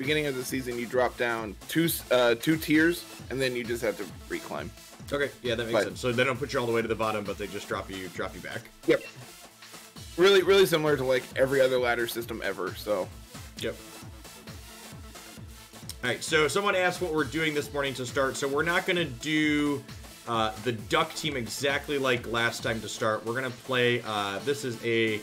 beginning of the season, you drop down two tiers, and then you just have to reclimb. Okay, yeah, that makes sense. So they don't put you all the way to the bottom, but they just drop you back. Yep. Really similar to like every other ladder system ever. So. Yep. All right, so someone asked what we're doing this morning to start. So we're not going to do the Duck team exactly like last time to start. We're going to play, this is a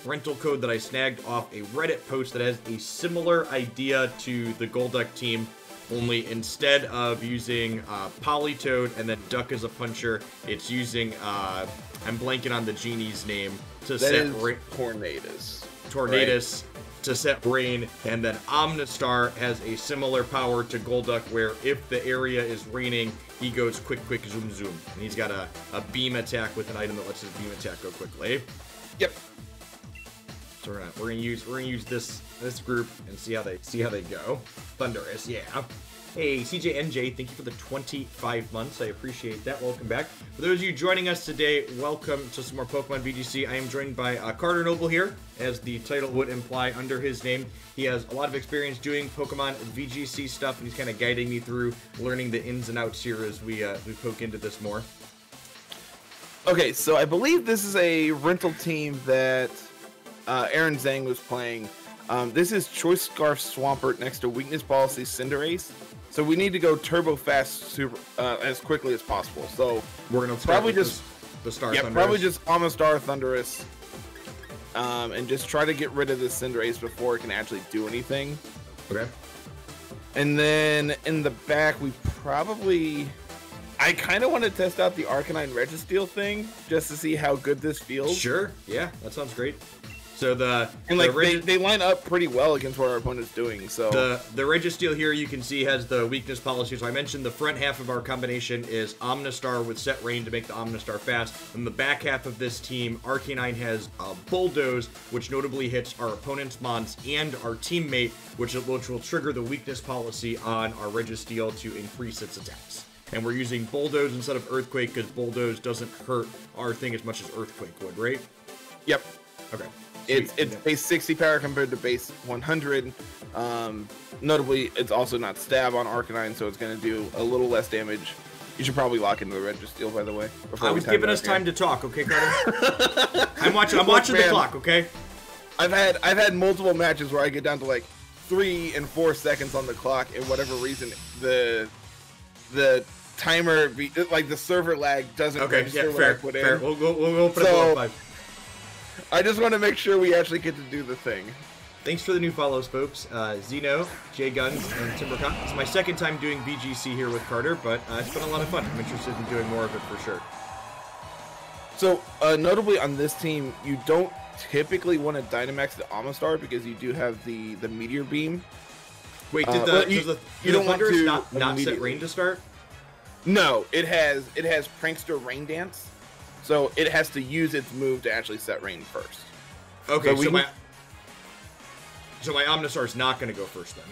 rental code that I snagged off a Reddit post that has a similar idea to the Golduck team, only instead of using Polytoad and then Duck as a puncher, it's using, I'm blanking on the genie's name, to set Tornadus. Tornadus. Right? To set rain, and then Omnistar has a similar power to Golduck, where if the area is raining, he goes quick, zoom, zoom. And he's got a beam attack with an item that lets his beam attack go quickly. Yep. So we're gonna use this group and see how they go. Thunderous, yeah. Hey, CJNJ, thank you for the 25 months. I appreciate that. Welcome back. For those of you joining us today, welcome to some more Pokemon VGC. I am joined by Carter Noble here, as the title would imply under his name. He has a lot of experience doing Pokemon VGC stuff, and he's kind of guiding me through learning the ins and outs here as we poke into this more. Okay, so I believe this is a rental team that Aaron Zhang was playing. This is Choice Scarf Swampert next to Weakness Policy Cinderace. So we need to go turbo fast as quickly as possible. So we're gonna probably just the Star. Yeah, Thunderous. probably just Amistar Thunderous, and just try to get rid of this Cinderace before it can actually do anything. Okay. And then in the back, I kind of want to test out the Arcanine Registeel thing just to see how good this feels. Sure. Yeah, that sounds great. So they line up pretty well against what our opponent's doing. So the Registeel here, you can see, has the weakness policy. So I mentioned the front half of our combination is Omnistar with set rain to make the Omnistar fast. And the back half of this team, Arcanine has Bulldoze, which notably hits our opponent's mons and our teammate, which will trigger the weakness policy on our Registeel to increase its attacks. And we're using Bulldoze instead of Earthquake because Bulldoze doesn't hurt our thing as much as Earthquake would, right? Yep. Okay. It's base 60 power compared to base 100. Notably, it's also not stab on Arcanine, so it's going to do a little less damage. You should probably lock into the Registeel, by the way. I was giving us time to talk, okay, Carter? I'm watching the clock, okay? I've had multiple matches where I get down to like 3 and 4 seconds on the clock, and whatever reason the timer, like the server lag, doesn't register what I put in. Fair. We'll put it below 5. I just want to make sure we actually get to do the thing. Thanks for the new follows, folks. Zeno, J Guns, and Timbercock. It's my second time doing VGC here with Carter, but it's been a lot of fun. I'm interested in doing more of it for sure. So, notably on this team, you don't typically want to Dynamax the Amistar because you do have the Meteor Beam. Wait, does the Thunderous not set rain to start? No, it has Prankster Rain Dance. So it has to use its move to actually set rain first. Okay, so my Omnistar is not going to go first then.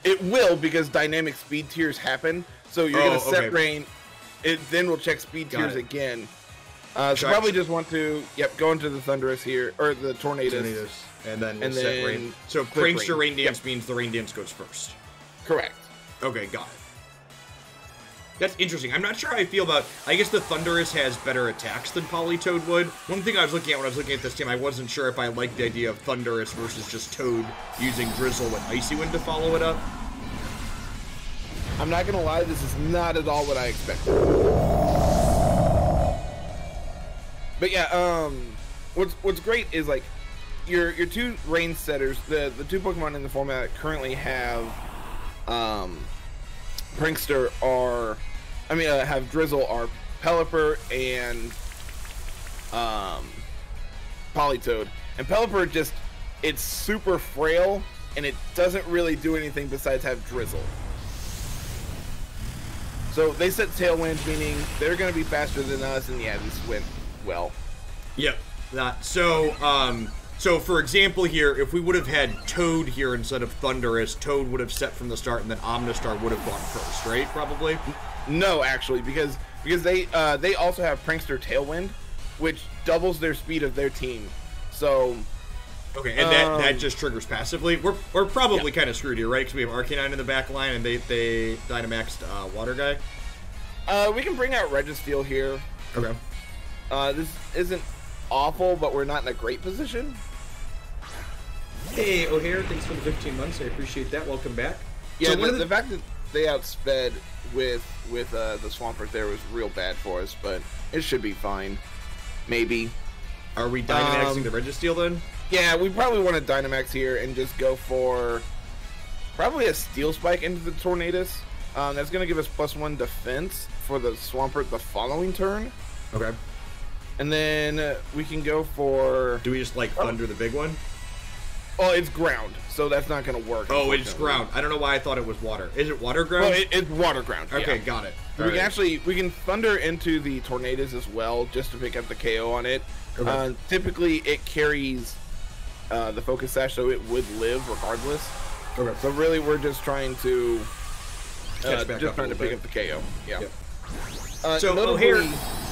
It will, because dynamic speed tiers happen. So you're going to set rain. It then will check speed tiers again. So probably just want to go into the Thunderous here, or the Tornadus. And then set rain. So Prankster Rain Dance means the Rain Dance goes first. Correct. Okay, got it. That's interesting. I'm not sure how I feel about... I guess the Thunderous has better attacks than Polytoad would. One thing I was looking at when I was looking at this team, I wasn't sure if I liked the idea of Thunderous versus just Toad using Drizzle and Icy Wind to follow it up. I'm not going to lie, this is not at all what I expected. But yeah, what's great is, like, your two rain setters, the two Pokemon in the format that currently have Prankster have Drizzle are Pelipper and Polytoad. And Pelipper it's super frail, and it doesn't really do anything besides have Drizzle. So they set Tailwind, meaning they're going to be faster than us, and yeah, this went well. Yep. So for example here, if we would have had Toad here instead of Thunderous, Toad would have set from the start, and then Omnistar would have gone first, right? Probably? No, actually, because they also have Prankster Tailwind, which doubles their speed of their team. So Okay, and that just triggers passively. We're probably kind of screwed here, right? Because we have Arcanine in the back line, and they Dynamaxed Water Guy. We can bring out Registeel here. Okay. This isn't awful, but we're not in a great position. Hey, O'Hare, thanks for the 15 months. I appreciate that. Welcome back. Yeah, so the fact that they outsped with the Swampert there was real bad for us, but it should be fine. Maybe. Are we Dynamaxing the Registeel then? Yeah, we probably want to Dynamax here and just go for probably a Steel Spike into the Tornadus. That's going to give us +1 defense for the Swampert the following turn. Okay. And then we can go for... Do we just, like, Thunder the big one? Oh, it's ground, so that's not going to work. Oh, it's ground. I don't know why I thought it was water. Is it water ground? Well, it's water ground. Okay, yeah. got it. We can Thunder into the Tornadus as well, just to pick up the KO on it. Okay. Typically, it carries the Focus Sash, so it would live regardless. Okay. So really, we're just trying to pick up the KO. Yeah. Yep. So O'Hare,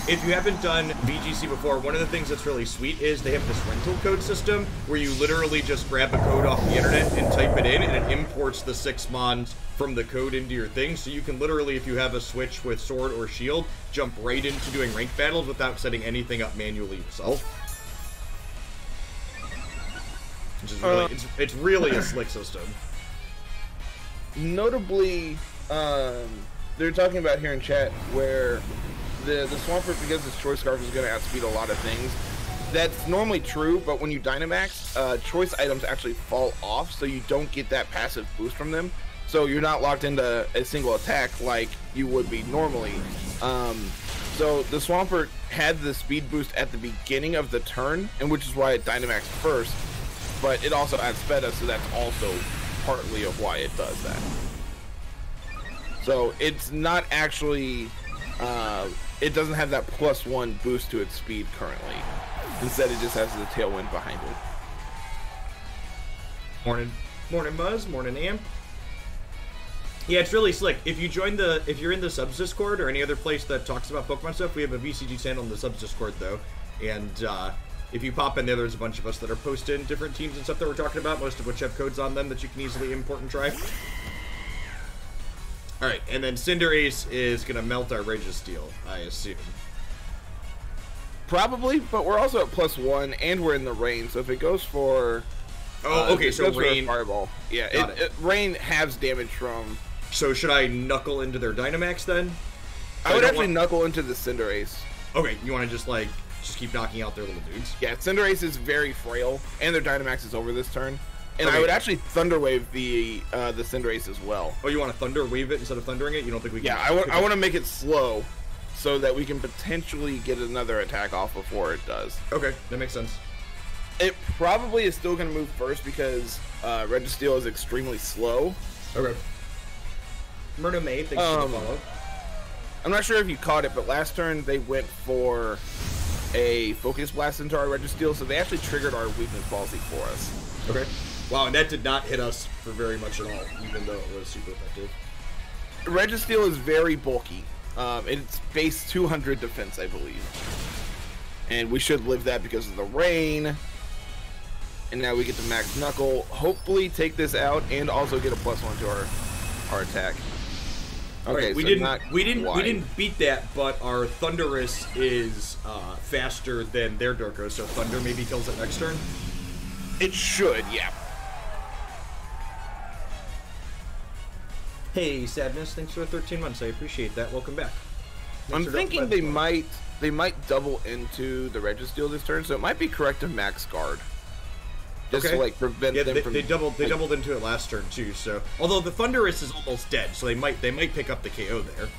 if you haven't done VGC before, one of the things that's really sweet is they have this rental code system where you literally just grab a code off the internet and type it in, and it imports the 6 mons from the code into your thing. So you can literally, if you have a switch with Sword or Shield, jump right into doing ranked battles without setting anything up manually yourself. Which is really, it's really a slick system. Notably, they're talking about here in chat where the Swampert, because its Choice Scarf is going to outspeed a lot of things. That's normally true, but when you Dynamax, choice items actually fall off, so you don't get that passive boost from them. So you're not locked into a single attack like you would be normally. So the Swampert had the speed boost at the beginning of the turn, and which is why it Dynamaxed first, but it also outsped us, so that's also partly of why it does that. So it's not actually, it doesn't have that +1 boost to its speed currently. Instead, it just has the tailwind behind it. Morning Buzz, morning Amp. Yeah, it's really slick. If you're in the subs Discord or any other place that talks about Pokemon stuff, we have a VCG channel in the subs Discord though, and if you pop in there, there's a bunch of us that are posting different teams and stuff that we're talking about, most of which have codes on them that you can easily import and try. Alright, and then Cinderace is going to melt our Registeel, I assume. Probably, but we're also at +1, and we're in the rain, so if it goes for... Oh, okay, so rain... Fireball. Yeah, rain halves damage from... So should I knuckle into their Dynamax then? I would actually knuckle into the Cinderace. Okay, you want to just keep knocking out their little dudes? Yeah, Cinderace is very frail, and their Dynamax is over this turn. And okay. I would actually Thunder Wave the Cinderace as well. Oh, you want to Thunder Wave it instead of Thundering it? You don't think we can... Yeah, I want to make it slow, so that we can potentially get another attack off before it does. Okay, that makes sense. It probably is still going to move first because Registeel is extremely slow. Okay. Murder May, thanks for the follow. I'm not sure if you caught it, but last turn they went for a Focus Blast into our Registeel, so they actually triggered our weakness policy for us. Okay. Wow, and that did not hit us for very much at all, even though it was super effective. Registeel is very bulky. It's base 200 defense, I believe. And we should live that because of the rain. And now we get to max Knuckle. Hopefully take this out and also get a +1 to our attack. Okay, right, we didn't beat that, but our Thundurus is faster than their Dorko, so Thunder maybe kills it next turn? It should, yeah. Hey, Sadness, thanks for the 13 months. I appreciate that. Welcome back. I'm thinking they might double into the Registeel this turn, so it might be correct to max guard. Just to like prevent them from... They doubled into it last turn too, so although the Thundurus is almost dead, so they might pick up the KO there.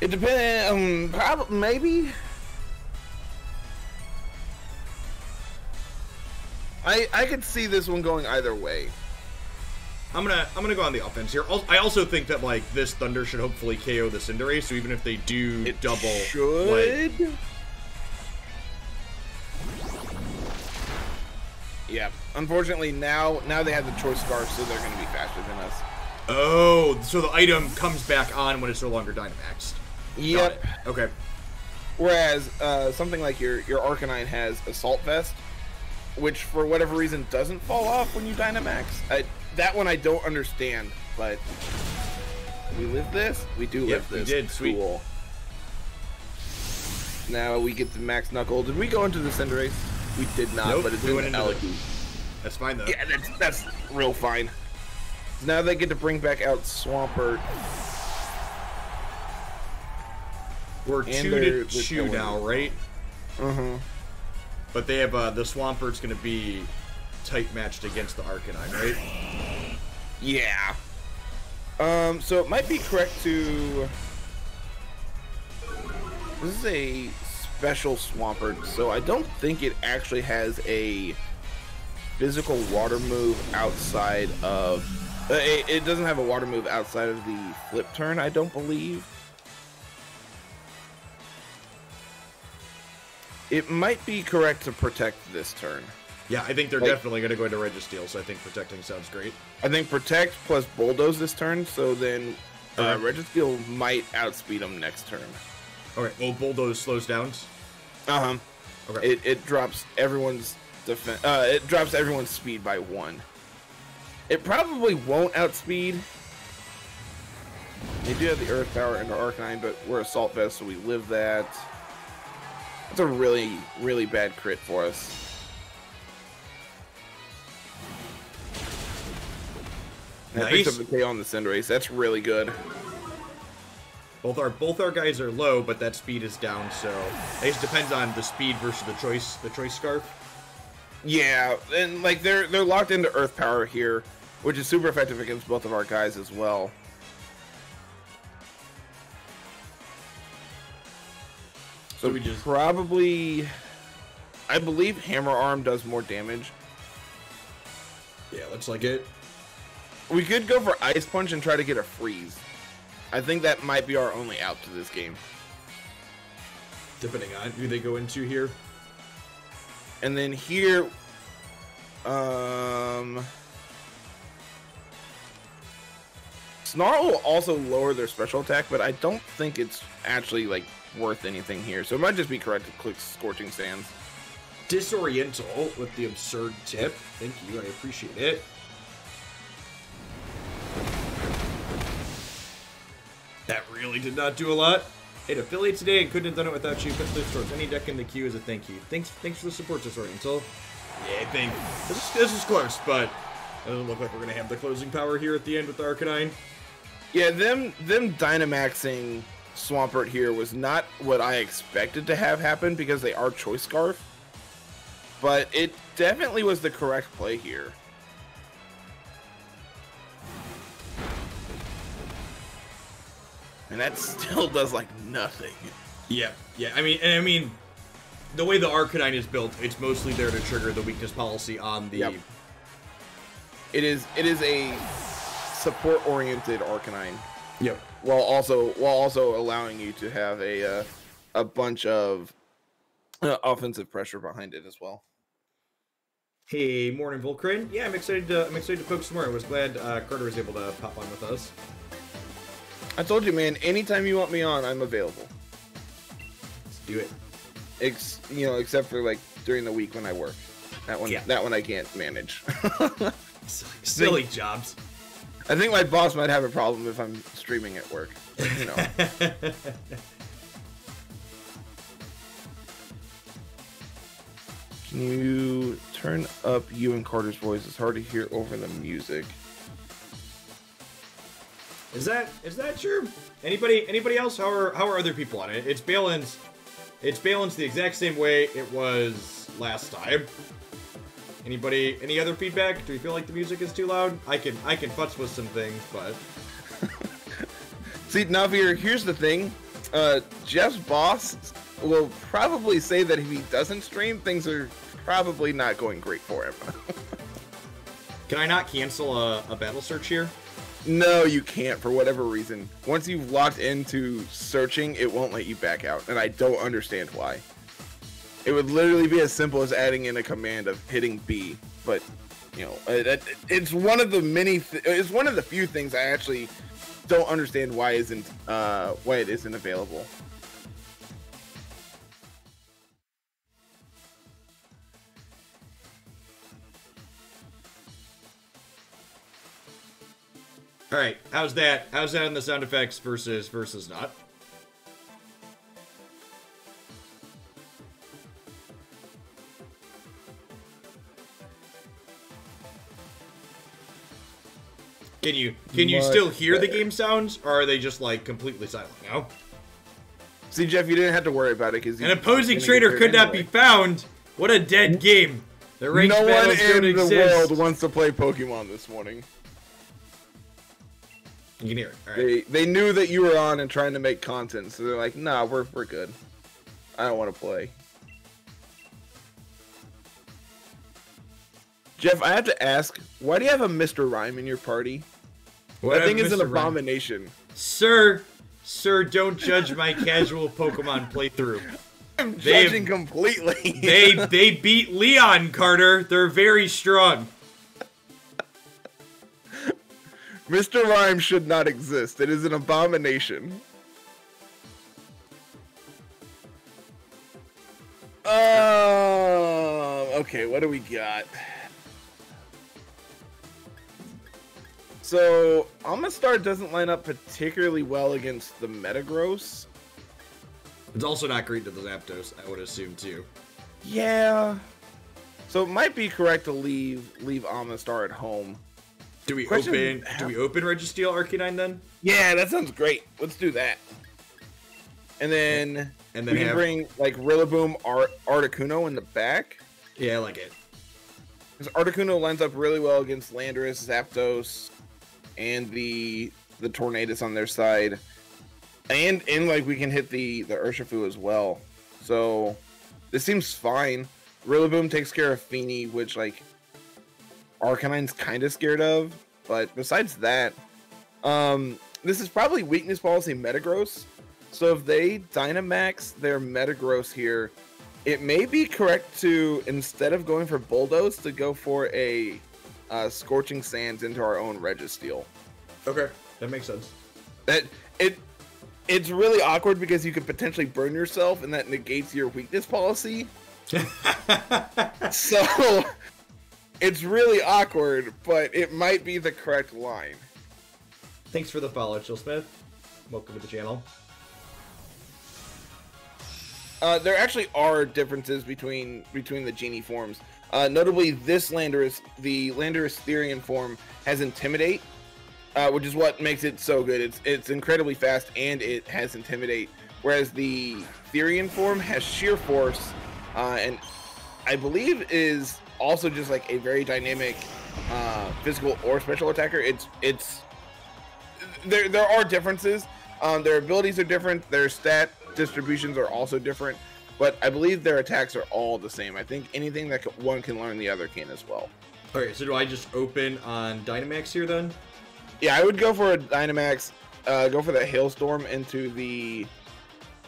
It depends, probably, maybe. I could see this one going either way. I'm gonna go on the offense here. I also think that like this Thunder should hopefully KO the Cinderace, so even if they do should. Yeah. Unfortunately, now they have the Choice Scarf, so they're going to be faster than us. Oh, so the item comes back on when it's no longer Dynamaxed. Yep. Okay. Whereas something like your Arcanine has Assault Vest, which for whatever reason doesn't fall off when you Dynamax. That one I don't understand, but we live this. We do live this. We did. Sweet. Cool. Now we get the Max Knuckle. Did we go into the Cinderace? We did not, nope, but it's we in went the into Alagoon. That's fine though. Yeah, that's real fine. Now they get to bring back out Swampert. We're 2-2 now, right? But they have the Swampert's going to be tight matched against the Arcanine, right? Yeah. So it might be correct to. This is a special Swampert, so I don't think it actually has a physical water move outside of. It doesn't have a water move outside of the flip turn, I don't believe. It might be correct to protect this turn. Yeah, I think they're definitely going to go into Registeel, so I think protecting sounds great. I think protect plus bulldoze this turn, so then Registeel might outspeed them next turn. Okay, well, bulldoze slows down. Okay. It drops everyone's defense. It drops everyone's speed by 1. It probably won't outspeed. They do have the Earth Power into Arcanine, but we're Assault Vest, so we live that. That's a really, really bad crit for us. Nice. Picks up the KO on the Cinderace. That's really good. Both our guys are low, but that speed is down, so it just depends on the speed versus the choice scarf. Yeah, and like they're locked into Earth Power here, which is super effective against both of our guys as well. So we just probably, I believe Hammer Arm does more damage. Yeah, looks like it. We could go for Ice Punch and try to get a freeze. I think that might be our only out to this game. Depending on who they go into here. And then here, Snarl will also lower their special attack, but I don't think it's actually like worth anything here. So it might just be correct to click Scorching Sands. Disoriental with the absurd tip. Thank you, I appreciate it. That really did not do a lot. Hit affiliate today and couldn't have done it without you. Put this towards any deck in the queue as a thank you. Thanks for the support, Disoriental. Yeah, I think this is close, but it doesn't look like we're gonna have the closing power here at the end with Arcanine. Yeah, them Dynamaxing Swampert here was not what I expected to have happen because they are Choice Scarf. But it definitely was the correct play here. And that still does like nothing. Yeah. I mean, the way the Arcanine is built, it's mostly there to trigger the weakness policy on the. Yep. It is a support-oriented Arcanine. Yep. While also allowing you to have a bunch of offensive pressure behind it as well. Hey, morning, Volcran. Yeah, I'm excited to poke some more. I was glad Carter was able to pop on with us. I told you, man. Anytime you want me on, I'm available. Let's do it. Except for like during the week when I work. That one I can't manage. Silly jobs. I think my boss might have a problem if I'm streaming at work. You know. Can you turn up you and Carter's voice? It's hard to hear over the music. Is that true? Anybody else? How are other people on it? It's balanced the exact same way it was last time. Any other feedback? Do you feel like the music is too loud? I can futz with some things, but see, Navir, here's the thing. Jeff's boss will probably say that if he doesn't stream, things are probably not going great for him. Can I not cancel a battle search here? No, you can't for whatever reason. Once you've locked into searching, it won't let you back out, and I don't understand why. It would literally be as simple as adding in a command of hitting B, but it's one of the it's one of the few things I actually don't understand why it isn't available. All right, how's that? How's that on the sound effects versus not? Can you still hear the game sounds, or are they just like completely silent? No. See, Jeff, you didn't have to worry about it because an opposing trader could not be found. What a dead game. The ranked no one battles don't in the exist. world wants to play Pokemon this morning. You can hear it. All right. They knew that you were on and trying to make content, so they're like, nah, we're good. I don't want to play. Jeff, I have to ask, why do you have a Mr. Rhyme in your party? That thing is an abomination. Sir, don't judge my casual Pokemon playthrough. I'm judging completely. they beat Leon, Carter. They're very strong. Mr. Rhyme should not exist. It is an abomination. Okay, what do we got? So, Amistar doesn't line up particularly well against the Metagross. It's also not great to the Zapdos, I would assume, too. Yeah. So it might be correct to leave Amistar at home. Do we open Registeel Arcanine then? Yeah, that sounds great. Let's do that. And then we can bring like Rillaboom, Articuno in the back. Yeah, I like it. Because Articuno lines up really well against Landorus, Zapdos, and the Tornadus on their side. And like we can hit the Urshifu as well. So this seems fine. Rillaboom takes care of Feeny, which like Arcanine's kind of scared of. But besides that, this is probably weakness policy Metagross. So if they Dynamax their Metagross here, it may be correct to, instead of going for Bulldoze, to go for a Scorching Sands into our own Registeel. Okay, that makes sense. It's really awkward because you could potentially burn yourself, and that negates your weakness policy. So it's really awkward, but it might be the correct line. Thanks for the follow, Chill Smith. Welcome to the channel. There actually are differences between the Genie forms. Notably, this Landorus, the Landorus Therian form, has Intimidate, which is what makes it so good. It's incredibly fast and it has Intimidate, whereas the Therian form has Sheer Force, and I believe is also just like a very dynamic physical or special attacker. There are differences. Their abilities are different. Their stat distributions are also different, but I believe their attacks are all the same. I think anything that one can learn, the other can as well. Okay, so do I just open on Dynamax here then? Yeah, I would go for a Dynamax, go for the Hailstorm into the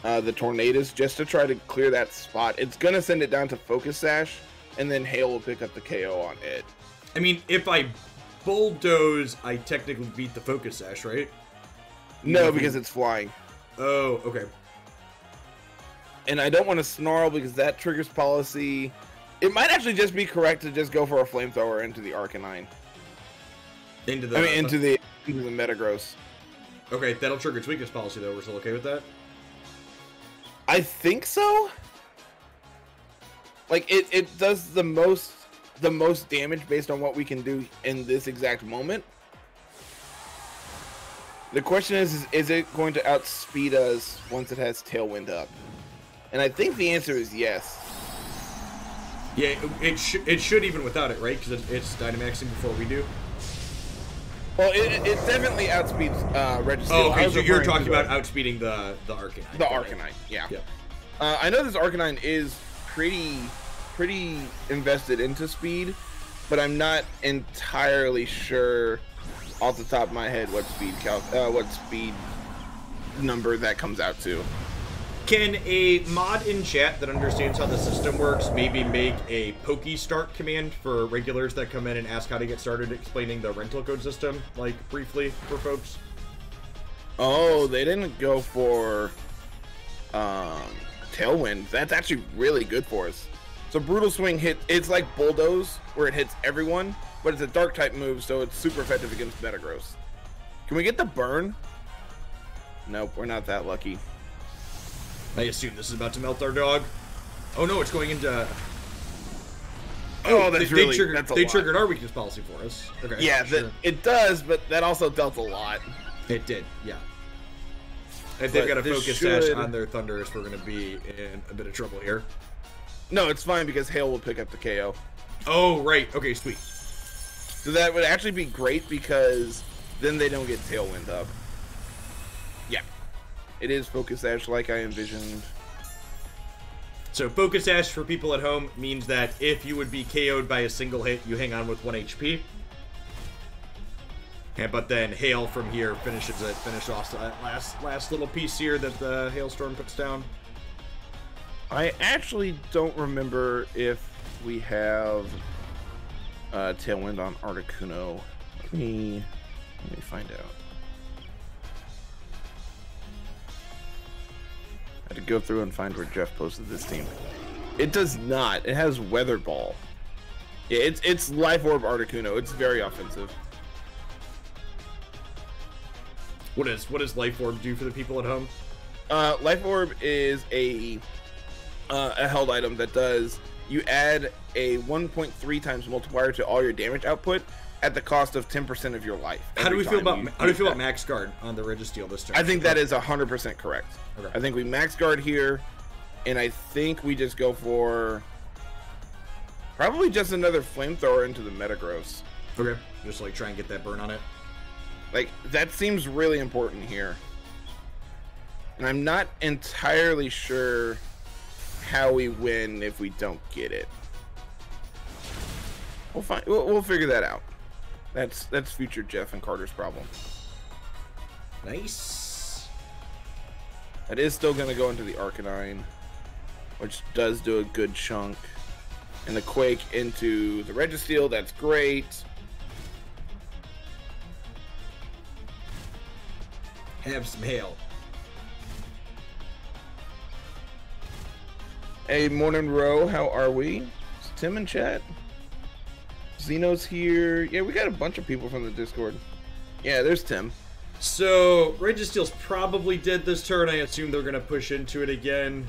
Tornadus just to try to clear that spot. It's gonna send it down to Focus Sash, and then Hail will pick up the KO on it. I mean, if I Bulldoze, I technically beat the Focus Sash, right? No, because it's flying. Oh, okay. And I don't want to Snarl because that triggers policy. It might actually just be correct to just go for a Flamethrower into the Arcanine. Into the Metagross. Okay, that'll trigger its weakness policy though. We're still okay with that? I think so. Like it does the most damage based on what we can do in this exact moment. The question is it going to outspeed us once it has Tailwind up? And I think the answer is yes. Yeah, it should even without it, right? Because it's Dynamaxing before we do. Well, it definitely outspeeds Registeel. Oh, okay, so you're talking about outspeeding the Arcanine. The Arcanine, yeah. I know this Arcanine is pretty invested into speed, but I'm not entirely sure off the top of my head what speed number that comes out to. Can a mod in chat that understands how the system works maybe make a Poke-Start command for regulars that come in and ask how to get started, explaining the rental code system, like, briefly for folks? Oh, they didn't go for Tailwind. That's actually really good for us. So Brutal Swing it's like Bulldoze, where it hits everyone, but it's a Dark-type move, so it's super effective against Metagross. Can we get the burn? Nope, we're not that lucky. I assume this is about to melt our dog. Oh no, it's going into... Oh, that's they really... triggered, that's a they lot. triggered our weakness policy for us. Okay. Yeah, sure. it does, but that also dealt a lot. It did, yeah. If they've But got a this focus should- dash on their Thunderous, we're going to be in a bit of trouble here. No, it's fine because Hail will pick up the KO. Oh, right. Okay, sweet. So that would actually be great because then they don't get Tailwind up. Yeah. It is Focus Dash like I envisioned. So focus dash for people at home means that if you would be KO'd by a single hit, you hang on with 1 HP. And but then Hail from here finishes it, finish off that last little piece here that the Hailstorm puts down. I actually don't remember if we have Tailwind on Articuno. Let me find out. I had to go through and find where Jeff posted this team. It does not. It has Weather Ball. Yeah, it's Life Orb Articuno. It's very offensive. What does Life Orb do for the people at home? Life Orb is a held item that does, you add a 1.3 times multiplier to all your damage output at the cost of 10% of your life. How do we feel about Max Guard on the Registeel this turn? I think that is 100% correct. Okay. I think we Max Guard here, and I think we just go for probably just another Flamethrower into the Metagross. Okay. Just like try and get that burn on it. Like, that seems really important here. And I'm not entirely sure how we win if we don't get it. We'll figure that out. That's future Jeff and Carter's problem. Nice. That is still going to go into the Arcanine, which does do a good chunk. And the Quake into the Registeel, that's great. Have some Hail. Hey, Morning Row, how are we? Is Tim in chat? Zeno's here. Yeah, we got a bunch of people from the Discord. Yeah, there's Tim. So, Registeel's probably dead this turn. I assume they're going to push into it again.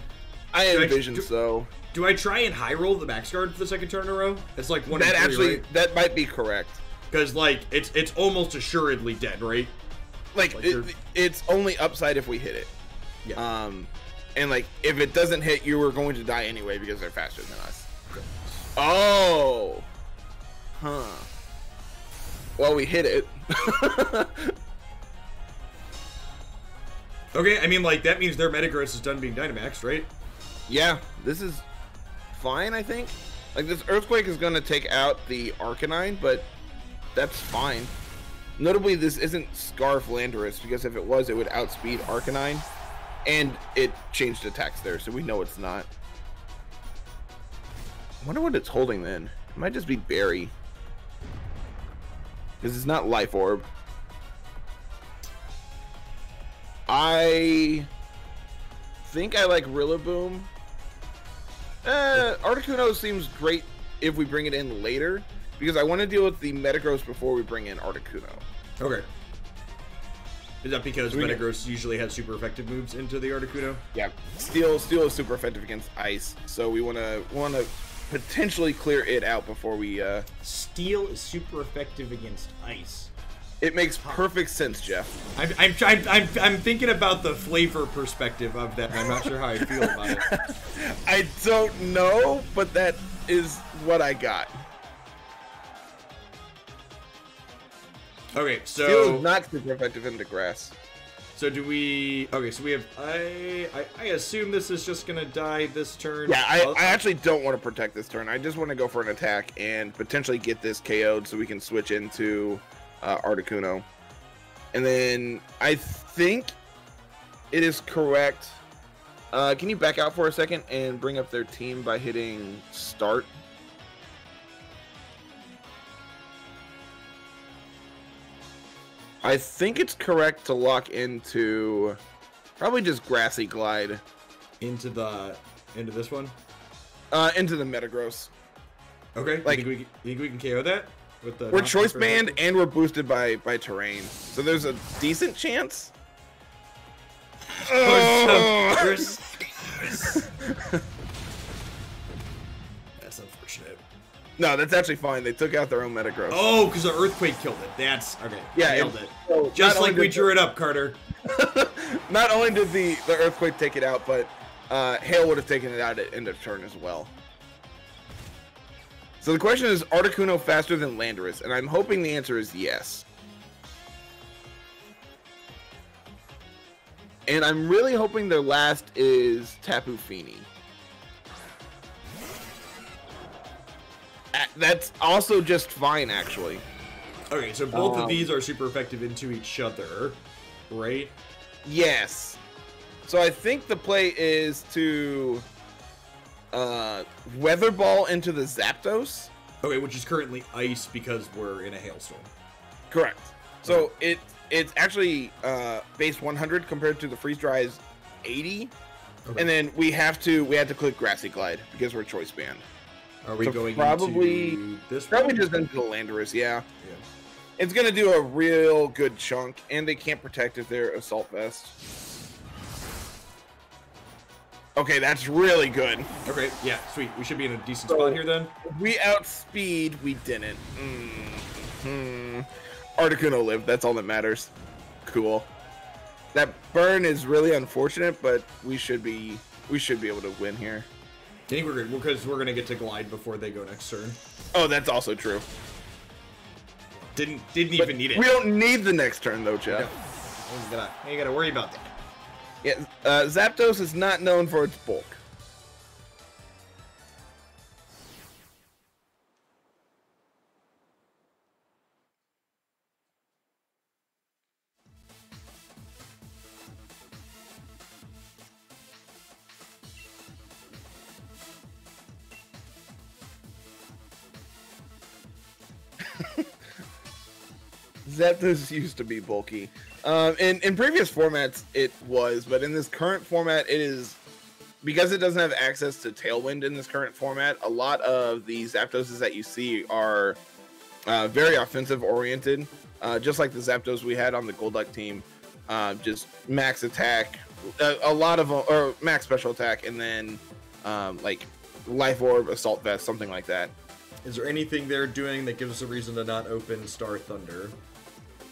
I envision so. Do I try and high roll the Max Guard for the second turn in a row? It's like 1 That in 3, actually, right? that might be correct. Because, like, it's almost assuredly dead, right? Like it's only upside if we hit it. Yeah. And like, if it doesn't hit, you were going to die anyway because they're faster than us. Okay. Oh. Huh. Well, we hit it. Okay, I mean, like, that means their Metagross is done being Dynamaxed, right? Yeah, this is fine, I think. Like, this Earthquake is going to take out the Arcanine, but that's fine. Notably, this isn't Scarf Landorus, because if it was, it would outspeed Arcanine. And it changed attacks there, so we know it's not. I wonder what it's holding then. It might just be Berry. Because it's not Life Orb. I think I like Rillaboom. Articuno seems great if we bring it in later, because I want to deal with the Metagross before we bring in Articuno. Okay. Is that because Metagross usually has super effective moves into the Articuno? Yeah, Steel is super effective against Ice, so we want to potentially clear it out before we. Steel is super effective against Ice. It makes perfect sense, Jeff. I'm thinking about the flavor perspective of that. I'm not sure how I feel about it. I don't know, but that is what I got. Okay, so Steel is not super effective into grass. So do we? Okay, so we have. I assume this is just gonna die this turn. Yeah, I actually don't want to protect this turn. I just want to go for an attack and potentially get this KO'd so we can switch into Articuno. And then I think it is correct. Can you back out for a second and bring up their team by hitting start? I think it's correct to lock into probably just Grassy Glide. Into this one? Into the Metagross. Okay. Like, you think we can KO that? with the. We're choice band and we're boosted by terrain, so there's a decent chance. That's unfortunate. No, that's actually fine. They took out their own Metagross. Oh, because the earthquake killed it. That's okay. Yeah, nailed it. So Just like we drew it up, Carter. Not only did the earthquake take it out, but hail would have taken it out at end of turn as well. So the question is, Articuno faster than Landorus? And I'm hoping the answer is yes. And I'm really hoping their last is Tapu Fini. That's also just fine, actually. Okay, so both of these are super effective into each other, right? Yes. So I think the play is to Weather Ball into the Zapdos. Okay, which is currently ice because we're in a hailstorm. Correct. So it's actually base 100 compared to the freeze dry's 80. Okay. And then we had to click Grassy Glide because we're choice band. Are we going probably into this probably one? just into the Landorus, yeah. It's gonna do a real good chunk, and they can't protect if they're Assault Vest. Okay, that's really good. Okay, yeah, sweet. We should be in a decent spot here then. We outspeed, we didn't. Articuno lived, that's all that matters. Cool. That burn is really unfortunate, but we should be able to win here. I think we're good, because we're gonna get to glide before they go next turn. Oh, that's also true. Didn't even need it. We don't need the next turn though, Jeff. You ain't gotta worry about that. Yeah, Zapdos is not known for its bulk. Zapdos used to be bulky. In previous formats, it was, but in this current format, it is, because it doesn't have access to Tailwind in this current format, a lot of the Zapdoses that you see are very offensive-oriented, just like the Zapdos we had on the Golduck team. Just max attack, a lot of, or max special attack, and then like Life Orb, Assault Vest, something like that. Is there anything they're doing that gives us a reason to not open Star Thunder?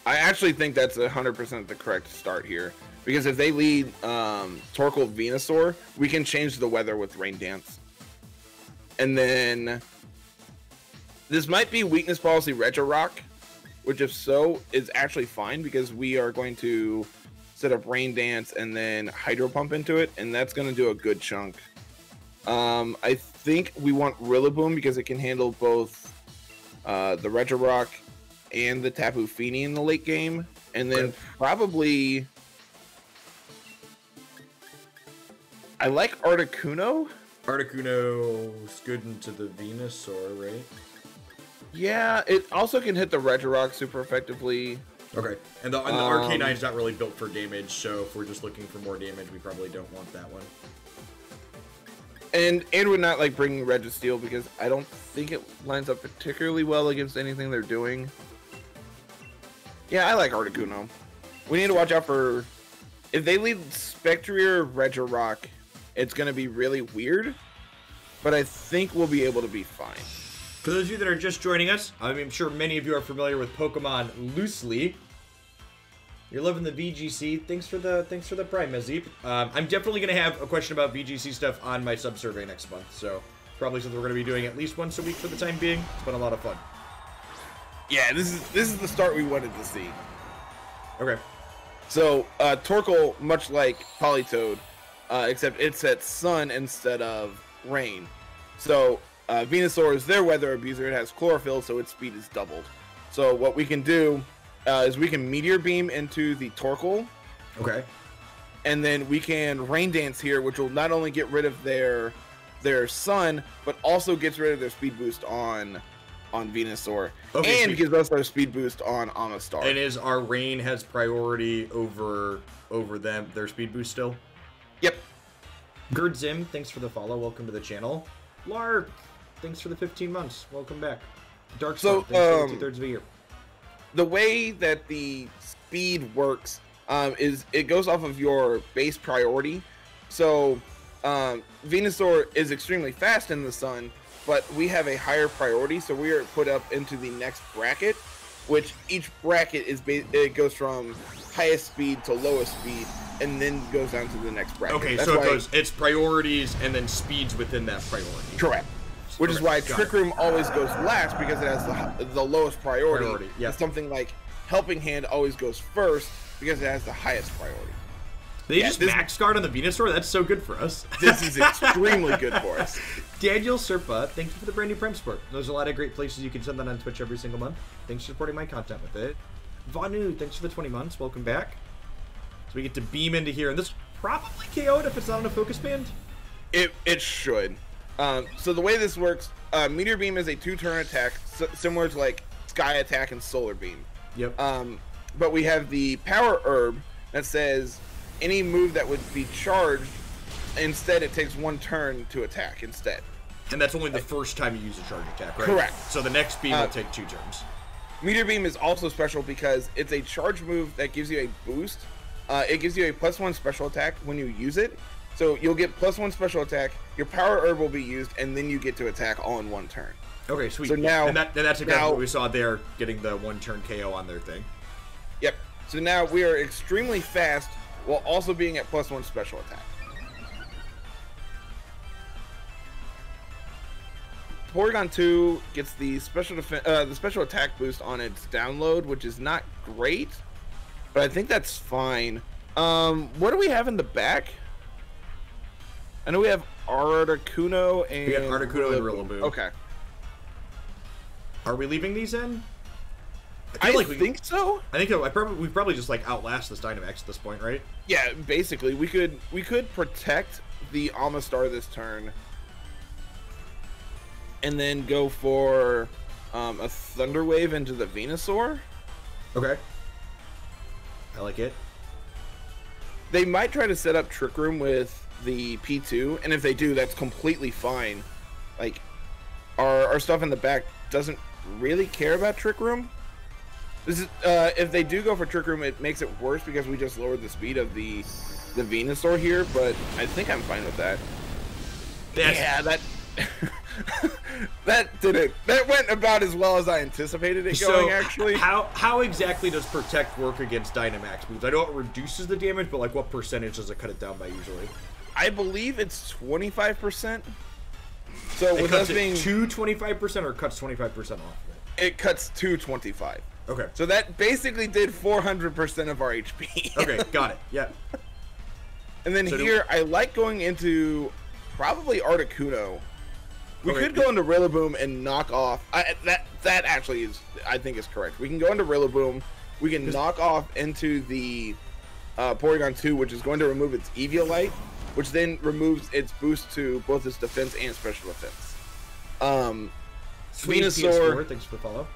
I actually think that's 100% the correct start here. Because if they lead Torkoal Venusaur, we can change the weather with Rain Dance. And then this might be Weakness Policy Retro Rock, which if so, is actually fine because we are going to set up Rain Dance and then Hydro Pump into it, and that's going to do a good chunk. I think we want Rillaboom because it can handle both the Retro Rock and the Tapu Fini in the late game, and then probably I like Articuno. Articuno's good into the Venusaur, right? Yeah, it also can hit the Retro Rock super effectively. Okay, and the Arcanine is not really built for damage, so if we're just looking for more damage, we probably don't want that one. And we're not like bringing Registeel because I don't think it lines up particularly well against anything they're doing. Yeah, I like Articuno. We need to watch out for, if they lead Spectrier Retro Rock, it's going to be really weird, but I think we'll be able to be fine. For those of you that are just joining us, I'm sure many of you are familiar with Pokemon loosely. You're loving the VGC. Thanks for the Prime, Mazip. I'm definitely gonna have a question about VGC stuff on my sub survey next month. So probably something we're gonna be doing at least once a week for the time being. It's been a lot of fun. Yeah, this is the start we wanted to see. Okay. So Torkoal, much like Politoed, except it's at Sun instead of Rain. So Venusaur is their weather abuser. It has Chlorophyll, so its speed is doubled. So what we can do is we can Meteor Beam into the Torkoal. Okay. And then we can Rain Dance here, which will not only get rid of their Sun, but also gets rid of their speed boost on Venusaur. Okay, and gives us our speed boost on Amistar. And is our Rain has priority over them, their speed boost still? Yep. Gerdzim, thanks for the follow. Welcome to the channel. Lark, thanks for the 15 months. Welcome back. Dark So, Storm, thanks for the 2/3 of a year. The way that the speed works is it goes off of your base priority. So Venusaur is extremely fast in the sun, but we have a higher priority, so we are put up into the next bracket, which each bracket is it goes from highest speed to lowest speed, and then goes down to the next bracket. Okay, so it's priorities and then speeds within that priority. Correct. Which is why Trick Room always goes last, because it has the lowest priority. Yeah. And something like Helping Hand always goes first because it has the highest priority. They just max guard on the Venusaur? That's so good for us. This is extremely good for us. Daniel Serpa, thank you for the brand new Prime Sport. There's a lot of great places you can send that on Twitch every single month. Thanks for supporting my content with it. Vanu, thanks for the 20 months. Welcome back. So we get to beam into here, and this probably KO'd if it's not on a focus band. It should. So the way this works, Meteor Beam is a 2-turn attack, similar to like Sky Attack and Solar Beam. Yep. But we have the Power Herb that says any move that would be charged, instead it takes 1 turn to attack instead. And that's only the first time you use a charge attack, right? Correct. So the next beam will take 2 turns. Meteor Beam is also special because it's a charge move that gives you a boost. It gives you a +1 special attack when you use it. So you'll get +1 special attack, your Power Herb will be used, and then you get to attack all in 1 turn. Okay, sweet. So now, and that's exactly what we saw there, getting the 1-turn KO on their thing. Yep. So now we are extremely fast while also being at +1 special attack. Porygon 2 gets the special attack boost on its download, which is not great, but I think that's fine. What do we have in the back? I know we have Articuno and... We got Articuno and Rillaboom. Okay. Are we leaving these in? I think so. I think we probably just like outlast this Dynamax at this point, right? Yeah, basically. We could protect the Amistar this turn, and then go for a Thunder Wave into the Venusaur. Okay. I like it. They might try to set up Trick Room with the P2, and if they do, that's completely fine. Like, our stuff in the back doesn't really care about Trick Room. This is if they do go for Trick Room, it makes it worse because we just lowered the speed of the Venusaur here, but I think I'm fine with that. Yeah, that that went about as well as I anticipated it going, actually. How exactly does Protect work against Dynamax moves? I know it reduces the damage, but like what percentage does it cut it down by usually? I believe it's 25%. So it with cuts us being to 25% or cuts 25% off? It cuts to 25. Okay. So that basically did 400% of our HP. Okay, got it. Yeah. And then here, I like going into probably Articuno. We could go into Rillaboom and knock off. That actually is, I think, is correct. We can go into Rillaboom. We can knock off into the Porygon 2, which is going to remove its Eviolite, which then removes its boost to both its defense and special defense. Venusaur, thanks for the follow.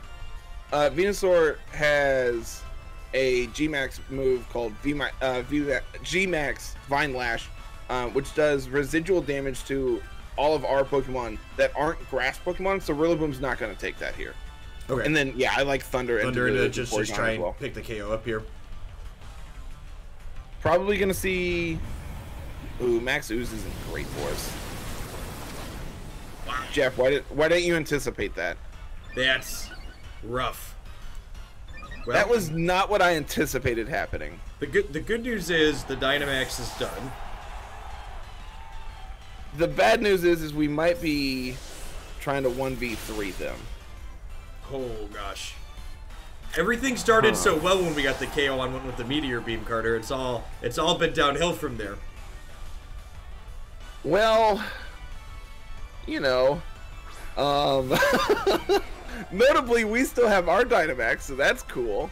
Venusaur has a G-Max move called G-Max Vine Lash, which does residual damage to all of our Pokemon that aren't Grass Pokemon, so Rillaboom's not going to take that here. Okay. And then, yeah, I like Thunder into just try and pick the KO up here. Probably going to see... Ooh, Max Ooze isn't great for us. Wow. Jeff, why didn't you anticipate that? That's rough. Well, that was not what I anticipated happening. The good news is the Dynamax is done. The bad news is we might be trying to 1v3 them. Oh gosh. Everything started so well when we got the KO on one with the Meteor Beam, Carter. It's all been downhill from there. Well, you know, notably we still have our Dynamax, so that's cool.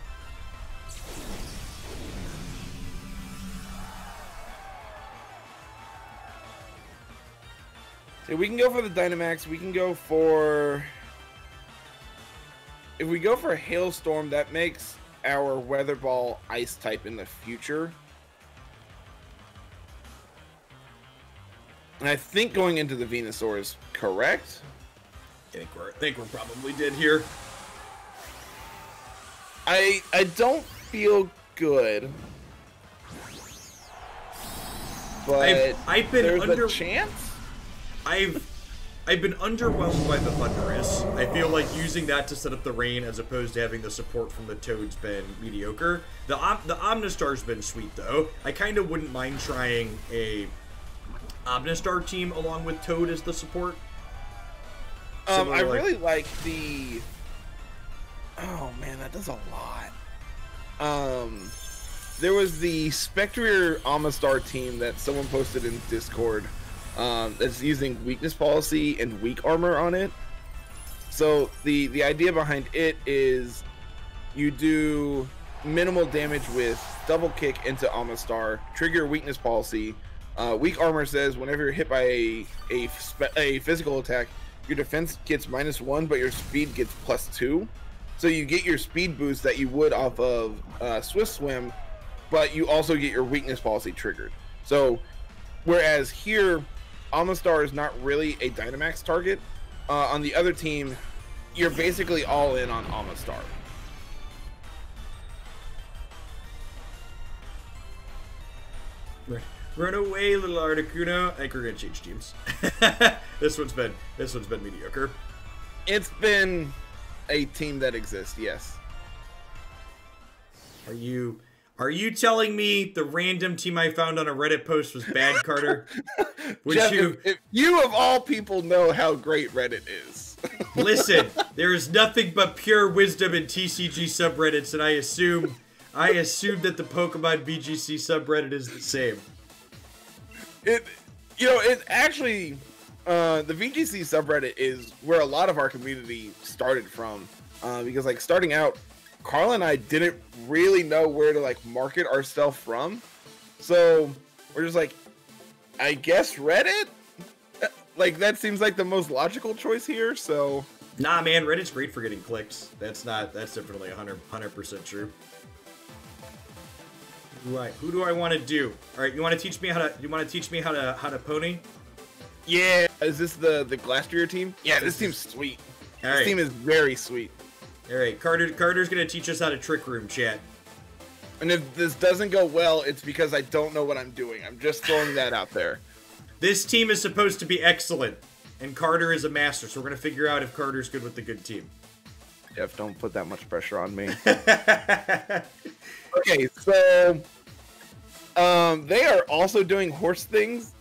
So we can go for the Dynamax. We can go for... If we go for Hailstorm, that makes our Weather Ball Ice type in the future. And I think going into the Venusaur is correct. I think we're probably dead here. I don't feel good, but I've been there's a chance. I've been underwhelmed by the Thunderous. I feel like using that to set up the rain as opposed to having the support from the Toad's been mediocre. The Omnistar's been sweet though. I kind of wouldn't mind trying a Omnistar team along with Toad as the support. I really like the. Oh man, that does a lot. There was the Spectrier Amistar team that someone posted in Discord. That's using weakness policy and weak armor on it. So the idea behind it is you do minimal damage with double kick into Amistar, trigger weakness policy. Weak armor says whenever you're hit by a physical attack, your defense gets -1, but your speed gets +2. So you get your speed boost that you would off of Swift Swim, but you also get your weakness policy triggered. So whereas here, Amistar is not really a Dynamax target. On the other team, you're basically all in on Amistar. Run away, little Articuno. I think we're gonna change teams. This one's been mediocre. It's been a team that exists, yes. Are you telling me the random team I found on a Reddit post was bad, Carter? Would Jeff, you? If you of all people know how great Reddit is. Listen, there is nothing but pure wisdom in TCG subreddits, and I assume that the Pokemon VGC subreddit is the same. It actually, the VGC subreddit is where a lot of our community started from, because like starting out, Carl and I didn't really know where to like market our stuff from, so we're just like, I guess Reddit. Like that seems like the most logical choice here. So nah, man, Reddit's great for getting clicks. That's definitely 100% true. Right, who do I want to do? All right, you want to teach me how to pony? Yeah, is this the Glastrier team? Yeah, this team's sweet. This team is very sweet. All right, Carter's gonna teach us how to Trick Room, chat. And if this doesn't go well, it's because I don't know what I'm doing. I'm just throwing that out there. This team is supposed to be excellent, and Carter is a master, so we're gonna figure out if Carter's good with the good team. Jeff, don't put that much pressure on me. Okay, so they are also doing horse things,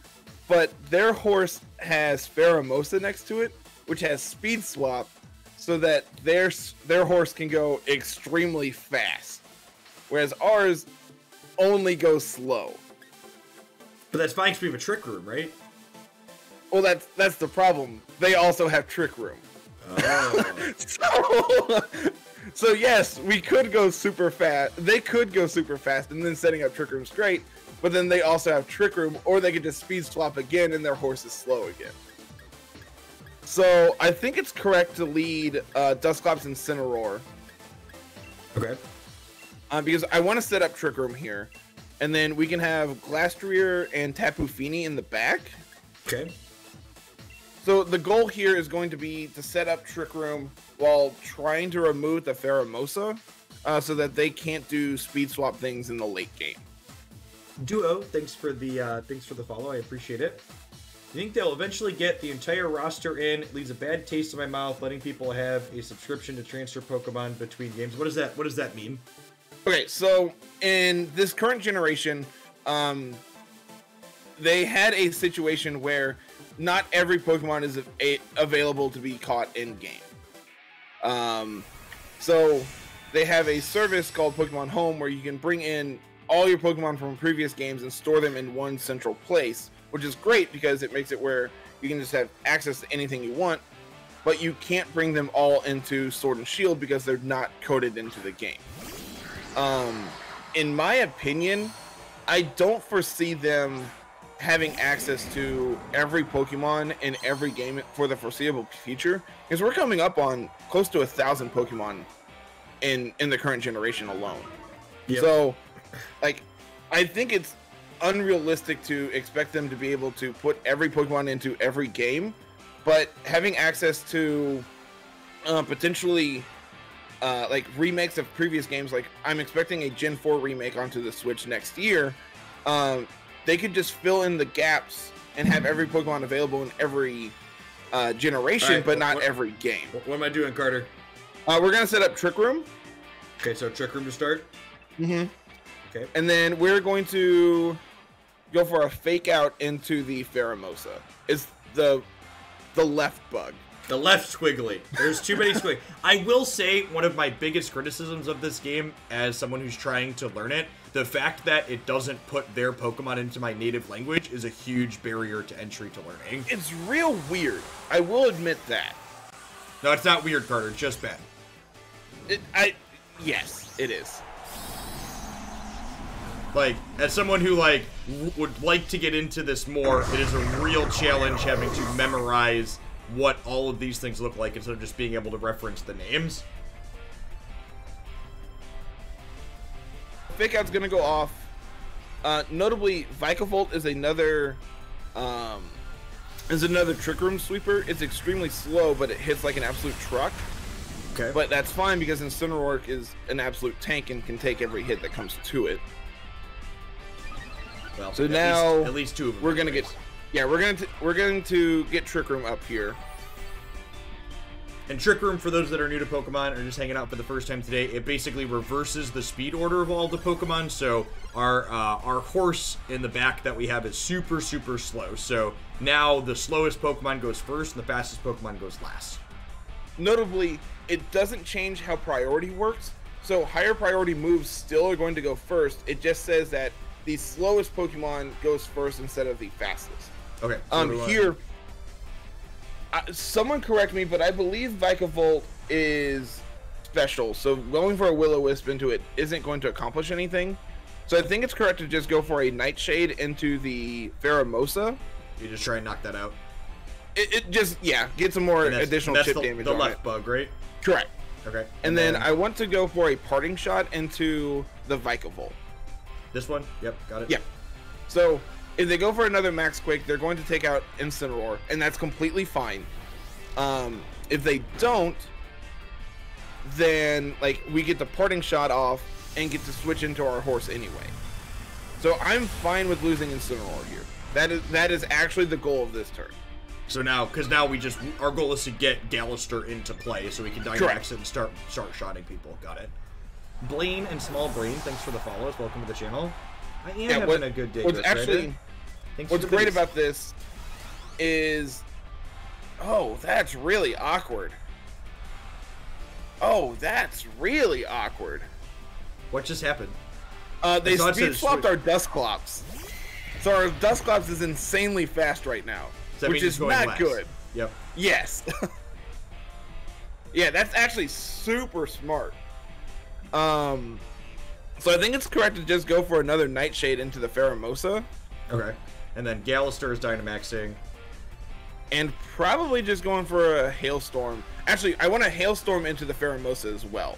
but their horse has Pheromosa next to it, which has speed swap, so that their horse can go extremely fast, whereas ours only goes slow. But that's fine because we have a Trick Room, right? Well, that's the problem. They also have Trick Room. Oh. So yes, we could go super fast. They could go super fast, and then setting up Trick Room's great. But then they also have Trick Room, or they could just speed swap again, and their horse is slow again. So I think it's correct to lead Dusclops and Cineroar. Okay. Because I want to set up Trick Room here, and then we can have Glastrier and Tapu Fini in the back. Okay. So the goal here is going to be to set up Trick Room while trying to remove the Pheromosa, so that they can't do speed swap things in the late game. Duo, thanks for the follow. I appreciate it. You think they'll eventually get the entire roster in? It leaves a bad taste in my mouth, letting people have a subscription to transfer Pokemon between games. What does that mean? Okay, so in this current generation, they had a situation where not every Pokemon is available to be caught in game. So they have a service called Pokemon Home where you can bring in all your Pokemon from previous games and store them in one central place, which is great because it makes it where you can just have access to anything you want, but you can't bring them all into Sword and Shield because they're not coded into the game. In my opinion, I don't foresee them having access to every Pokemon in every game for the foreseeable future, because we're coming up on close to 1,000 Pokemon in the current generation alone. Yep. So, like, I think it's unrealistic to expect them to be able to put every Pokemon into every game, but having access to potentially like remakes of previous games, like I'm expecting a Gen 4 remake onto the Switch next year. They could just fill in the gaps and have every Pokemon available in every generation, right, but not every game. What am I doing, Carter? We're gonna set up Trick Room. Okay, so Trick Room to start. Mm-hmm. Okay. And then we're going to go for a fake out into the Pheromosa. It's the left bug. The left squiggly. There's too many squiggly. I will say one of my biggest criticisms of this game, as someone who's trying to learn it, the fact that it doesn't put their Pokemon into my native language is a huge barrier to entry to learning. It's real weird. I will admit that. No, it's not weird, Carter. It's just bad. Yes, it is. Like, as someone who, like, would like to get into this more, it is a real challenge having to memorize what all of these things look like instead of just being able to reference the names. Fake out's gonna go off. Notably, Vikavolt is another Trick Room sweeper. It's extremely slow, but it hits like an absolute truck. Okay. But that's fine because Incineroar is an absolute tank and can take every hit that comes to it. Well, so now at least two of them. We're going to get Trick Room up here. And Trick Room, for those that are new to Pokemon or just hanging out for the first time today, it basically reverses the speed order of all the Pokemon. So our horse in the back that we have is super, super slow. So now the slowest Pokemon goes first and the fastest Pokemon goes last. Notably, it doesn't change how priority works. So higher priority moves still are going to go first. It just says that the slowest Pokemon goes first instead of the fastest. Okay. So here, someone correct me, but I believe Vikavolt is special. So going for a Will-O-Wisp into it isn't going to accomplish anything. So I think it's correct to just go for a Nightshade into the Pheromosa. You just try and knock that out. It just, yeah, get some more additional chip damage on it. The left it. bug, right? Correct. Okay. And then I want to go for a Parting Shot into the Vikavolt. This one? Yep, got it. Yeah. So if they go for another Max Quake, they're going to take out Incineroar, and that's completely fine. If they don't, then like we get the Parting Shot off and get to switch into our horse anyway. So I'm fine with losing Incineroar here. That is actually the goal of this turn. So now, because now our goal is to get Gallister into play, so we can Dynamax it and start shotting people. Got it. Blaine and Small Brain, thanks for the follows. Welcome to the channel. I am having a good day. What's great about this is, oh, that's really awkward. Oh, that's really awkward. What just happened? They speed swapped our Dusclops. So our Dusclops is insanely fast right now, which is not good. Yep. Yes. Yeah, that's actually super smart. So I think it's correct to just go for another Nightshade into the Pheromosa. Okay. And then Gallister is Dynamaxing. And probably just going for a Hailstorm. Actually, I want a Hailstorm into the Pheromosa as well.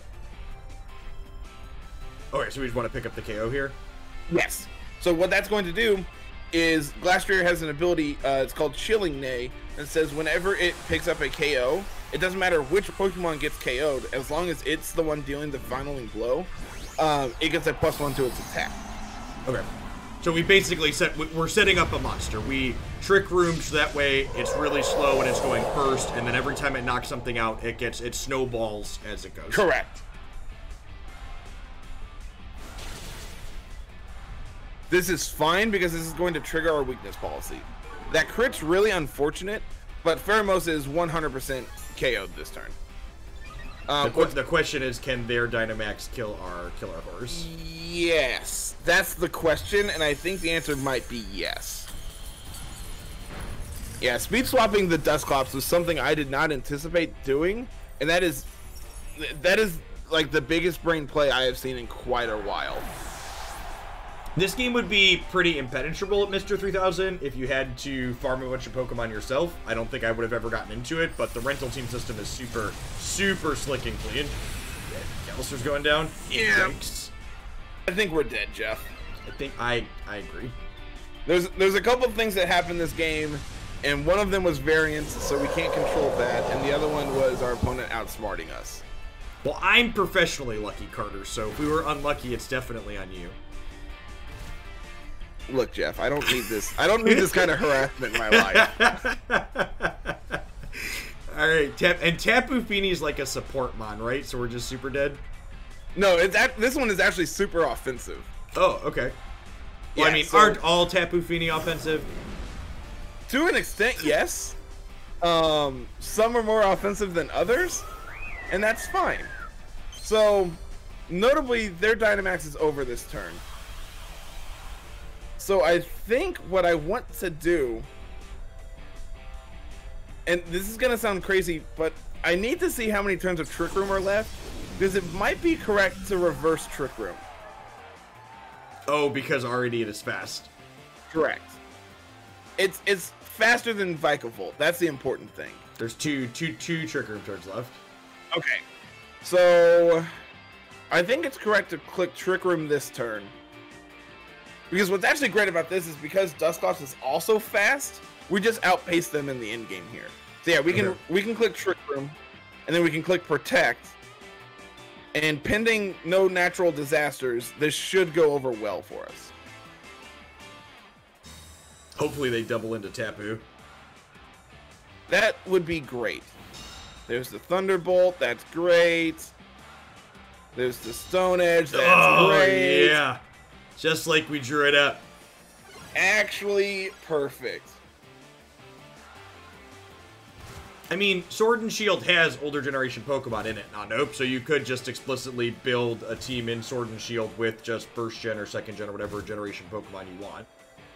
Okay, so we just want to pick up the KO here? Yes. So what that's going to do is Glastrier has an ability, it's called Chilling Neigh, and says whenever it picks up a KO, it doesn't matter which Pokemon gets KO'd, as long as it's the one dealing the finaling blow, it gets a +1 to its attack. Okay. So we basically we're setting up a monster. We Trick Room so that way it's really slow and it's going first, and then every time it knocks something out, it snowballs as it goes. Correct. This is fine because this is going to trigger our weakness policy. That crit's really unfortunate, but Pheromosa is 100% KO'd this turn. The question is, can their Dynamax kill our horse? Yes, that's the question, and I think the answer might be yes. Yeah, speed swapping the Dusclops was something I did not anticipate doing, and that is like the biggest brain play I have seen in quite a while. This game would be pretty impenetrable at Mr. 3000 if you had to farm a bunch of Pokemon yourself. I don't think I would have ever gotten into it, but the rental team system is super, super slick and clean. Gallister's going down. Yeah. I think we're dead, Jeff. I think I agree. There's a couple of things that happen in this game and one of them was variance, so we can't control that, and the other one was our opponent outsmarting us. Well, I'm professionally lucky, Carter, so if we were unlucky, it's definitely on you. Look, Jeff, I don't need this. I don't need this kind of harassment in my life. All right, Tapu Fini is like a support mon, right? So we're just super dead? No, this one is actually super offensive. Oh, okay. Well, Yeah, I mean, so, aren't all Tapu Fini offensive? to an extent, yes. Some are more offensive than others, and that's fine. So, notably, their Dynamax is over this turn. So I think what I want to do, and this is going to sound crazy, but I need to see how many turns of Trick Room are left, because it might be correct to reverse Trick Room. Oh, because already it is fast. Correct. It's faster than Vikavolt. That's the important thing. There's two Trick Room turns left. Okay. So I think it's correct to click Trick Room this turn. Because what's actually great about this is because Dusclops is also fast, we just outpace them in the end game here. So yeah, we can click Trick Room, and then we can click Protect. And pending no natural disasters, this should go over well for us. Hopefully they double into Tapu. That would be great. There's the Thunderbolt, that's great. There's the Stone Edge, that's great. Yeah. Just like we drew it up. Actually, perfect. I mean, Sword and Shield has older generation Pokemon in it, not nope, so you could just explicitly build a team in Sword and Shield with just first gen or second gen or whatever generation Pokemon you want.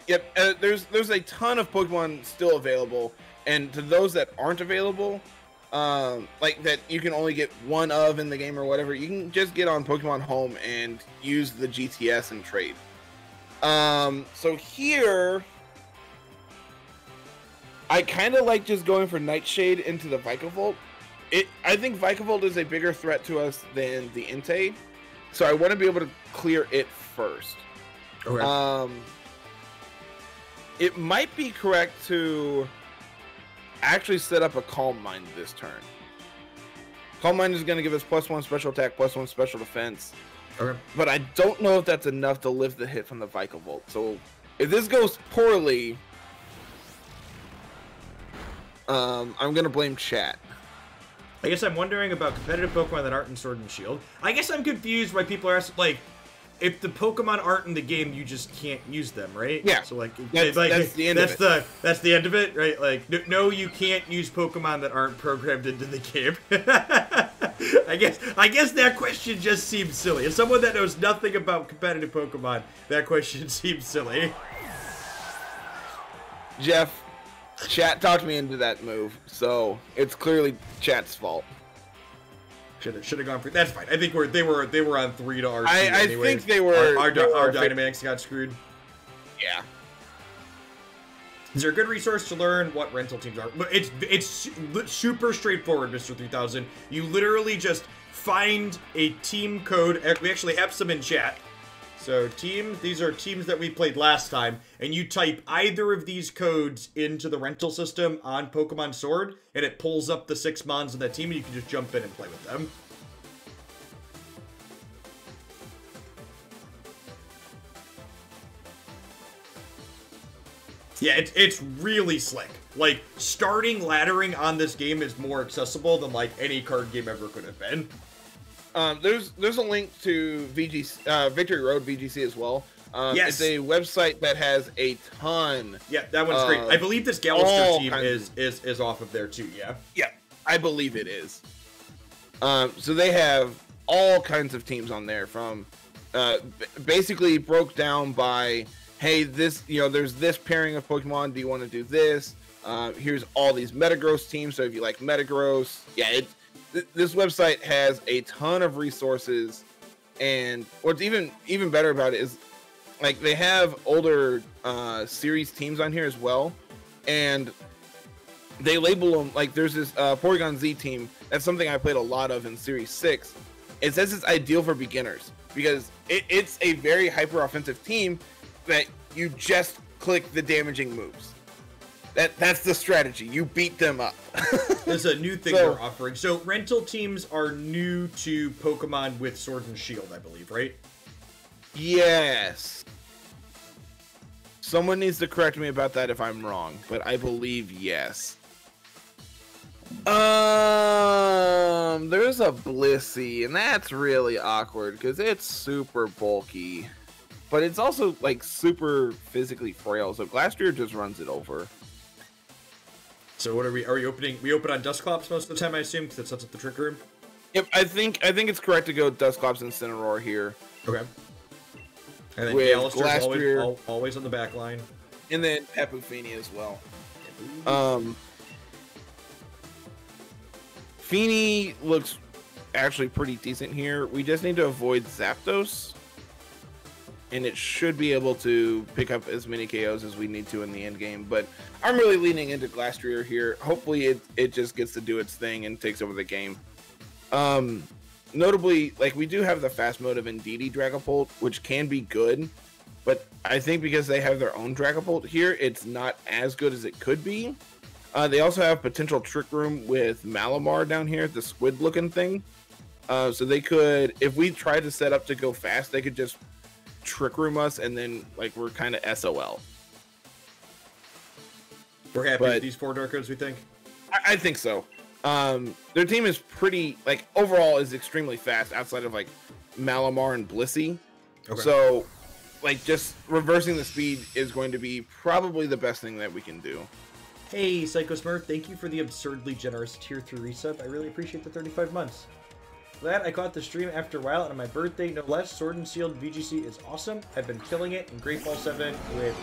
Yep, there's a ton of Pokemon still available, and to those that aren't available, like that you can only get one of in the game or whatever, you can just get on Pokemon Home and use the GTS and trade. So here, I kind of like just going for Nightshade into the Vikavolt. I think Vikavolt is a bigger threat to us than the Entei, so I want to be able to clear it first. Okay. It might be correct to actually set up a Calm Mind this turn. Calm Mind is going to give us +1 special attack, +1 special defense. Okay. But I don't know if that's enough to lift the hit from the Vikavolt. So if this goes poorly, I'm going to blame chat. I guess I'm wondering about competitive Pokemon that aren't in Sword and Shield. I guess I'm confused why people are asking, like, if the Pokemon aren't in the game, you just can't use them, right? Yeah. So like, that's the end of it. That's the end of it, right? Like, no, you can't use Pokemon that aren't programmed into the game. I guess that question just seems silly. As someone that knows nothing about competitive Pokemon, that question seems silly. Jeff, chat talked me into that move, so it's clearly chat's fault. Should have gone for. That's fine. I think they were on 3 to RC. I think they were. Our Dynamax got screwed. Yeah. Is there a good resource to learn what rental teams are? It's super straightforward, Mr. 3000. You literally just find a team code. We actually have some in chat. So teams, these are teams that we played last time, and you type either of these codes into the rental system on Pokemon Sword, and it pulls up the 6 mons in that team, and you can just jump in and play with them. Yeah, it's really slick. Like, starting laddering on this game is more accessible than, like, any card game ever could have been. There's a link to VGC, Victory Road VGC as well. Yes. It's a website that has a ton. Yeah, that one's great. I believe this Gallister team is off of there too, yeah? Yeah, I believe it is. So they have all kinds of teams on there from basically broke down by, hey, this, there's this pairing of Pokemon. Do you want to do this? Here's all these Metagross teams. So if you like Metagross, yeah, this website has a ton of resources, and what's even better about it is, like, they have older series teams on here as well, and they label them, like, there's this Porygon Z team. That's something I played a lot of in Series 6. It says it's ideal for beginners because it's a very hyper offensive team that you just click the damaging moves. That's the strategy. You beat them up. There's a new thing they're offering. So rental teams are new to Pokemon with Sword and Shield, I believe, right? Yes. Someone needs to correct me about that if I'm wrong, but I believe yes. There's a Blissey, and that's really awkward because it's super bulky, but it's also like super physically frail. So Glastrier just runs it over. So what are we opening? We open on Dusclops most of the time, I assume, because that sets up the Trick Room. Yep, I think it's correct to go Dusclops and Cineroar here. Okay. And then with Gallister's always on the back line. And then Tapu Fini as well. Fini looks actually pretty decent here. We just need to avoid Zapdos. And it should be able to pick up as many KOs as we need to in the end game. But I'm really leaning into Glastrier here. Hopefully it just gets to do its thing and takes over the game. Notably, like, we do have the fast mode of Indeedee Dragapult, which can be good. But I think because they have their own Dragapult here, it's not as good as it could be. They also have potential Trick Room with Malamar down here, the squid-looking thing. So they could, if we tried to set up to go fast, they could just Trick Room us, and then like we're kind of SOL. We're happy with these 4 Darkos, we think? I think so. Their team is pretty, like, overall is extremely fast outside of like Malamar and Blissey. Okay. So like just reversing the speed is going to be probably the best thing that we can do. Hey Psycho Smurf, thank you for the absurdly generous tier 3 resub. I really appreciate the 35 months. Glad I caught the stream after a while, and on my birthday, no less. Sword and Shield VGC is awesome. I've been killing it in Great Ball 7 with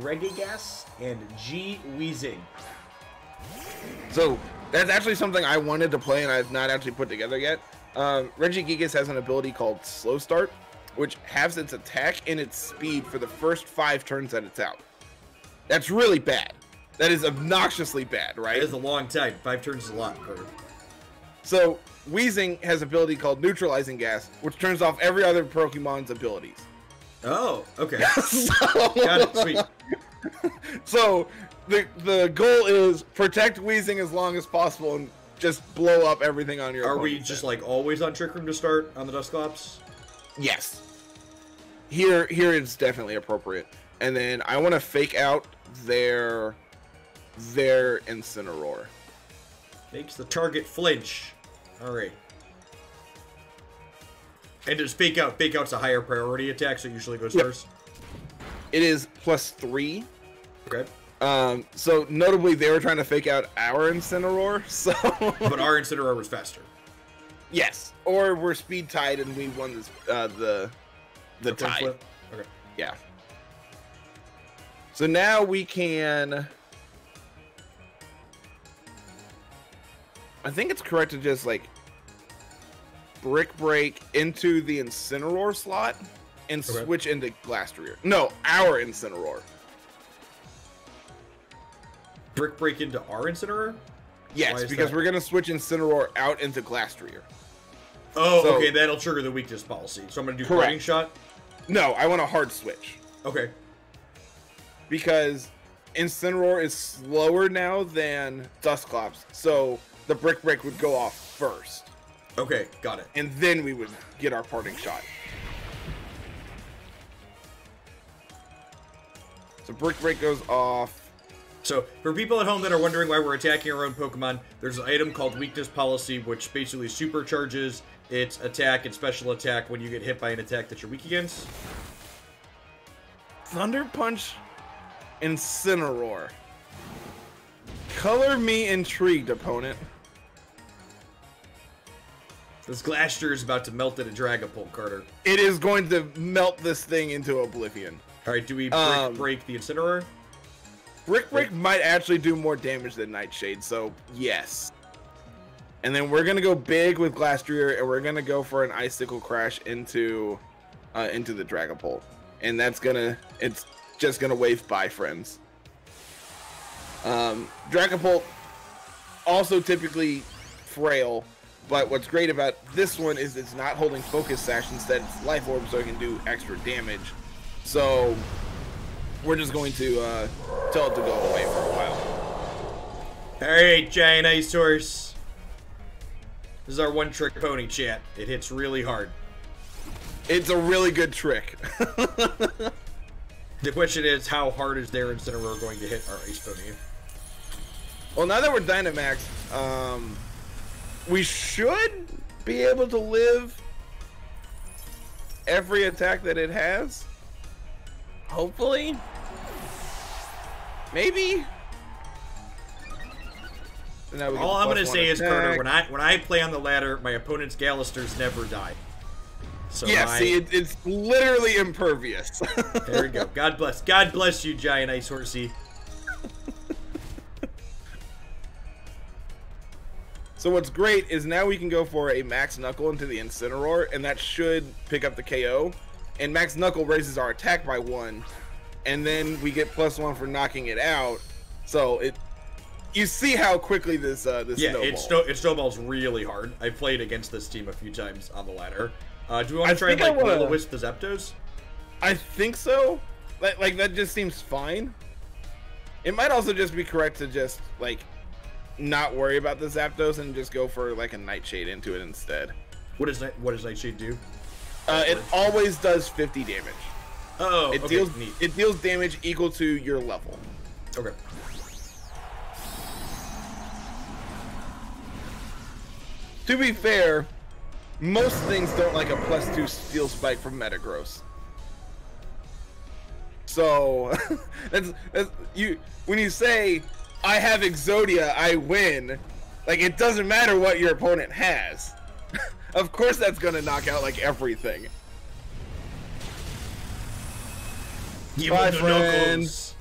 Regigas and G Weezing. So that's actually something I wanted to play and I've not actually put together yet. Regigigas has an ability called Slow Start, which halves its attack and its speed for the first 5 turns that it's out. That's really bad. That is obnoxiously bad, right? It is a long time. 5 turns is a lot, Carter. So Weezing has an ability called Neutralizing Gas, which turns off every other Pokemon's abilities. Oh, okay. Got it, sweet. So the goal is protect Weezing as long as possible and just blow up everything on your. Are we just like always on Trick Room to start on the Dusclops? Yes. Here it's definitely appropriate. And then I want to fake out their Incineroar. Makes the target flinch. Alright. And does fake out? Fake out's a higher priority attack, so it usually goes first. It is +3. Okay. So notably they were trying to fake out our Incineroar, so but our Incineroar was faster. Yes. Or we're speed tied and we won this the tie. Flip? Okay. Yeah. So now we can, I think it's correct to just like Brick Break into the Incineroar slot and switch into Glastrier. No, our Incineroar. Brick Break into our Incineroar? Yes, because we're going to switch Incineroar out into Glastrier. Oh, so, okay, that'll trigger the weakness policy. So I'm going to do Parting Shot? No, I want a hard switch. Okay. Because Incineroar is slower now than Dusclops, so the Brick Break would go off first. Okay, got it. And then we would get our Parting Shot. So Brick Break goes off. So, for people at home that are wondering why we're attacking our own Pokemon, there's an item called Weakness Policy, which basically supercharges its attack and special attack when you get hit by an attack that you're weak against. Thunder Punch Incineroar. Color me intrigued, opponent. This Glastrier is about to melt at a Dragapult, Carter. It is going to melt this thing into oblivion. Alright, do we break the Incineroar? Brick Break might actually do more damage than Nightshade, so yes. And then we're gonna go big with Glastrier, and we're gonna go for an Icicle Crash into the Dragapult, and it's just gonna wave bye, friends. Dragapult also typically frail, but what's great about this one is it's not holding Focus Sash, instead it's Life Orb, so it can do extra damage. So we're just going to tell it to go away for a while. Alright, Giant Ice Horse. This is our one-trick pony, chat. It hits really hard. It's a really good trick. The question is, how hard is their Incineroar going to hit our Ice Pony? Well, now that we're Dynamax, we should be able to live every attack that it has. Hopefully. Maybe. All I'm gonna say is, Carter, when I play on the ladder, my opponent's Galisters never die. So yeah, see, it's literally impervious. There we go. God bless you, Giant Ice Horsey. So what's great is now we can go for a Max Knuckle into the Incineroar, and that should pick up the KO. And Max Knuckle raises our attack by 1, and then we get +1 for knocking it out. So you see how quickly this snowballs. It snowballs really hard. I've played against this team a few times on the ladder. Do we want to try and like Will-O-Wisp the Zapdos? I think so. Like that just seems fine. It might also just be correct to just like not worry about the Zapdos and just go for like a Nightshade into it instead. What does Nightshade do? It always does 50 damage. Oh, it deals damage equal to your level. Okay. To be fair, most things don't like a +2 Steel Spike from Metagross. So that's you when you say I have Exodia, I win. Like, it doesn't matter what your opponent has. Of course that's gonna knock out like everything. Bye, friends.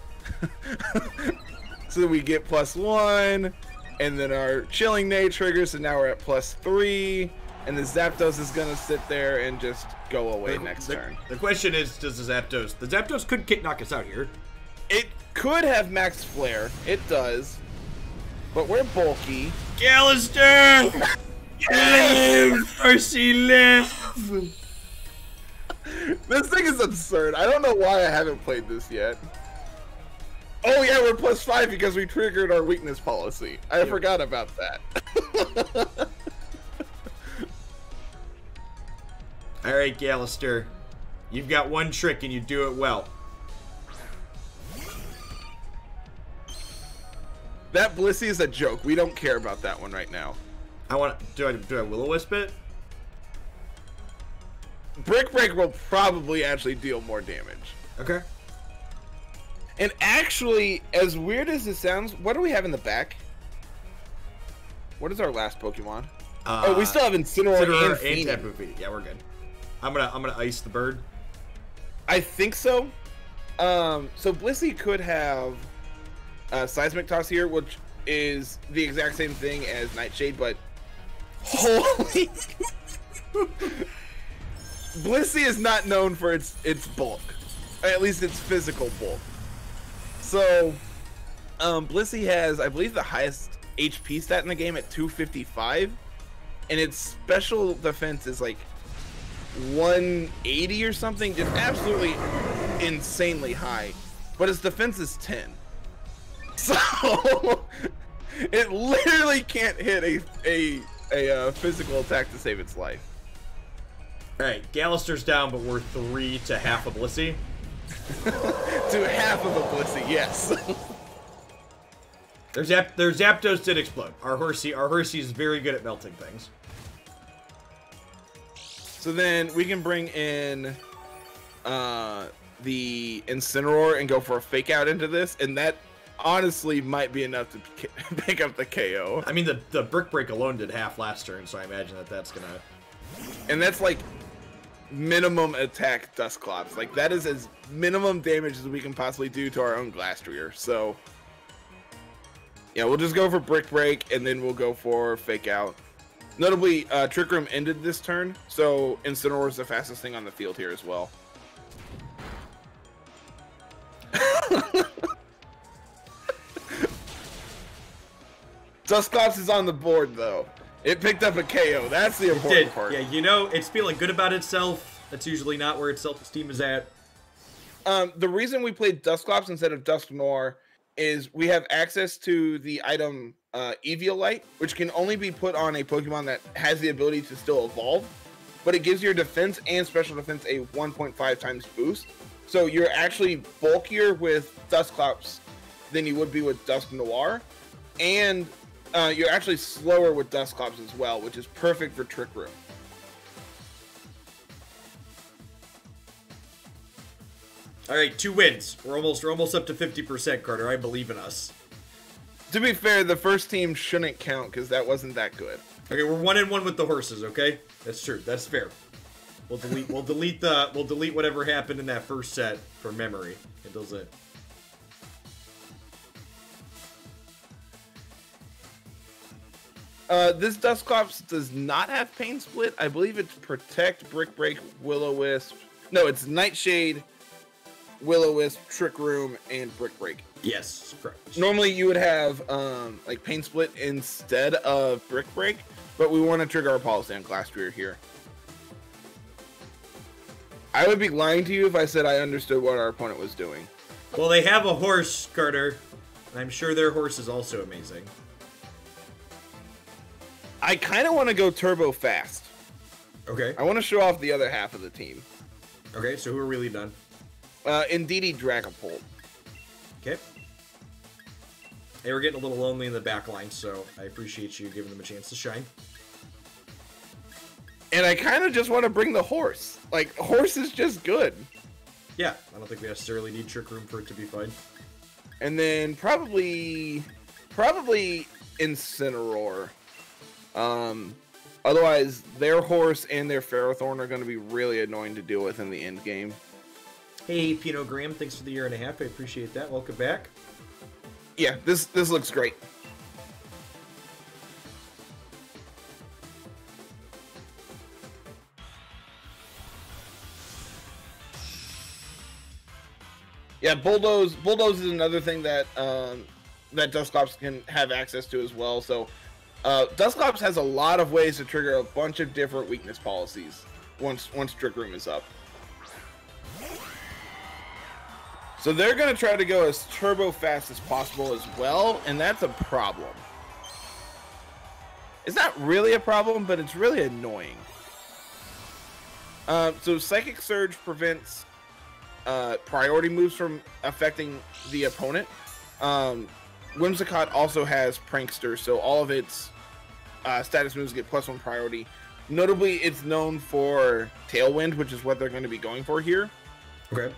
So we get +1, and then our Chilling Neigh triggers, so now we're at +3, and the Zapdos is gonna sit there and just go away next turn. The question is, does the Zapdos could knock us out here? It could have Max Flare. It does. But we're bulky. Gallister! Live! Mercy, live! This thing is absurd. I don't know why I haven't played this yet. Oh yeah, we're +5 because we triggered our weakness policy. I forgot about that. Alright, Gallister. You've got one trick and you do it well. That Blissey is a joke. We don't care about that one right now. Do I Will-O-Wisp it? Brick Break will probably actually deal more damage. Okay. And actually, as weird as it sounds, what do we have in the back? What is our last Pokemon? Oh, we still have Incineroar and Tapu Fini. Yeah, we're good. I'm gonna ice the bird. I think so. So Blissey could have Seismic Toss here, which is the exact same thing as Nightshade, but holy Blissey is not known for its bulk, or at least its physical bulk. So Blissey has, I believe, the highest HP stat in the game at 255, and its special defense is like 180 or something, just absolutely insanely high, but its defense is 10. So it literally can't hit a physical attack to save its life. Alright, Gallister's down, but we're 3 to half a Blissey. To half of a Blissey, yes. Their Zapdos did explode. Our Horsey is very good at melting things. So then we can bring in the Incineroar and go for a Fake Out into this, and that honestly might be enough to pick up the KO. I mean, the Brick Break alone did half last turn, so I imagine that's gonna... And that's like minimum attack Dusclops. Like, that is as minimum damage as we can possibly do to our own Glastrier. So yeah, we'll just go for Brick Break, and then we'll go for Fake Out. Notably, Trick Room ended this turn, so Incineroar is the fastest thing on the field here as well. Dusclops is on the board, though. It picked up a KO. That's the important part. Yeah, you know, it's feeling good about itself. That's usually not where its self-esteem is at. The reason we played Dusclops instead of Dusk Noir is we have access to the item Eviolite, which can only be put on a Pokemon that has the ability to still evolve, but it gives your defense and special defense a 1.5 times boost. So you're actually bulkier with Dusclops than you would be with Dusk Noir, and you're actually slower with Dusclops as well, which is perfect for Trick Room. All right, 2 wins. We're almost up to 50%, Carter. I believe in us. To be fair, the first team shouldn't count because that wasn't that good. Okay, we're 1-1 with the horses. Okay, that's true. That's fair. We'll delete whatever happened in that first set from memory. It does it. This Dusclops does not have Pain Split. I believe it's Protect, Brick Break, Will-O-Wisp. No, it's Nightshade, Will-O-Wisp, Trick Room, and Brick Break. Yes, correct. Normally you would have like Pain Split instead of Brick Break, but we want to trigger our policy on Glastrier here. I would be lying to you if I said I understood what our opponent was doing. Well, they have a horse, Carter, and I'm sure their horse is also amazing. I kind of want to go turbo fast. Okay. I want to show off the other half of the team. Okay, so who are we leading on? Indeedee Dragapult. Okay. Hey, we're getting a little lonely in the back line, so I appreciate you giving them a chance to shine. And I kind of just want to bring the horse. Like, horse is just good. Yeah, I don't think we necessarily need Trick Room for it to be fine. And then probably Incineroar. Otherwise, their horse and their Ferrothorn are going to be really annoying to deal with in the end game. Hey, Pinot Graham, thanks for the 1.5 years. I appreciate that. Welcome back. Yeah, this looks great. Yeah, Bulldoze is another thing that that Dusclops can have access to as well. So Dusclops has a lot of ways to trigger a bunch of different weakness policies once Trick Room is up. So they're going to try to go as turbo fast as possible as well, and that's a problem. It's not really a problem, but it's really annoying. So Psychic Surge prevents priority moves from affecting the opponent. Whimsicott also has Prankster, so all of its status moves get +1 priority. Notably, it's known for Tailwind, which is what they're going to be going for here. Okay.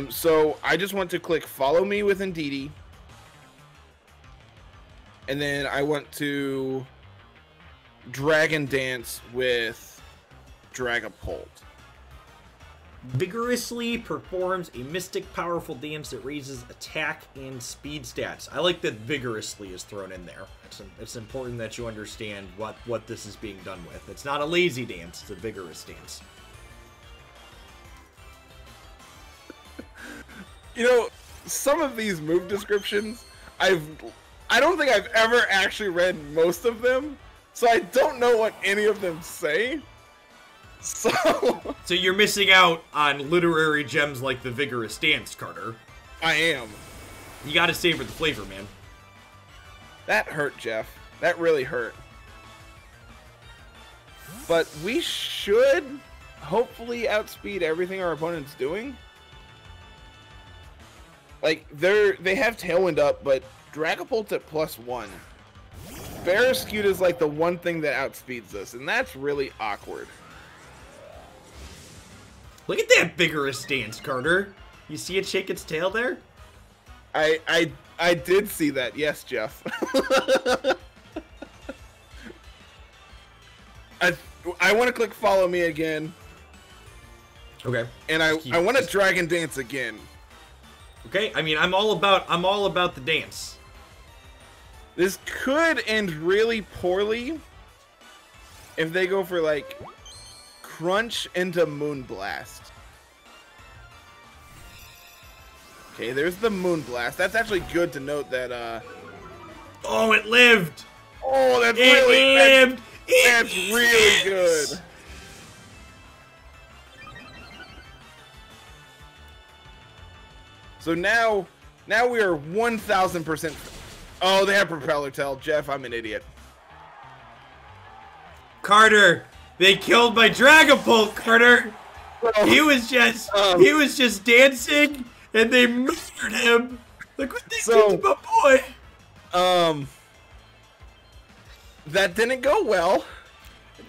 So I just want to click Follow Me with Indeedee. And then I want to Dragon Dance with Dragapult. Vigorously performs a mystic powerful dance that raises attack and speed stats. I like that vigorously is thrown in there. It's important that you understand what this is being done with. It's not a lazy dance, it's a vigorous dance. You know, some of these move descriptions, I don't think I've ever actually read most of them, so I don't know what any of them say. So you're missing out on literary gems like the vigorous dance, Carter. I am. You gotta savor the flavor, man. That hurt, Jeff. That really hurt. But we should hopefully outspeed everything our opponent's doing. Like, they have Tailwind up, but Dragapult's at +1. Barraskewda is like the one thing that outspeeds us, and that's really awkward. Look at that vigorous dance, Carter. You see it shake its tail there? I did see that, yes, Jeff. I want to click Follow Me again. Okay. And I want to Dragon Dance again. Okay, I mean, I'm all about the dance. This could end really poorly if they go for, like, Crunch into Moonblast. Okay, there's the Moonblast. That's actually good to note that, Oh, it lived! Oh, that's that's really good. So now we are 1,000%. Oh, they have Propeller Tail. Jeff, I'm an idiot. Carter, they killed my Dragapult, Carter. He was just dancing, and they murdered him. Look what they did to my boy. That didn't go well.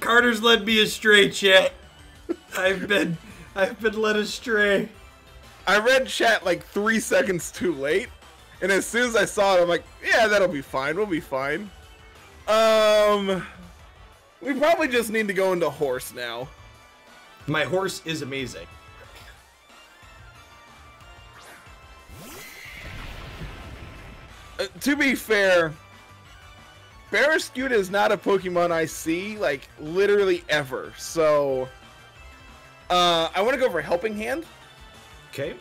Carter's led me astray, chat. I've been led astray. I read chat like 3 seconds too late, and as soon as I saw it, I'm like, yeah, that'll be fine. We'll be fine. We probably just need to go into horse now. My horse is amazing. To be fair, Barraskewda is not a Pokemon I see, like, literally ever. So, I want to go for Helping Hand. Okay.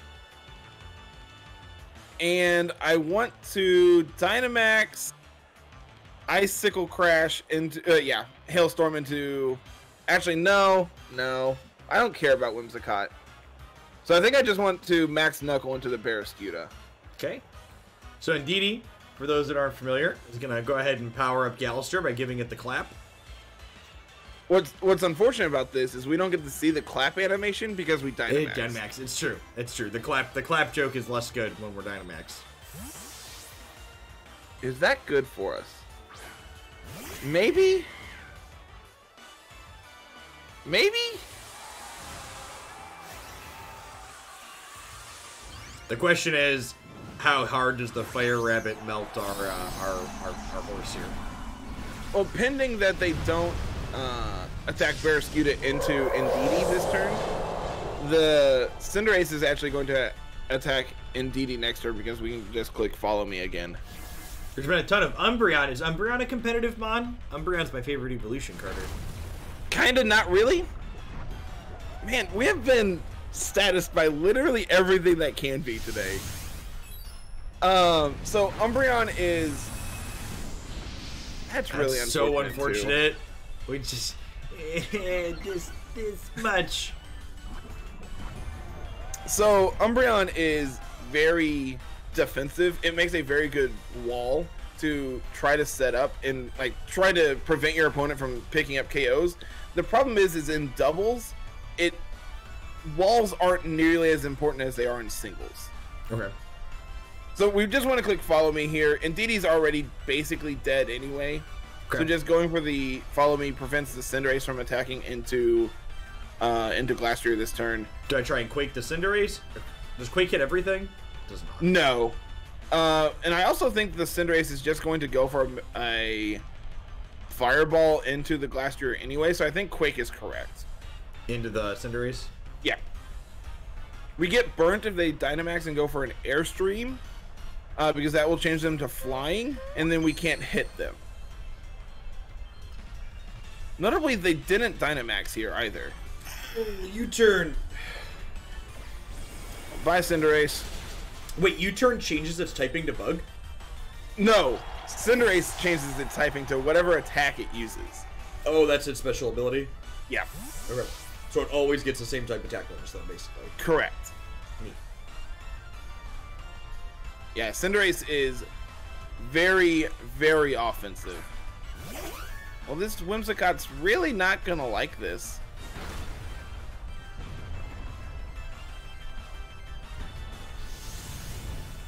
And I want to Dynamax, Icicle Crash into, Hailstorm into, actually, no. I don't care about Whimsicott. So I think I just want to Max Knuckle into the Barraskewda. Okay. So Indeedee, for those that aren't familiar, is going to go ahead and power up Gallister by giving it the clap. What's unfortunate about this is we don't get to see the clap animation because we Dynamax. Dynamax, it's true. It's true. The clap joke is less good when we're Dynamax. Is that good for us? Maybe? Maybe? The question is, how hard does the Fire Rabbit melt our horse here? Well, pending that they don't attack Barraskewda into Indeedee this turn, the Cinderace is actually going to attack Indeedee next turn because we can just click Follow Me again. There's been a ton of Umbreon. Is Umbreon a competitive mon? Umbreon's my favorite evolution, Carter. Kinda, not really. Man, we have been statused by literally everything that can be today. So Umbreon is... That's really unfortunate. So unfortunate. Too. We just... this much. So Umbreon is very defensive. It makes a very good wall to try to set up and like try to prevent your opponent from picking up KOs. The problem is in doubles, walls aren't nearly as important as they are in singles. Okay. So we just want to click Follow Me here. Indeedee's already basically dead anyway. Okay. So just going for the Follow Me prevents the Cinderace from attacking into Glastrier this turn. Do I try and Quake the Cinderace? Does Quake hit everything? Does not. No. And I also think the Cinderace is just going to go for a Fireball into the Glastrier anyway, so I think Quake is correct. Into the Cinderace? Yeah. We get burnt if they Dynamax and go for an Airstream, because that will change them to flying, and then we can't hit them. Notably, they didn't Dynamax here either. U-turn. Bye, Cinderace. Wait, U-turn changes its typing to bug? No. Cinderace changes its typing to whatever attack it uses. Oh, that's its special ability? Yeah. Okay. So it always gets the same type attack bonus, then, basically. Correct. Neat. Yeah, Cinderace is very, very offensive. Well, this Whimsicott's really not gonna like this.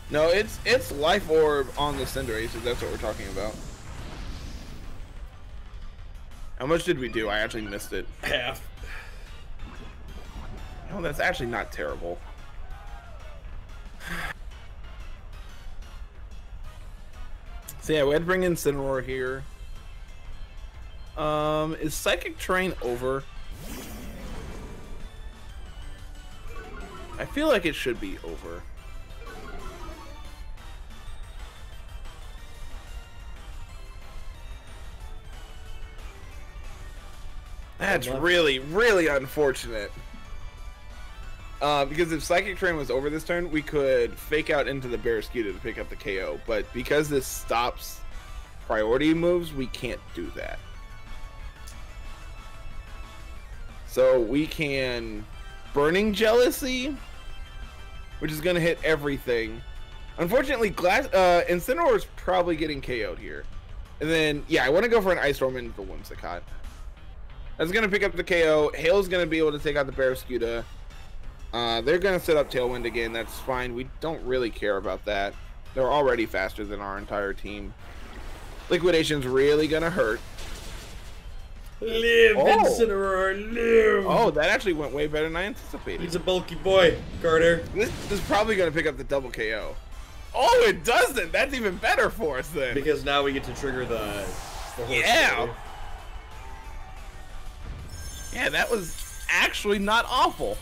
No, it's Life Orb on the Cinderace, if that's what we're talking about. How much did we do? I actually missed it. Half. No, that's actually not terrible. So yeah, we had to bring in Cineroar here. Is Psychic Terrain over? I feel like it should be over. That's really, really unfortunate. Because if Psychic Terrain was over this turn, we could fake out into the Barraskewda to pick up the KO. But because this stops priority moves, we can't do that. So we can Burning Jealousy, which is going to hit everything. Unfortunately, Incineroar is probably getting KO'd here. And then, yeah, I want to go for an Ice Storm into the Whimsicott. That's going to pick up the KO. Hail's going to be able to take out the Barraskewda. They're going to set up Tailwind again. That's fine. We don't really care about that. They're already faster than our entire team. Liquidation's really going to hurt. Live, Incineroar, live! Oh, that actually went way better than I anticipated. He's a bulky boy, Carter. This is probably going to pick up the double KO. Oh, it doesn't! That's even better for us then. Because now we get to trigger the horse. Yeah! Yeah, that was actually not awful.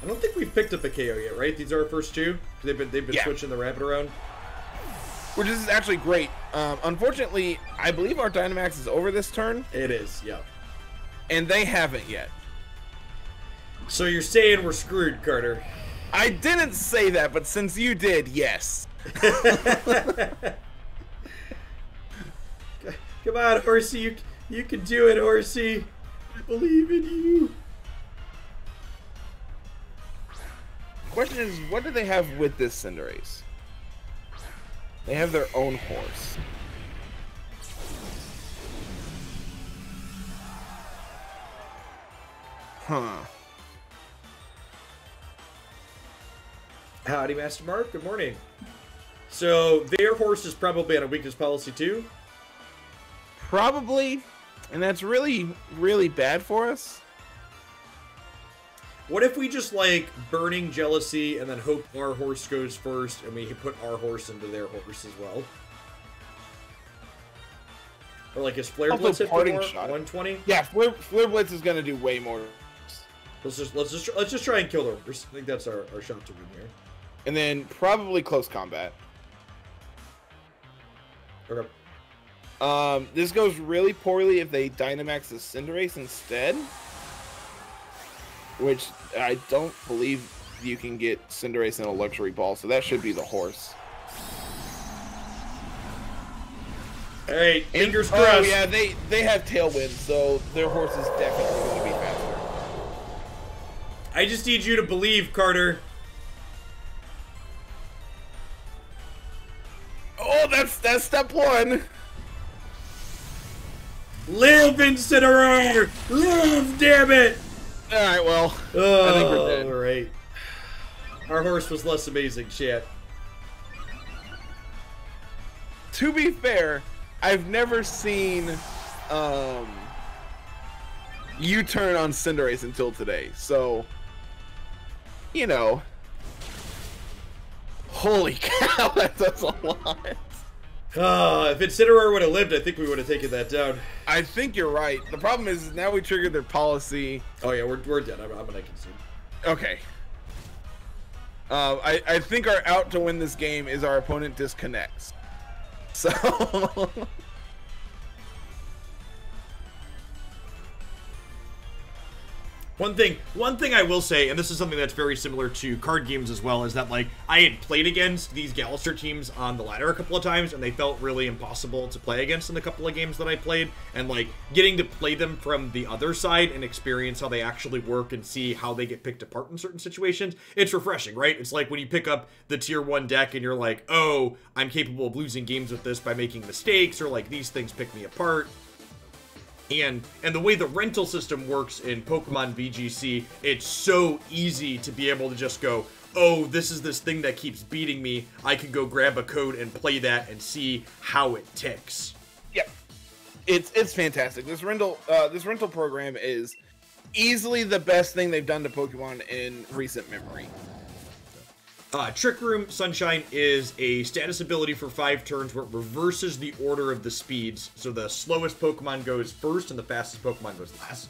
I don't think we've picked up a KO yet, right? These are our first two? They've been switching the rabbit around. Which is actually great. Unfortunately, I believe our Dynamax is over this turn. It is, yeah. And they haven't yet. So you're saying we're screwed, Carter? I didn't say that, but since you did, yes. Come on, Horsey. You can do it, Horsey. I believe in you. Question is, what do they have with this Cinderace? They have their own horse. Huh. Howdy, Master Mark. Good morning. So, their horse is probably on a weakness policy too? Probably. And that's really, really bad for us. What if we just, like, burning jealousy and then hope our horse goes first and we put our horse into their horse as well? Or, like, is Flare Blitz hit for more? 120? Yeah, Flare Blitz is going to do way more. Let's just try and kill the horse. I think that's our shot to win here. And then probably close combat. Okay. This goes really poorly if they Dynamax the Cinderace instead. Which I don't believe you can get Cinderace in a luxury ball, so that should be the horse. Alright, fingers crossed. Oh yeah, they have Tailwind, so their horse is definitely going to be faster. I just need you to believe, Carter. Oh, that's step one. Live, Incineroar! Live, damn it! Alright, well, I think we're dead. Alright. Our horse was less amazing, chat. To be fair, I've never seen U-turn on Cinderace until today, so you know. Holy cow, that does a lot. If Incineroar would have lived, I think we would have taken that down. I think you're right. The problem is now we triggered their policy. Oh yeah, we're dead. I'm gonna concede. Okay. I think our out to win this game is our opponent disconnects. So One thing I will say, and this is something that's very similar to card games as well, is that, like, I had played against these Gallister teams on the ladder a couple of times, and they felt really impossible to play against in the couple of games that I played, and, like, getting to play them from the other side and experience how they actually work and see how they get picked apart in certain situations, it's refreshing, right? It's like when you pick up the tier 1 deck and you're like, oh, I'm capable of losing games with this by making mistakes, or, like, these things pick me apart. And the way the rental system works in Pokemon VGC, it's so easy to be able to just go, oh, this is this thing that keeps beating me. I can go grab a code and play that and see how it ticks. Yep, it's fantastic. This rental program is easily the best thing they've done to Pokemon in recent memory. Trick Room Sunshine is a status ability for 5 turns where it reverses the order of the speeds. So the slowest Pokemon goes first and the fastest Pokemon goes last.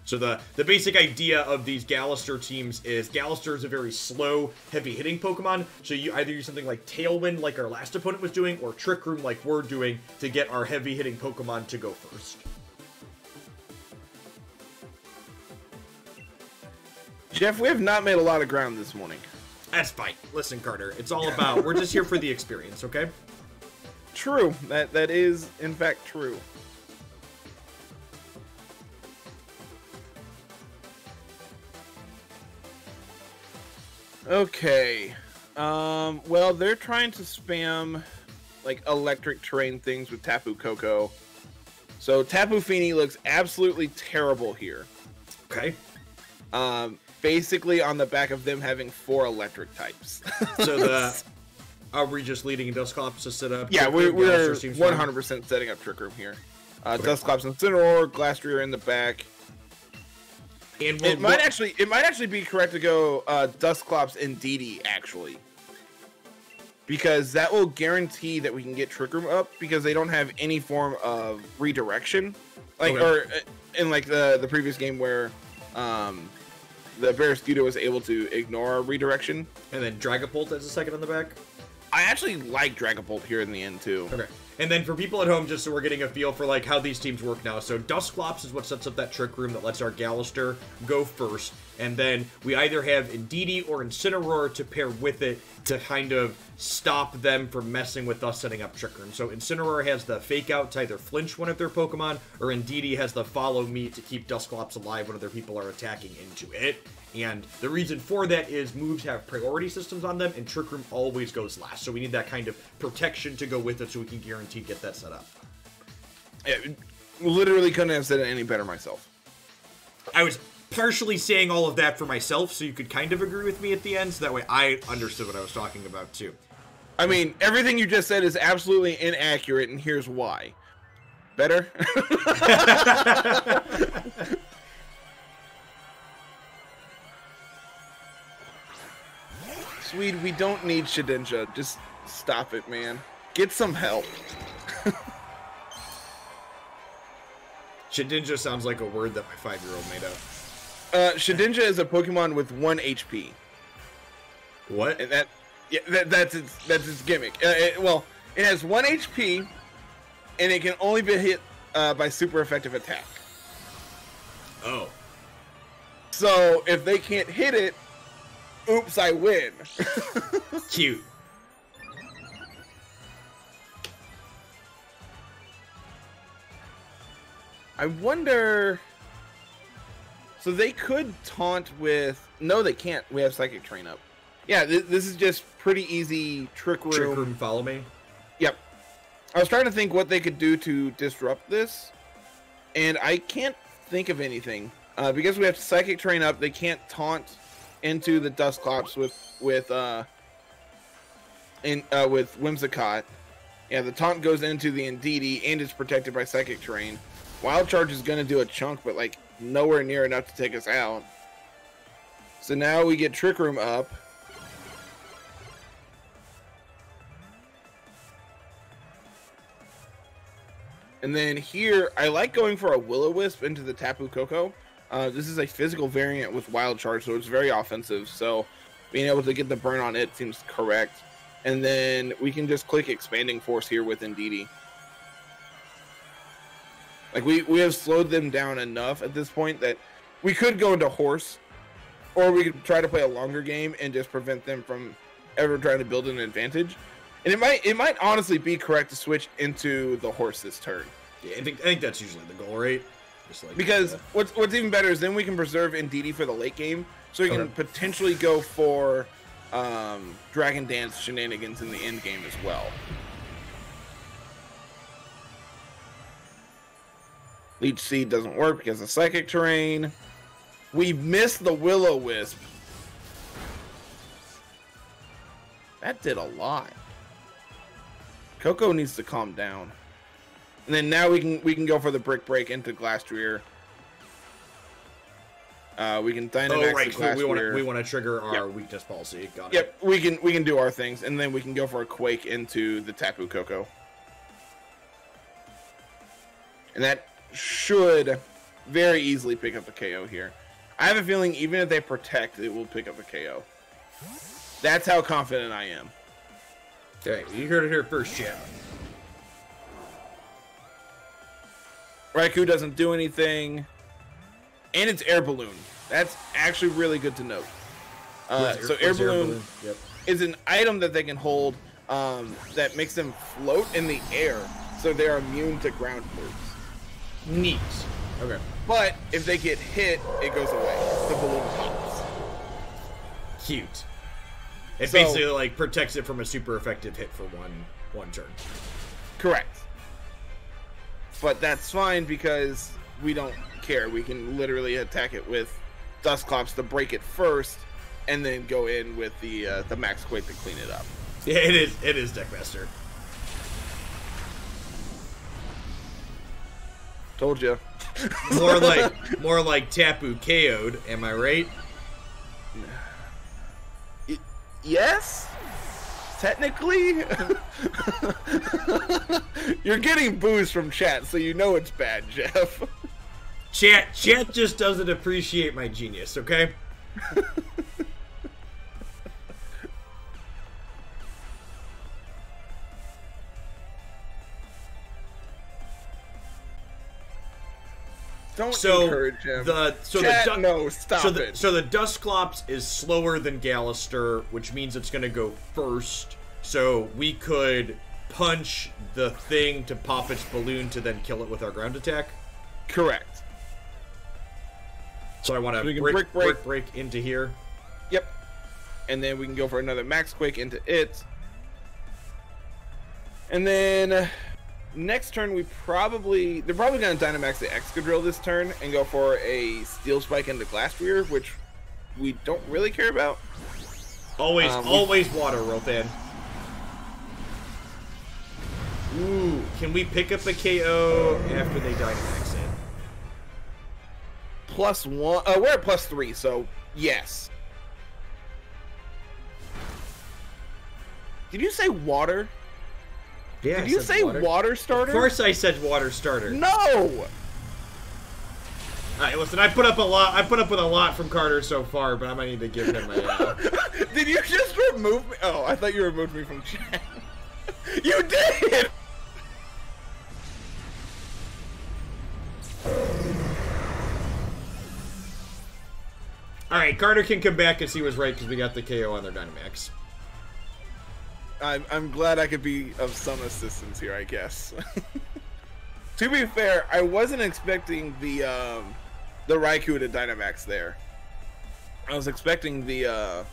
So the basic idea of these Gallister teams is Gallister is a very slow, heavy-hitting Pokemon. So you either use something like Tailwind like our last opponent was doing, or Trick Room like we're doing to get our heavy-hitting Pokemon to go first. Jeff, we have not made a lot of ground this morning. That's fine. Listen, Carter, it's all about, we're just here for the experience, okay? True. That is, in fact, true. Okay. Well, they're trying to spam like electric terrain things with Tapu Koko. So Tapu Fini looks absolutely terrible here. Okay. Basically on the back of them having 4 electric types. So are we just leading Dusclops to set up? Yeah, we're 100% setting up Trick Room here. Okay. Dusclops and Incineroar, Glastrier in the back. And It might actually be correct to go Dusclops and Didi actually, because that will guarantee that we can get Trick Room up because they don't have any form of redirection, like or in like the previous game where the Barraskewda was able to ignore redirection. And then Dragapult as a second on the back. I actually like Dragapult here in the end too. Okay. And then for people at home, just so we're getting a feel for like how these teams work now. So Dusclops is what sets up that Trick Room that lets our Gallister go first. And then we either have Indeedee or Incineroar to pair with it to kind of stop them from messing with us setting up Trick Room. So Incineroar has the Fake Out to either flinch one of their Pokemon, or Indeedee has the Follow Me to keep Dusclops alive when other people are attacking into it. And the reason for that is moves have priority systems on them, and Trick Room always goes last. So we need that kind of protection to go with it so we can guarantee get that set up. Yeah, literally couldn't have said it any better myself. I was partially saying all of that for myself, so you could kind of agree with me at the end, so that way I understood what I was talking about too. I mean, everything you just said is absolutely inaccurate, and here's why. Better? Swede, we don't need Shedinja. Just stop it, man. Get some help. Shedinja sounds like a word that my 5-year-old made up. Shedinja is a Pokemon with 1 HP. What? And that's its gimmick. It has 1 HP, and it can only be hit by super effective attack. Oh. So if they can't hit it, oops, I win. Cute. I wonder... So they could taunt with... No, they can't. We have Psychic Train up. Yeah, this is just pretty easy Trick Room. Trick Room, follow me? Yep. I was trying to think what they could do to disrupt this, and I can't think of anything. Because we have Psychic Train up, they can't taunt into the Dusclops with Whimsicott. Yeah, the taunt goes into the Indeedee and is protected by Psychic Train. Wild Charge is going to do a chunk, but like nowhere near enough to take us out. So now we get Trick Room up. And then here, I like going for a Will-O-Wisp into the Tapu Koko. This is a physical variant with Wild Charge, so it's very offensive. So being able to get the burn on it seems correct. And then we can just click Expanding Force here with Indeedee. Like, we have slowed them down enough at this point that we could go into Horse, or we could try to play a longer game and just prevent them from ever trying to build an advantage. And it might honestly be correct to switch into the Horse this turn. Yeah, I think that's usually the goal, right? Just like, because what's even better is then we can preserve Indeedee for the late game, so we can potentially go for Dragon Dance shenanigans in the end game as well. Leech Seed doesn't work because of Psychic Terrain. We missed the Will-O-Wisp. That did a lot. Coco needs to calm down. And then now we can go for the Brick Break into Glastrier. We can Dynamax right, the Glastrier. we want to trigger our weakness policy. Got it. Yep, we can do our things, and then we can go for a Quake into the Tapu Koko. And that should very easily pick up a KO here. I have a feeling even if they protect, it will pick up a KO. That's how confident I am. Okay, you heard it here first, chat. Raikou doesn't do anything. And it's Air Balloon. That's actually really good to note. So Air Balloon is an item that they can hold that makes them float in the air, so they're immune to ground moves. Neat. Okay. But if they get hit, it goes away. The balloon pops. Cute. It basically like protects it from a super effective hit for one turn. Correct. But that's fine because we don't care. We can literally attack it with Dusclops to break it first, and then go in with the Max Quake to clean it up. Yeah, it is. It is Deckmaster. Told you. more like Tapu KO'd. Am I right? Yes. Technically, you're getting booze from chat, so you know it's bad, Jeff. Chat just doesn't appreciate my genius, okay? Don't encourage him. No, stop it. So the Dusclops is slower than Gallister, which means it's going to go first. So we could punch the thing to pop its balloon to then kill it with our ground attack. Correct. So I want to break into here. Yep. And then we can go for another Max Quake into it. And then next turn they're probably going to Dynamax the Excadrill this turn and go for a Steel Spike into Glastrier, which we don't really care about. Always water, Ropan. Ooh, can we pick up a KO after they Dynamax it? +1. We're at +3, so yes. Did you say water? Yeah. Did you say water starter? Of course I said water starter. No! Alright, listen, I put up with a lot from Carter so far, but I might need to give him a... Did you just remove me? Oh, I thought you removed me from chat. You did! Alright, Carter can come back because he was right because we got the KO on their Dynamax. I'm glad I could be of some assistance here, I guess. To be fair, I wasn't expecting the Raikou to Dynamax there. I was expecting the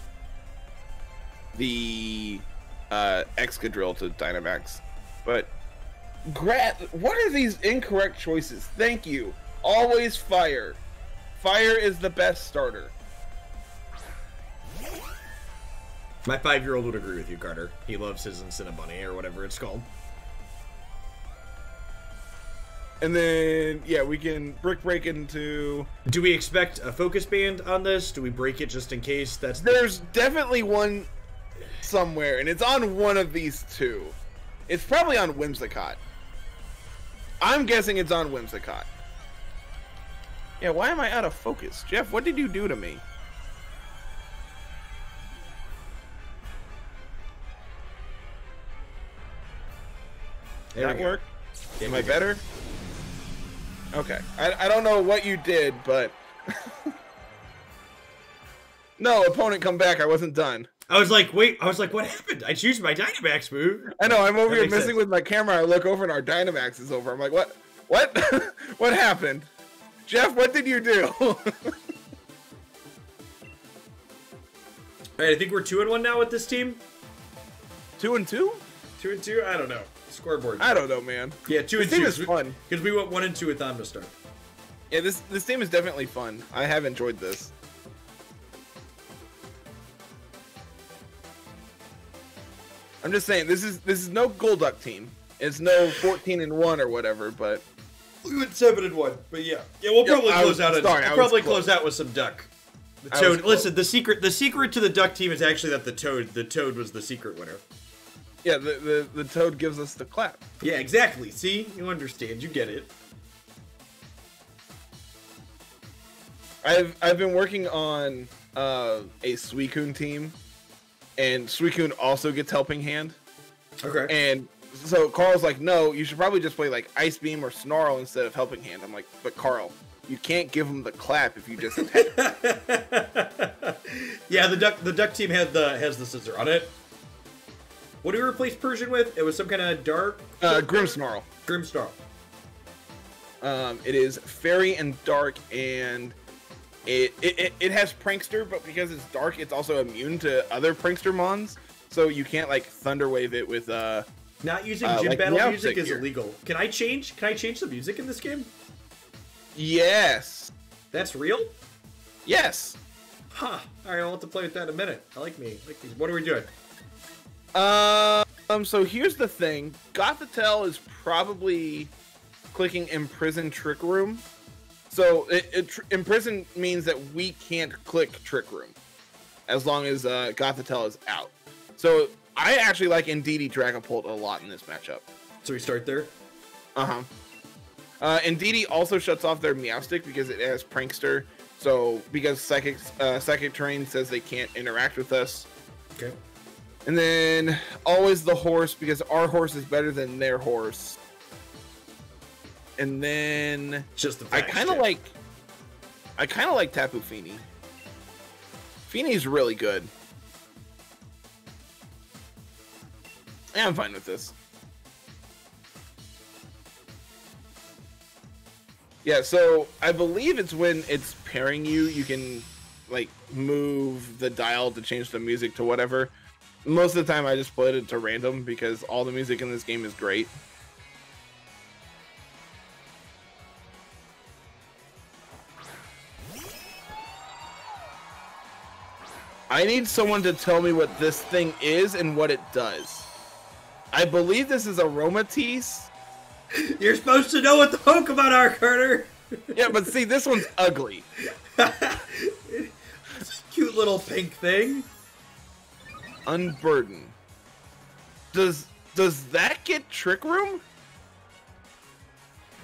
Excadrill to Dynamax. But what are these incorrect choices? Thank you. Always fire. Fire is the best starter. My 5-year-old would agree with you, Carter. He loves his Cinnabunny, or whatever it's called. And then, yeah, we can break into... Do we expect a focus band on this? Do we break it just in case? There's definitely one somewhere, and it's on one of these two. It's probably on Whimsicott. I'm guessing it's on Whimsicott. Yeah, why am I out of focus? Jeff, what did you do to me? There that work? Yeah, am I better? Okay. I don't know what you did, but... No, opponent come back. I wasn't done. I was like, wait. I was like, what happened? I choose my Dynamax move. I know. I'm over here messing with my camera. I look over and our Dynamax is over. I'm like, what? What? What happened? Jeff, what did you do? Alright, I think we're 2-1 now with this team. 2-2? 2-2? I don't know. Scoreboard. I don't know, man. Yeah, 2-2. This team is fun. Because we went 1-2 with Omnistar. Yeah, this team is definitely fun. I have enjoyed this. I'm just saying, this is no Golduck team. It's no 14-1 or whatever, but we went 7-1. But yeah, we'll probably close out. We'll probably close out with some duck. The Toad. Listen, the secret to the duck team is actually that the Toad was the secret winner. Yeah, the Toad gives us the clap. Yeah, exactly. See, you understand. You get it. I've been working on a Suicune team, and Suicune also gets Helping Hand. Okay. And so Carl's like, no, you should probably just play like Ice Beam or Snarl instead of Helping Hand. I'm like, but Carl, you can't give him the clap if you just attack. Yeah, the duck team has the scissor on it. What did we replace Persian with? It was some kind of dark... Grimmsnarl. Grimmsnarl. It is Fairy and Dark and It has Prankster, but because it's dark, it's also immune to other Prankster mons. So you can't like Thunder Wave it with Not using gym like battle Meowstic music is here. illegal. Can I change the music in this game? Yes. That's real? Yes. Huh. Alright, I'll have to play with that in a minute. I like me. I like these. What are we doing? So here's the thing. Gothitelle is probably clicking Imprison Trick Room. So Imprison means that we can't click Trick Room as long as Gothitelle is out. So I actually like Indeedee Dragapult a lot in this matchup. So we start there? Uh-huh. Indeedee also shuts off their Meowstic because it has Prankster. So because Psychic Terrain says they can't interact with us. Okay. And then always the horse because our horse is better than their horse. And then Just the I kind of like Tapu Fini. Fini's really good. Yeah, I'm fine with this. Yeah, so I believe it's when it's pairing you, you can like move the dial to change the music to whatever. Most of the time I just split it to random because all the music in this game is great. I need someone to tell me what this thing is and what it does. I believe this is Aromatisse. You're supposed to know what the Pokemon are, Carter! Yeah, but see, this one's ugly. Cute little pink thing. Unburden. Does that get Trick Room?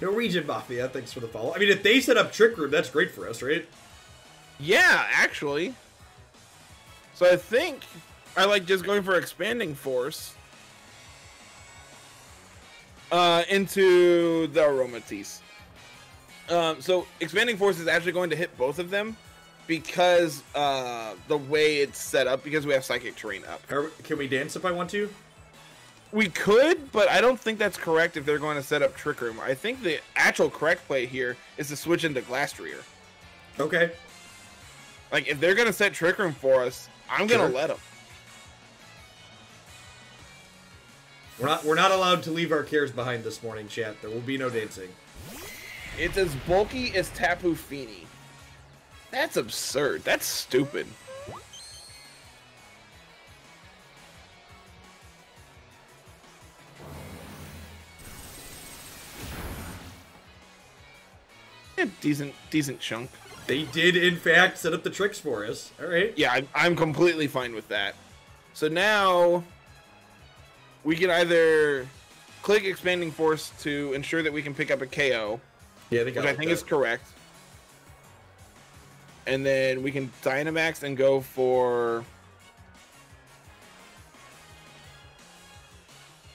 Norwegian Mafia, thanks for the follow. I mean, if they set up Trick Room, that's great for us, right? Yeah, actually. So I think I like just going for Expanding Force into the Aromatisse. So Expanding Force is actually going to hit both of them because the way it's set up, because we have Psychic Terrain up. Can we dance if I want to? We could, but I don't think that's correct if they're going to set up Trick Room. I think the actual correct play here is to switch into Glastrier. Okay. Like, if they're going to set Trick Room for us, I'm going to let them. We're not allowed to leave our cares behind this morning, chat. There will be no dancing. It's as bulky as Tapu Fini. That's absurd. That's stupid. Decent chunk. They did, in fact, set up the tricks for us. All right. Yeah, I'm completely fine with that. So now we can either click Expanding Force to ensure that we can pick up a KO, Yeah, which I think is correct. And then we can Dynamax and go for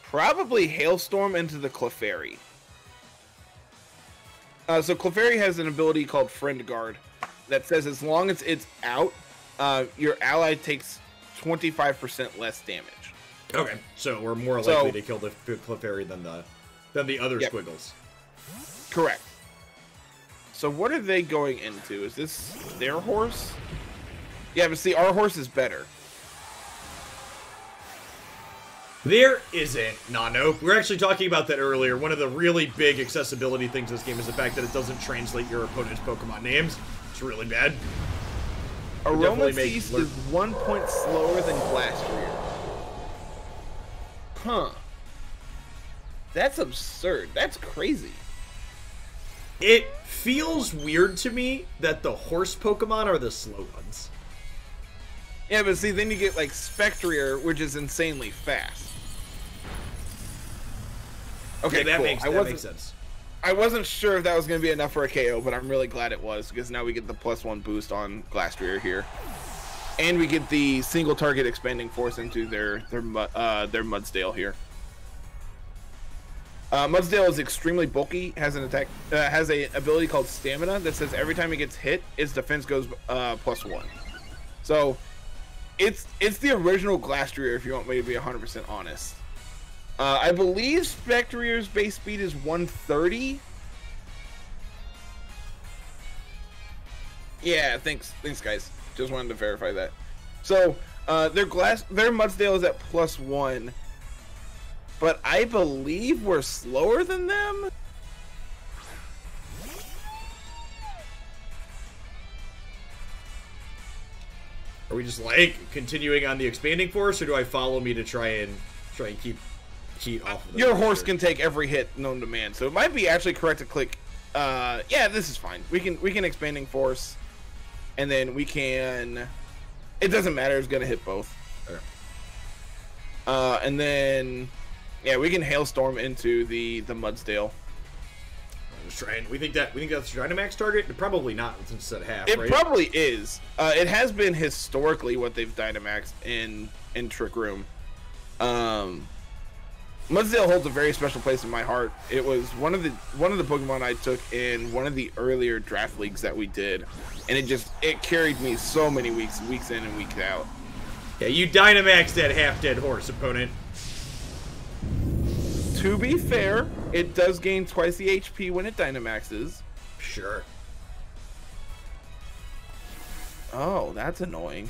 probably Hailstorm into the Clefairy. So Clefairy has an ability called Friend Guard that says as long as it's out, your ally takes 25% less damage. Okay, so we're more likely to kill the Clefairy than the other squiggles. Correct. So what are they going into? Is this their horse? Yeah, but see, our horse is better. There isn't, Nano. We were actually talking about that earlier. One of the really big accessibility things in this game is the fact that it doesn't translate your opponent's Pokemon names. It's really bad. Aromatisse is 1 point slower than Glastrier. Huh. That's absurd. That's crazy. It feels weird to me that the horse Pokemon are the slow ones. Yeah, but see, then you get like Spectrier, which is insanely fast. Okay, yeah, that cool. makes sense. I wasn't sure if that was going to be enough for a KO, but I'm really glad it was, because now we get the +1 boost on Glastrier here. And we get the single target Expanding Force into their Mudsdale here. Mudsdale is extremely bulky, has an ability called Stamina that says every time it gets hit, its defense goes +1. So it's the original Glastrier, if you want me to be 100% honest. I believe Spectrier's base speed is 130. Yeah, thanks, guys. Just wanted to verify that. So, their Mudsdale is at +1, but I believe we're slower than them. Are we just like continuing on the expanding force, or do I follow me to try and keep heat off of them? Your horse can take every hit known to man, so it might be actually correct to click. Yeah, this is fine. We can expanding force, and then we can. It doesn't matter. It's gonna hit both. Okay. And then, yeah, we can hailstorm into the Mudsdale. Just trying. We think that's Dynamax target. Probably not, since it's at half. It right? probably is. It has been historically what they've Dynamaxed in Trick Room. Mudsdale holds a very special place in my heart. It was one of the Pokemon I took in one of the earlier draft leagues that we did, and it carried me so many weeks in and weeks out. Yeah, you Dynamaxed that half-dead horse, opponent. To be fair, it does gain twice the HP when it Dynamaxes. Sure. Oh, that's annoying.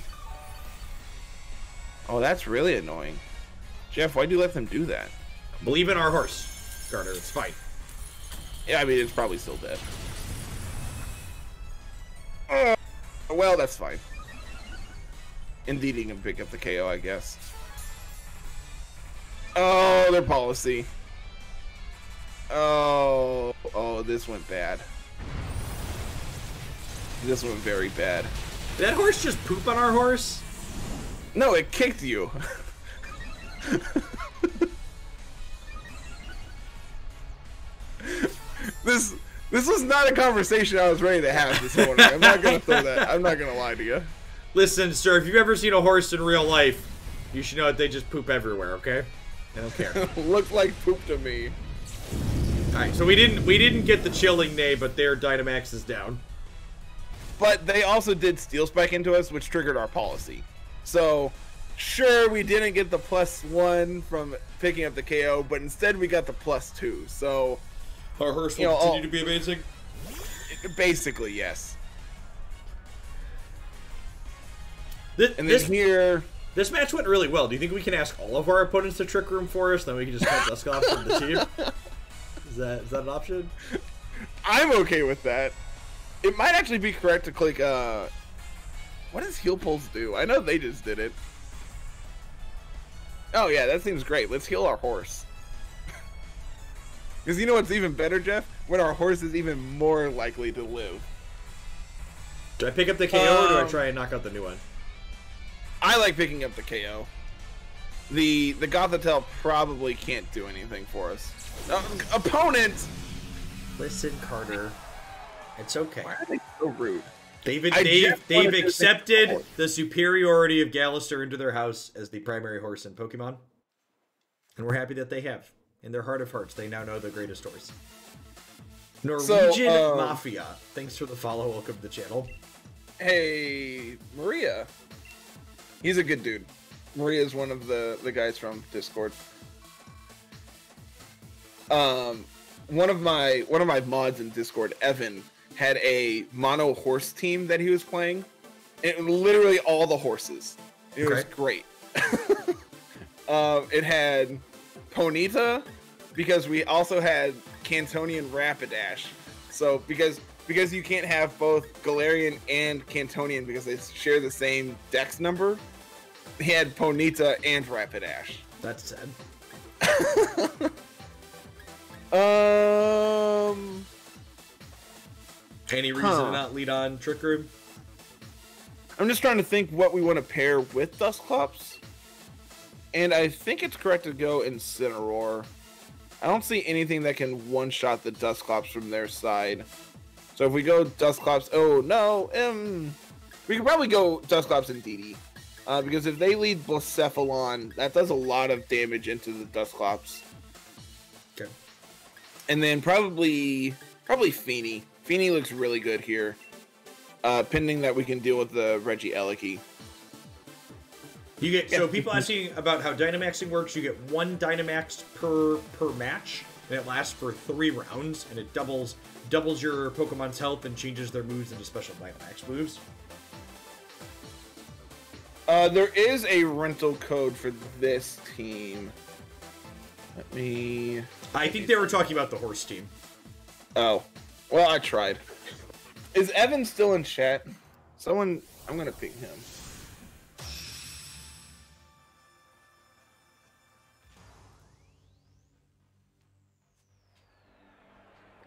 Oh, that's really annoying. Jeff, why'd you let them do that? Believe in our horse, Carter. It's fine. Yeah, I mean, it's probably still dead. Well, that's fine. Indeed, he can pick up the KO, I guess. Oh, their policy. Oh, this went bad. This went very bad. Did that horse just poop on our horse? No, it kicked you. This was not a conversation I was ready to have this morning. I'm not gonna throw that. I'm not gonna lie to you. Listen, sir, if you've ever seen a horse in real life, you should know that they just poop everywhere, okay? I don't care. Looked like poop to me. Alright, so we didn't get the chilling nay, but their Dynamax is down. But they also did Steel Spike into us, which triggered our policy. So, sure, we didn't get the +1 from picking up the KO, but instead we got the +2. So, our horse will continue to be amazing? Basically, yes. This match went really well. Do you think we can ask all of our opponents to Trick Room for us, then we can just cut Dusclops from the team? Is that an option? I'm okay with that. It might actually be correct to click, what does Heal Pulse do? I know they just did it. Oh yeah, that seems great. Let's heal our horse. Because you know what's even better, Jeff? When our horse is even more likely to live. Do I pick up the KO or do I try and knock out the new one? I like picking up the KO. The Gothitelle probably can't do anything for us. Opponent! Listen, Carter. It's okay. Why are they so rude? They've accepted the superiority of Gallister into their house as the primary horse in Pokemon. And we're happy that they have. In their heart of hearts, they now know the greatest horse. Norwegian Mafia. Thanks for the follow. Welcome to the channel. Hey, Maria. He's a good dude. Maria is one of the guys from Discord. One of my mods in Discord, Evan, had a mono horse team that he was playing. It literally all the horses. It was great. It had Ponyta, because we also had Cantonian Rapidash. So because you can't have both Galarian and Cantonian because they share the same dex number, he had Ponyta and Rapidash. That's sad. Any reason to not lead on Trick Room? I'm just trying to think what we want to pair with Dusclops. And I think it's correct to go Incineroar. I don't see anything that can one-shot the Dusclops from their side. So if we go Dusclops... Oh, no. We could probably go Dusclops and DD. Because if they lead Blacephalon, that does a lot of damage into the Dusclops. Okay. And then probably Feeny. Feeny looks really good here. Pending that we can deal with the Regieleki. You get so people asking about how Dynamaxing works. You get one Dynamax per match. and it lasts for 3 rounds, and it doubles your Pokemon's health and changes their moves into special Dynamax moves. There is a rental code for this team. I think they were talking about the horse team. Oh. Well, I tried. Is Evan still in chat? I'm gonna ping him.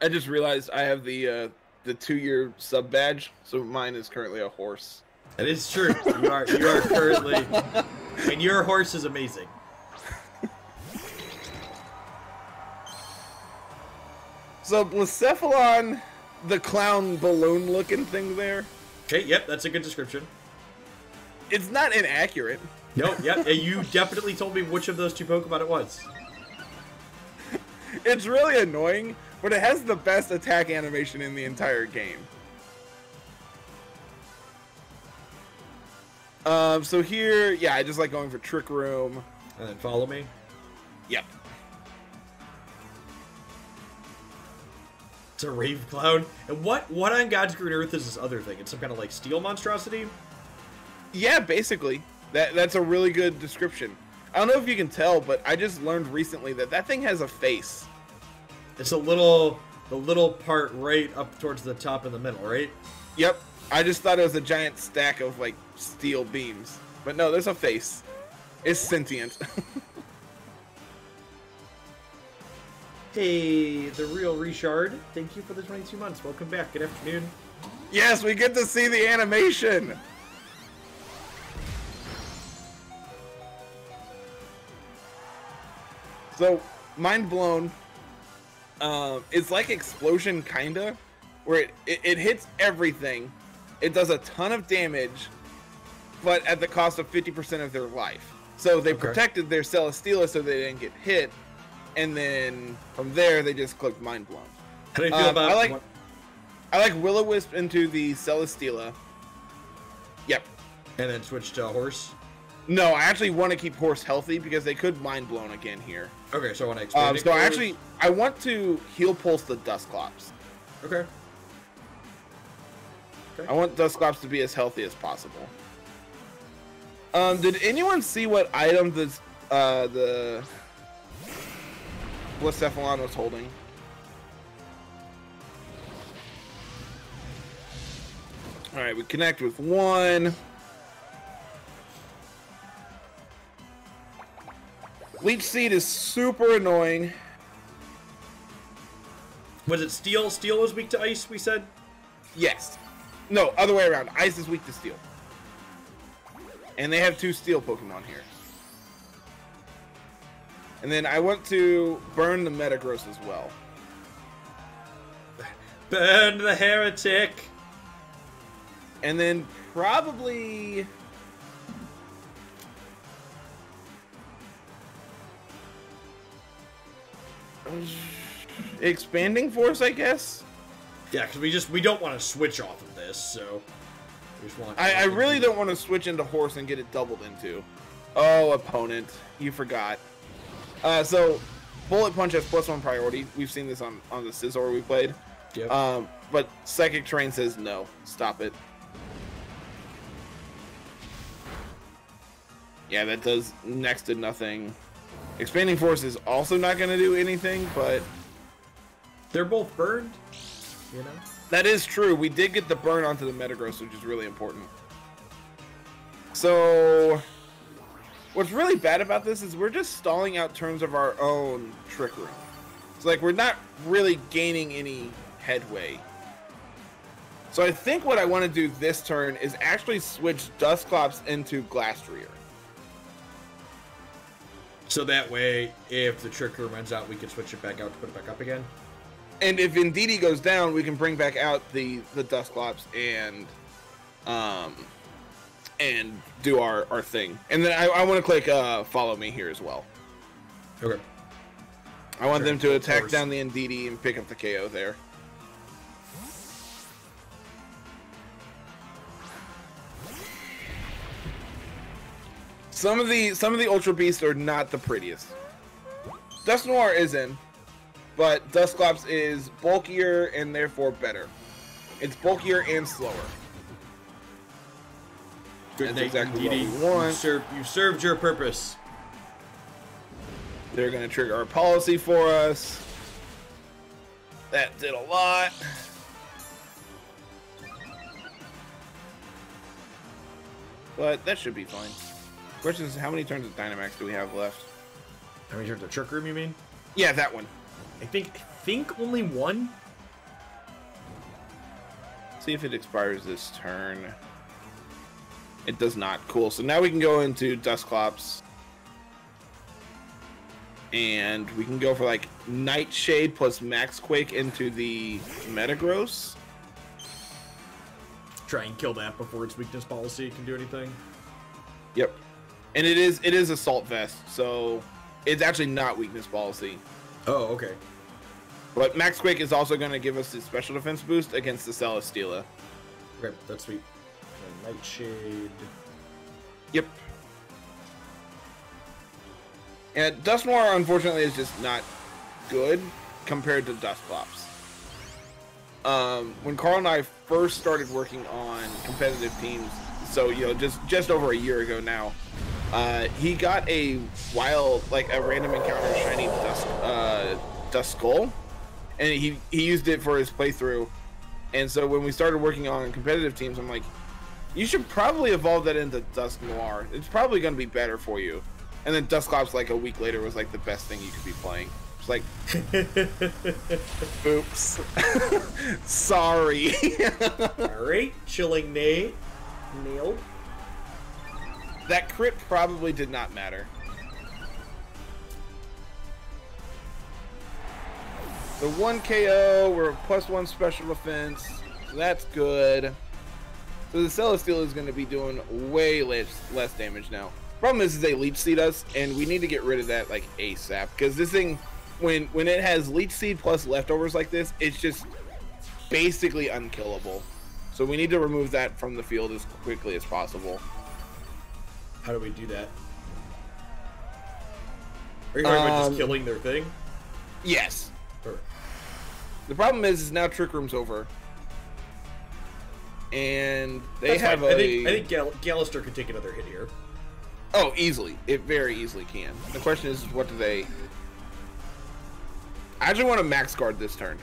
I just realized I have the 2-year sub badge, so mine is currently a horse. That is true. You are currently, and your horse is amazing. So Blacephalon, the clown balloon looking thing there. Okay, yep, that's a good description. It's not inaccurate. No, yep, you definitely told me which of those 2 Pokemon it was. It's really annoying, but it has the best attack animation in the entire game. So here, yeah, I just like going for Trick Room. And then follow me. Yep. It's a Rave Cloud. And what on God's green earth is this other thing? It's some kind of like steel monstrosity? Yeah, basically. That's a really good description. I don't know if you can tell, but I just learned recently that thing has a face. It's the little part right up towards the top in the middle, right? Yep. I just thought it was a giant stack of like steel beams. But no, there's a face. It's sentient. Hey, the real Richard. Thank you for the 22 months. Welcome back. Good afternoon. Yes, we get to see the animation. So, mind blown. It's like Explosion, kinda, where it hits everything. It does a ton of damage, but at the cost of 50% of their life. So they protected their Celesteela so they didn't get hit, and then from there they just clicked Mind Blown. How do you feel about I like Will-O-Wisp into the Celesteela. Yep. And then switch to a horse? No, I actually want to keep horse healthy because they could Mind Blown again here. Okay, so I want to expand I want to Heal Pulse the Dusclops. Okay. I want Dusclops to be as healthy as possible. Did anyone see what item the Blacephalon was holding? Alright, we connect with 1. Leech Seed is super annoying. Was it Steel? Steel was weak to Ice, we said? Yes. No, other way around. Ice is weak to Steel. And they have 2 Steel Pokemon here. And then I want to burn the Metagross as well. Burn the heretic! And then probably... Expanding Force, I guess? Yeah, because we don't want to switch off of this, so... We just want I really don't want to switch into Horse and get it doubled into. Oh, opponent. You forgot. So, Bullet Punch has +1 priority. We've seen this on the Scizor we played. Yep. But Psychic Terrain says no. Stop it. Yeah, that does next to nothing. Expanding Force is also not going to do anything, but... They're both burned, you know? That is true. We did get the burn onto the Metagross, which is really important. So... What's really bad about this is we're just stalling out turns of our own Trick Room. It's like we're not really gaining any headway. So I think what I want to do this turn is actually switch Dusclops into Glastrier. So that way, if the Trick Room runs out, we can switch it back out to put it back up again? And if Indeedee goes down, we can bring back out the Dusclops and do our thing. And then I want to click follow me here as well. Okay. I want them to attack down the Indeedee and pick up the KO there. Some of the Ultra Beasts are not the prettiest. Dusknoir is in. but Dusclops is bulkier and therefore better. It's bulkier and slower. Good That's night, exactly what we indeed. want. You've served your purpose. They're going to trigger our policy for us. That did a lot. But that should be fine. Question is, how many turns of Dynamax do we have left? How many turns of Trick Room, you mean? Yeah, that one. I think only one. See if it expires this turn. It does not. Cool. So now we can go into Dusclops. And we can go for like Nightshade plus Max Quake into the Metagross. Try and kill that before its weakness policy can do anything. Yep. And it is Assault Vest, so it's actually not weakness policy. Oh, okay. But Max Quake is also going to give us the special defense boost against the Celesteela. Okay, that's sweet. Nightshade. Yep. And Dusknoir, unfortunately, is just not good compared to Dusclops. When Carl and I first started working on competitive teams, so just over a year ago now, he got a random encounter shiny Duskull, and he used it for his playthrough. And so when we started working on competitive teams, I'm like, you should probably evolve that into Dusknoir. It's probably going to be better for you. And then Dusclops, like a week later, was like the best thing you could be playing. It's like, oops, sorry. All right, chilling Nate, nailed. That crit probably did not matter. The 1 KO, we're +1 special defense, so that's good. So the Celesteela is going to be doing way less damage now. Problem is they Leech Seed us, and we need to get rid of that like ASAP, because this thing, when it has Leech Seed plus leftovers like this, it's just basically unkillable. So we need to remove that from the field as quickly as possible. How do we do that? Are you talking about just killing their thing? Yes. Or... The problem is now Trick Room's over. And they have I think Gallister could take another hit here. Oh, easily. It very easily can. The question is, what do they... I actually want to max guard this turn.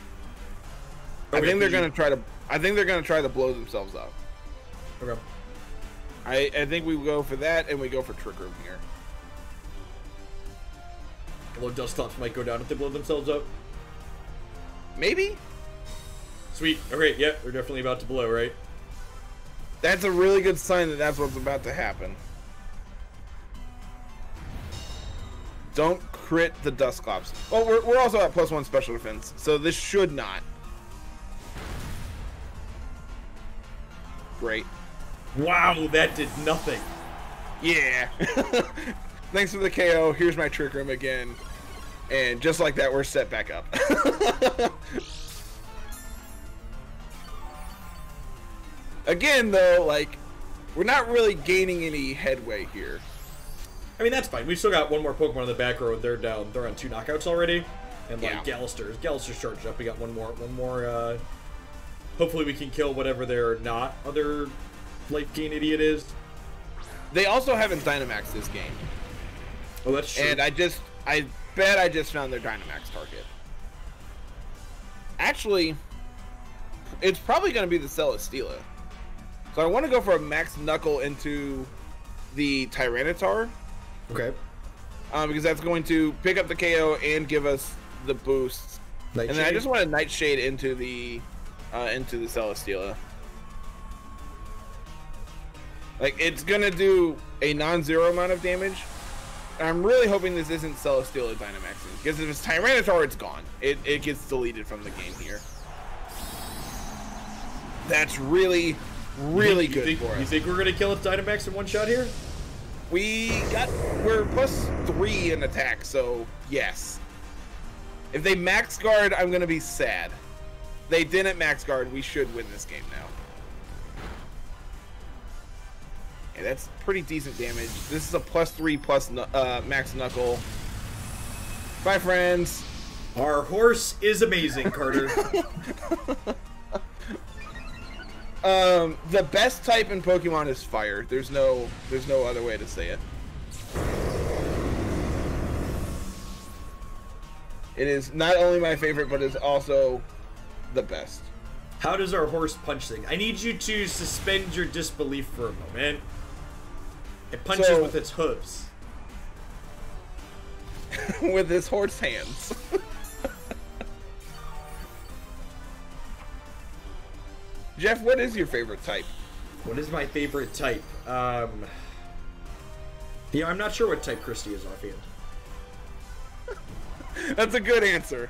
Okay, I think they're going to try to... I think they're going to try to blow themselves up. Okay. I think we go for that, and we go for Trick Room here. Although Dusclops might go down if they blow themselves up. Maybe? Sweet. Okay, yeah, they're definitely about to blow, right? That's a really good sign that that's what's about to happen. Don't crit the Dusclops. Well, we're also at +1 special defense, so this should not. Great. Wow, that did nothing. Yeah. Thanks for the KO. Here's my Trick Room again. And just like that, we're set back up. Again, though, like, we're not really gaining any headway here. I mean, that's fine. We've still got one more Pokemon in the back row. They're down. They're on 2 knockouts already. And, like, yeah. Gallister's charged up. We got one more, hopefully we can kill whatever their other life gain idiot is. They also haven't Dynamaxed this game. Oh, that's true. And I bet I just found their Dynamax target. Actually, it's probably going to be the Celesteela. So I want to go for a Max Knuckle into the Tyranitar. Okay. Because that's going to pick up the KO and give us the boosts. Nightshade. And then I just want a Nightshade into the Celesteela. Like, it's gonna do a non-zero amount of damage. And I'm really hoping this isn't Celesteela Dynamaxing, because if it's Tyranitar, it's gone. It gets deleted from the game here. That's really good for us. You think we're gonna kill its Dynamax in one shot here? We're +3 in attack, so yes. If they max guard, I'm gonna be sad. They didn't max guard. We should win this game now. Yeah, that's pretty decent damage. This is a +3 plus max knuckle. Bye, friends. Our horse is amazing, Carter. The best type in Pokemon is fire. There's no other way to say it. It is not only my favorite, but is also the best. How does our horse punch things? I need you to suspend your disbelief for a moment. It punches with its hooves. With his horse hands. Jeff, what is your favorite type? What is my favorite type? Yeah, I'm not sure what type Christy is offhand. That's a good answer.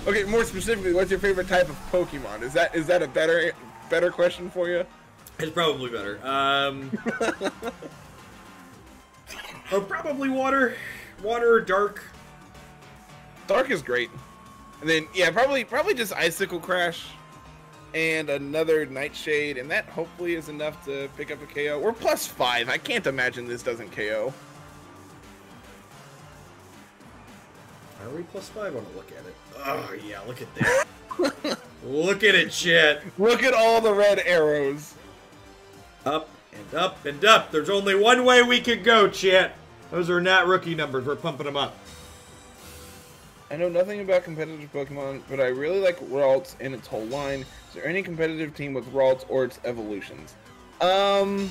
Okay, more specifically, what's your favorite type of Pokemon? Is that a better question for you? It's probably better. Oh, probably water. Water or dark. Dark is great. And then yeah, probably just Icicle Crash and another Nightshade, and that hopefully is enough to pick up a KO. We're +5. I can't imagine this doesn't KO. Are we +5? I want to look at it. Oh yeah, look at that. Look at it, chat. Look at all the red arrows. Up and up and up. There's only one way we could go, chat. Those are not rookie numbers. We're pumping them up. I know nothing about competitive Pokemon, but I really like Ralts and its whole line. Is there any competitive team with Ralts or its evolutions? Gardevoir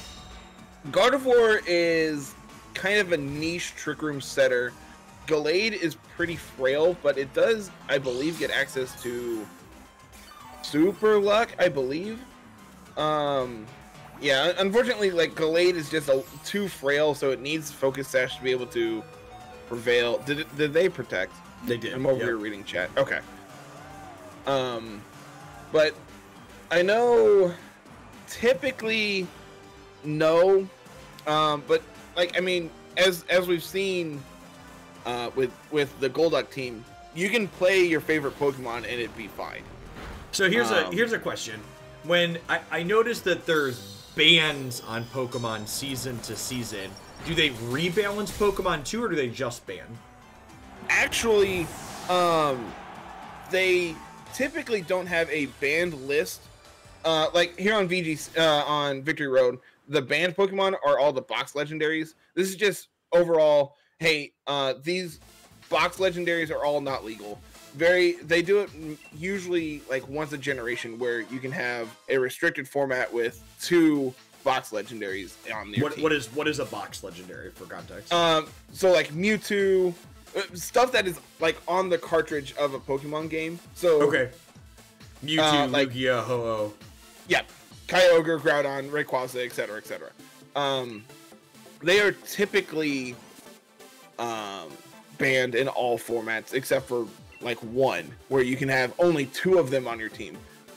is kind of a niche Trick Room setter. Gallade is pretty frail, but it does, I believe, get access to Super Luck, I believe. Yeah, unfortunately, like, Gallade is just too frail, so it needs Focus Sash to be able to prevail. Did they protect? They did. I'm over here reading chat. Okay. But I know typically no. But like, I mean, as we've seen with the Golduck team, you can play your favorite Pokemon and it'd be fine. So here's a question. When I noticed that there's bans on Pokemon season to season, do they rebalance Pokemon too, or do they just ban? Actually, they typically don't have a banned list. Like here on VGC, on Victory Road, the banned Pokemon are all the box legendaries. This is just overall, hey, these box legendaries are all not legal. They do it usually like once a generation, where you can have a restricted format with 2 box legendaries on their team. What is a box legendary for context? So like Mewtwo, stuff that is like on the cartridge of a Pokemon game. So okay, Mewtwo, like, Lugia, Ho-Oh. Yeah, Kyogre, Groudon, Rayquaza, etc., etc. They are typically banned in all formats except for like 1, where you can have only 2 of them on your team.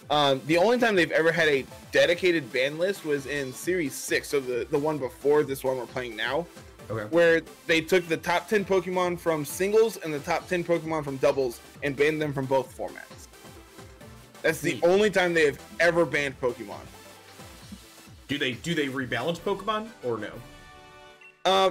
The only time they've ever had a dedicated ban list was in Series 6, so the one before this one we're playing now. Okay. Where they took the top 10 Pokemon from singles and the top 10 Pokemon from doubles and banned them from both formats. That's the only time they have ever banned Pokemon. Do they rebalance Pokemon or no?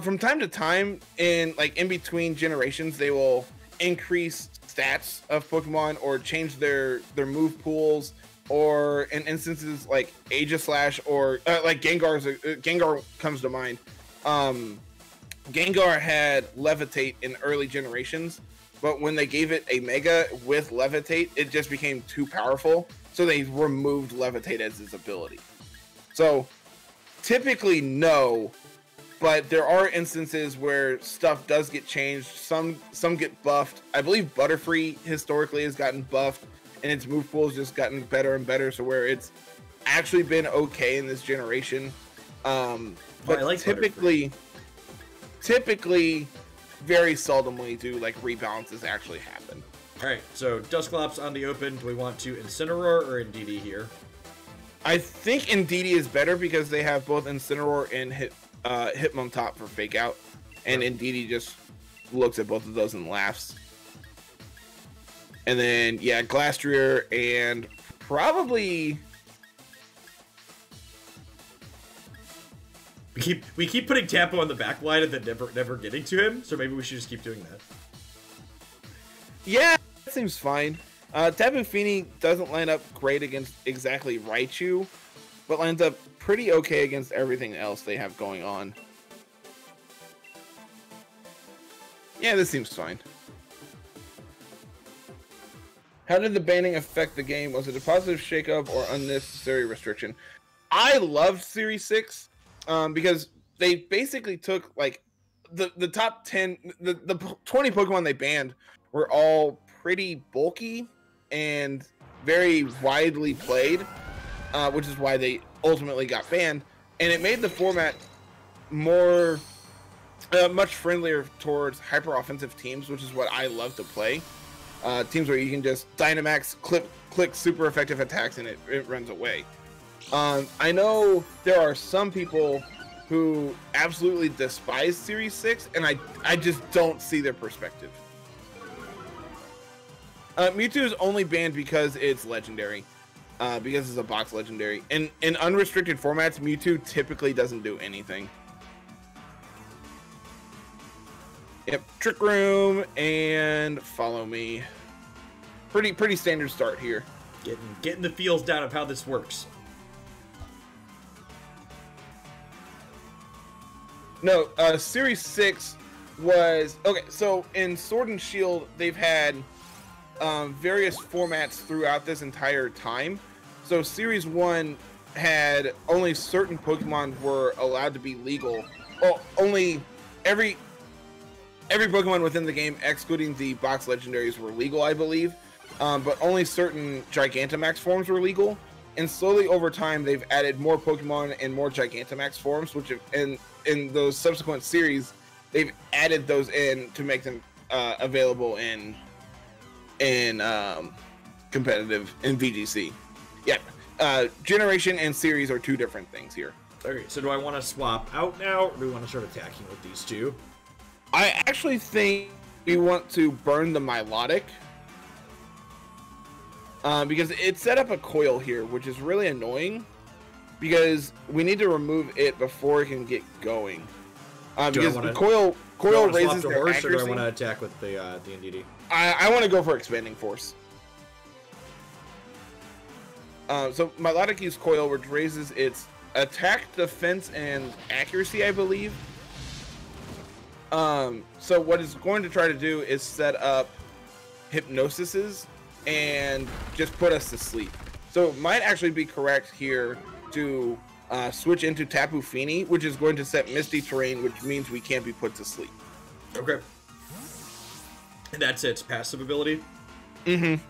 From time to time, in between generations, they will increase stats of Pokemon or change their move pools, or in instances like Aegislash or like Gengar comes to mind. Gengar had Levitate in early generations, but when they gave it a Mega with Levitate, it just became too powerful, so they removed Levitate as its ability. So typically no, but there are instances where stuff does get changed. Some get buffed. I believe Butterfree historically has gotten buffed, and its move pool has just gotten better and better, so where it's actually been okay in this generation. But I like typically, very seldomly do like rebalances actually happen. All right, so Dusclops on the open. Do we want to Incineroar or Indeedee here? I think Indeedee is better because they have both Incineroar and Hitmontop for Fake Out, and Indeedee just looks at both of those and laughs. And then yeah, Glastrier and probably We keep putting Tapo on the back line and then never getting to him. So maybe we should just keep doing that. Yeah, that seems fine. Tapu Fini doesn't line up great against exactly Raichu, but lines up pretty okay against everything else they have going on. Yeah, this seems fine. How did the banning affect the game? Was it a positive shakeup or unnecessary restriction? I loved Series 6 because they basically took like the top 10, the 20 Pokemon they banned were all pretty bulky and very widely played, which is why they ultimately got banned. And it made the format more, much friendlier towards hyper offensive teams, which is what I love to play. Teams where you can just Dynamax, click super effective attacks, and it runs away. I know there are some people who absolutely despise Series 6, and I just don't see their perspective. Mewtwo is only banned because it's legendary, because it's a box legendary. In unrestricted formats, Mewtwo typically doesn't do anything. Yep, Trick Room and Follow Me. Pretty standard start here. Getting the feels down of how this works. No, Series 6 was... Okay, so in Sword and Shield, they've had various formats throughout this entire time. So Series 1 had only certain Pokemon were allowed to be legal. Well, only every Pokemon within the game, excluding the box legendaries, were legal, I believe. But only certain Gigantamax forms were legal. And slowly over time, they've added more Pokemon and more Gigantamax forms, which in those subsequent series, they've added those in to make them available in competitive in VGC. Yeah, generation and series are two different things here. Okay, so do I want to swap out now, or do we want to start attacking with these two? I actually think we want to burn the Milotic. Because it set up a coil here, which is really annoying. Because we need to remove it before it can get going. Because the coil raises their horse, accuracy. Or do I want to attack with the NDD? I want to go for Expanding Force. So Milotic uses coil, which raises its attack, defense, and accuracy, I believe. So what it's going to try to do is set up Hypnosises and just put us to sleep. So it might actually be correct here to switch into Tapu Fini, which is going to set Misty Terrain, which means we can't be put to sleep. Okay. And that's its passive ability? Mm-hmm.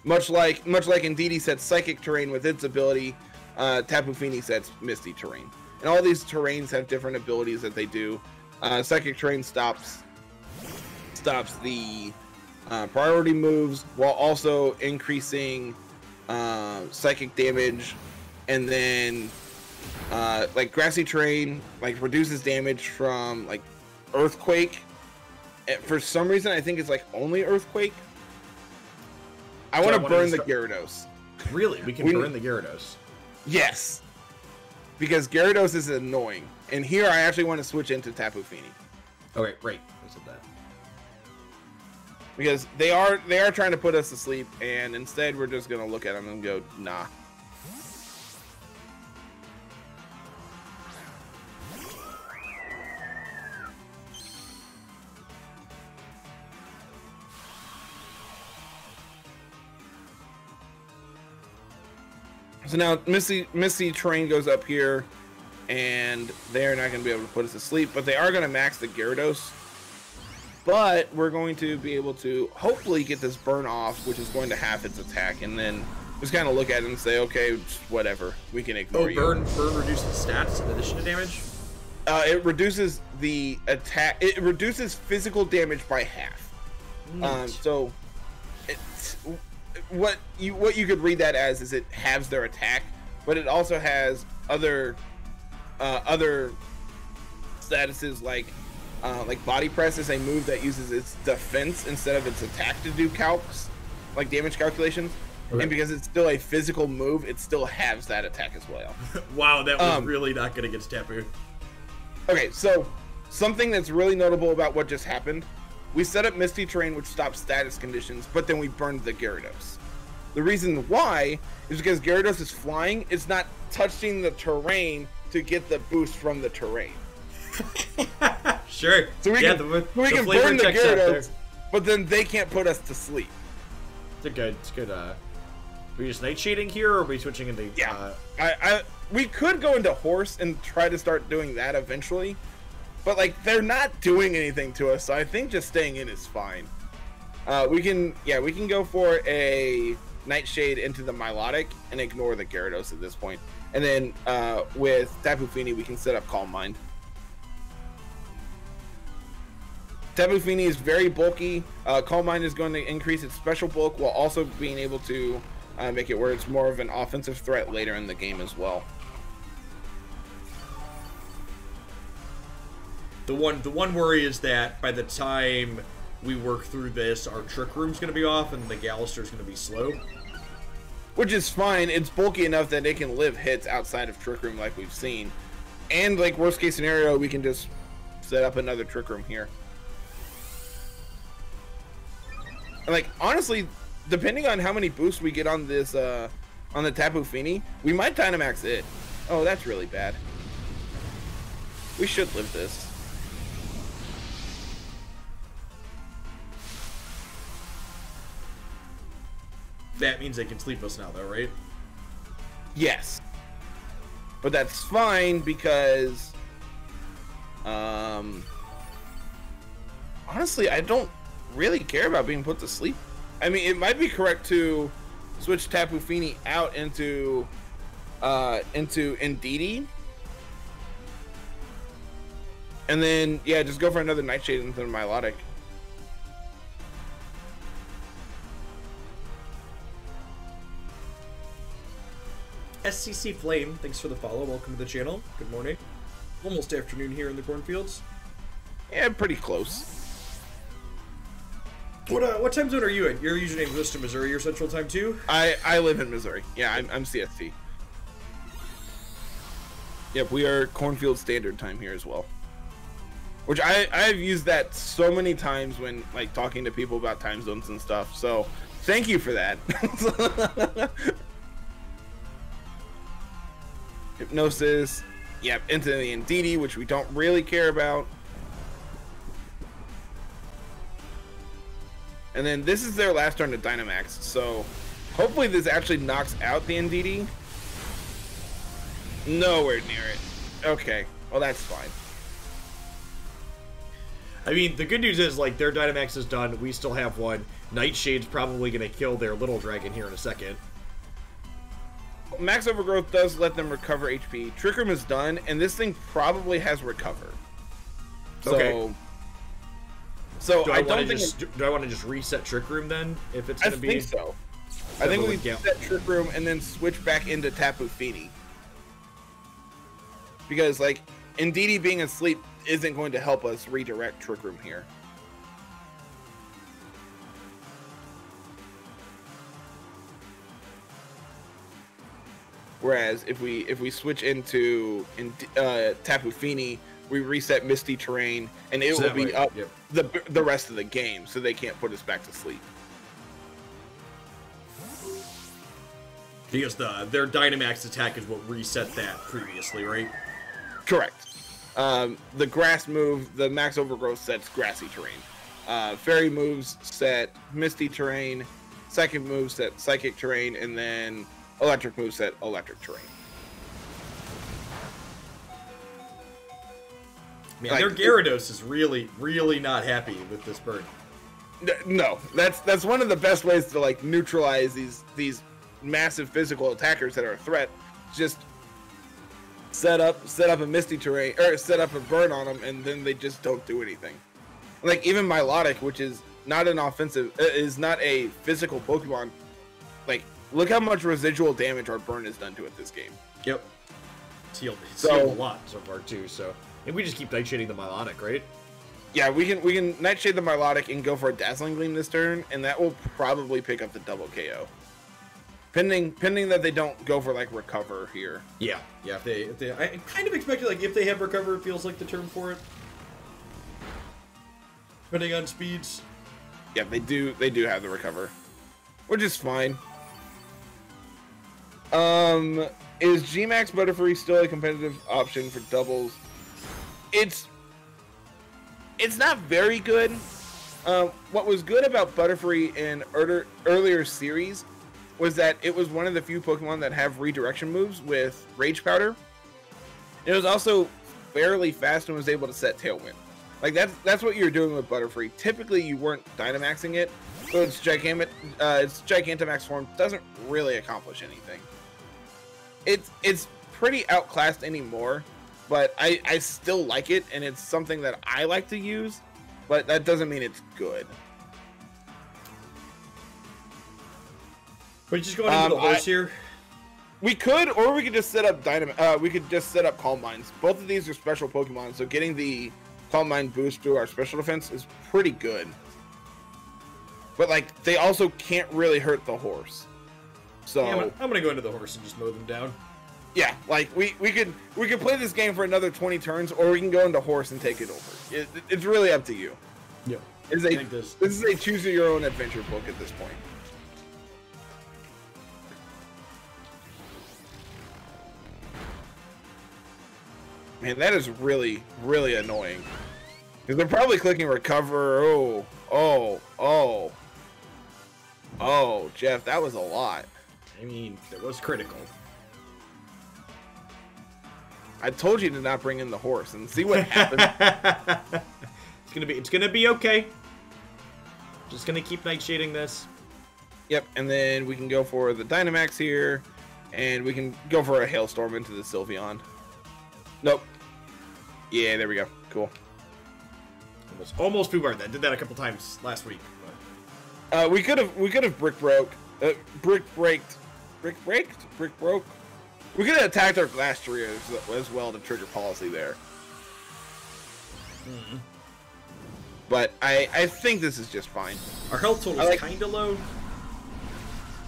Much like Indeedee sets Psychic Terrain with its ability, Tapu Fini sets Misty Terrain. And all these terrains have different abilities that they do. Psychic Terrain stops the priority moves while also increasing psychic damage, and then like Grassy Terrain like reduces damage from like Earthquake. For some reason, I think it's like only Earthquake. I want to burn the Gyarados. Really? We can burn the Gyarados? Yes. Because Gyarados is annoying. And here I actually want to switch into Tapu Fini. Okay, great. I said that. Because they are trying to put us to sleep, and instead we're just going to look at them and go, nah. So now Misty Terrain goes up here, and they're not going to be able to put us to sleep, but they are going to max the Gyarados. But we're going to be able to hopefully get this burn off, which is going to half its attack, and then just kind of look at it and say, okay, whatever, we can ignore you. Burn reduces stats in addition to damage? It reduces the attack. It reduces physical damage by half. So it's what you could read that as is it halves their attack, but it also has other statuses like Body Press is a move that uses its defense instead of its attack to do calcs, like damage calculations. Okay. And because it's still a physical move, it still halves that attack as well. Wow, that was really not good against Tapu. Okay, so something that's really notable about what just happened, we set up Misty Terrain, which stops status conditions, but then we burned the Gyarados. The reason why is because Gyarados is flying, it's not touching the terrain to get the boost from the terrain. Sure. So we can burn the Gyarados, but then they can't put us to sleep. It's good. It's good. Are we just nightshading here, or are we switching into? Yeah. We could go into Horse and try to start doing that eventually, but like they're not doing anything to us, so I think just staying in is fine. We can go for a Nightshade into the Milotic and ignore the Gyarados at this point, and then with Tapu Fini we can set up Calm Mind. Tapu Fini is very bulky. Calm Mind is going to increase its special bulk while also being able to make it where it's more of an offensive threat later in the game as well. The one worry is that by the time we work through this, our Trick Room's going to be off and the Gallister's going to be slow. Which is fine. It's bulky enough that it can live hits outside of Trick Room like we've seen. And like worst case scenario, we can just set up another Trick Room here. And like honestly, depending on how many boosts we get on this on the Tapu Fini, we might Dynamax it. Oh, that's really bad. We should live this. That means they can sleep us now, though, right? Yes. But that's fine because honestly, I don't really care about being put to sleep. I mean, it might be correct to switch Tapu Fini out into Indeedee. And then, yeah, just go for another Nightshade into the Milotic. SCC Flame, thanks for the follow. Welcome to the channel. Good morning. Almost afternoon here in the cornfields. Yeah, pretty close. What time zone are you in? Your username goes to Missouri or Central Time too? I live in Missouri. Yeah, I'm CST. Yep, we are Cornfield Standard Time here as well. Which I've used that so many times when like talking to people about time zones and stuff. So thank you for that. Hypnosis. Yep, into the Indeedee, which we don't really care about. And then this is their last turn to Dynamax, so hopefully this actually knocks out the Indeedee. Nowhere near it. Okay, well that's fine. I mean, the good news is, like, their Dynamax is done. We still have one. Nightshade's probably going to kill their little dragon here in a second. Max Overgrowth does let them recover HP. Trick Room is done, and this thing probably has Recover. So, okay. So do I want to just reset Trick Room then? If it's going to be. I think so. I think we set Trick Room and then switch back into Tapu Fini. Because like Indeedee being asleep isn't going to help us redirect Trick Room here. Whereas if we switch into Tapu Fini, we reset Misty Terrain, and it will be up the rest of the game, so they can't put us back to sleep. Because their Dynamax attack is what reset that previously, right? Correct. The grass move, the Max Overgrowth sets Grassy Terrain. Fairy moves set Misty Terrain. Psychic moves set Psychic Terrain, and then Electric moves set Electric Terrain. Man, their Gyarados is really, really not happy with this bird. No, that's one of the best ways to like neutralize these massive physical attackers that are a threat. Just set up a Misty Terrain or set up a burn on them, and then they just don't do anything. Like even Milotic, which is not an offensive, is not a physical Pokemon. Like look how much residual damage our burn has done to it this game. Yep, it's healed a lot so far too. So. And we just keep Nightshading the Milotic, right? Yeah, we can Nightshade the Milotic and go for a Dazzling Gleam this turn, and that will probably pick up the double KO. pending that they don't go for like recover here. Yeah. If they, I kind of expected like if they have recover, it feels like the term for it. Depending on speeds. Yeah, they do have the recover, which is fine. Is Gmax Butterfree still a competitive option for doubles? It's not very good. What was good about Butterfree in earlier series was that it was one of the few Pokemon that have redirection moves with Rage Powder. It was also fairly fast and was able to set Tailwind. Like that's what you're doing with Butterfree. Typically, you weren't Dynamaxing it, so its Gigantamax form doesn't really accomplish anything. It's pretty outclassed anymore, but I still like it, and it's something that I like to use. But that doesn't mean it's good. We're just going into the horse here. We could, or we could just set up we could just set up Calm Minds. Both of these are special Pokemon, so getting the Calm Mind boost to our special defense is pretty good. But like, they also can't really hurt the horse. So yeah, I'm gonna go into the horse and just mow them down. Yeah, like we could play this game for another 20 turns, or we can go into horse and take it over. It's really up to you. Yeah. This is a choose your own adventure book at this point. Man, that is really, really annoying. Because they're probably clicking recover. Oh, Jeff, that was a lot. I mean, it was critical. I told you to not bring in the horse and see what happens. It's gonna be okay. Just gonna keep nightshading this. Yep, and then we can go for the Dynamax here, and we can go for a Hailstorm into the Sylveon. Nope. Yeah, there we go. Cool. Almost Poobar. That did that a couple times last week. We could have brick broke. We could have attacked our glass tree as well to trigger policy there. Mm-hmm. But I think this is just fine. Our health total is kind of low.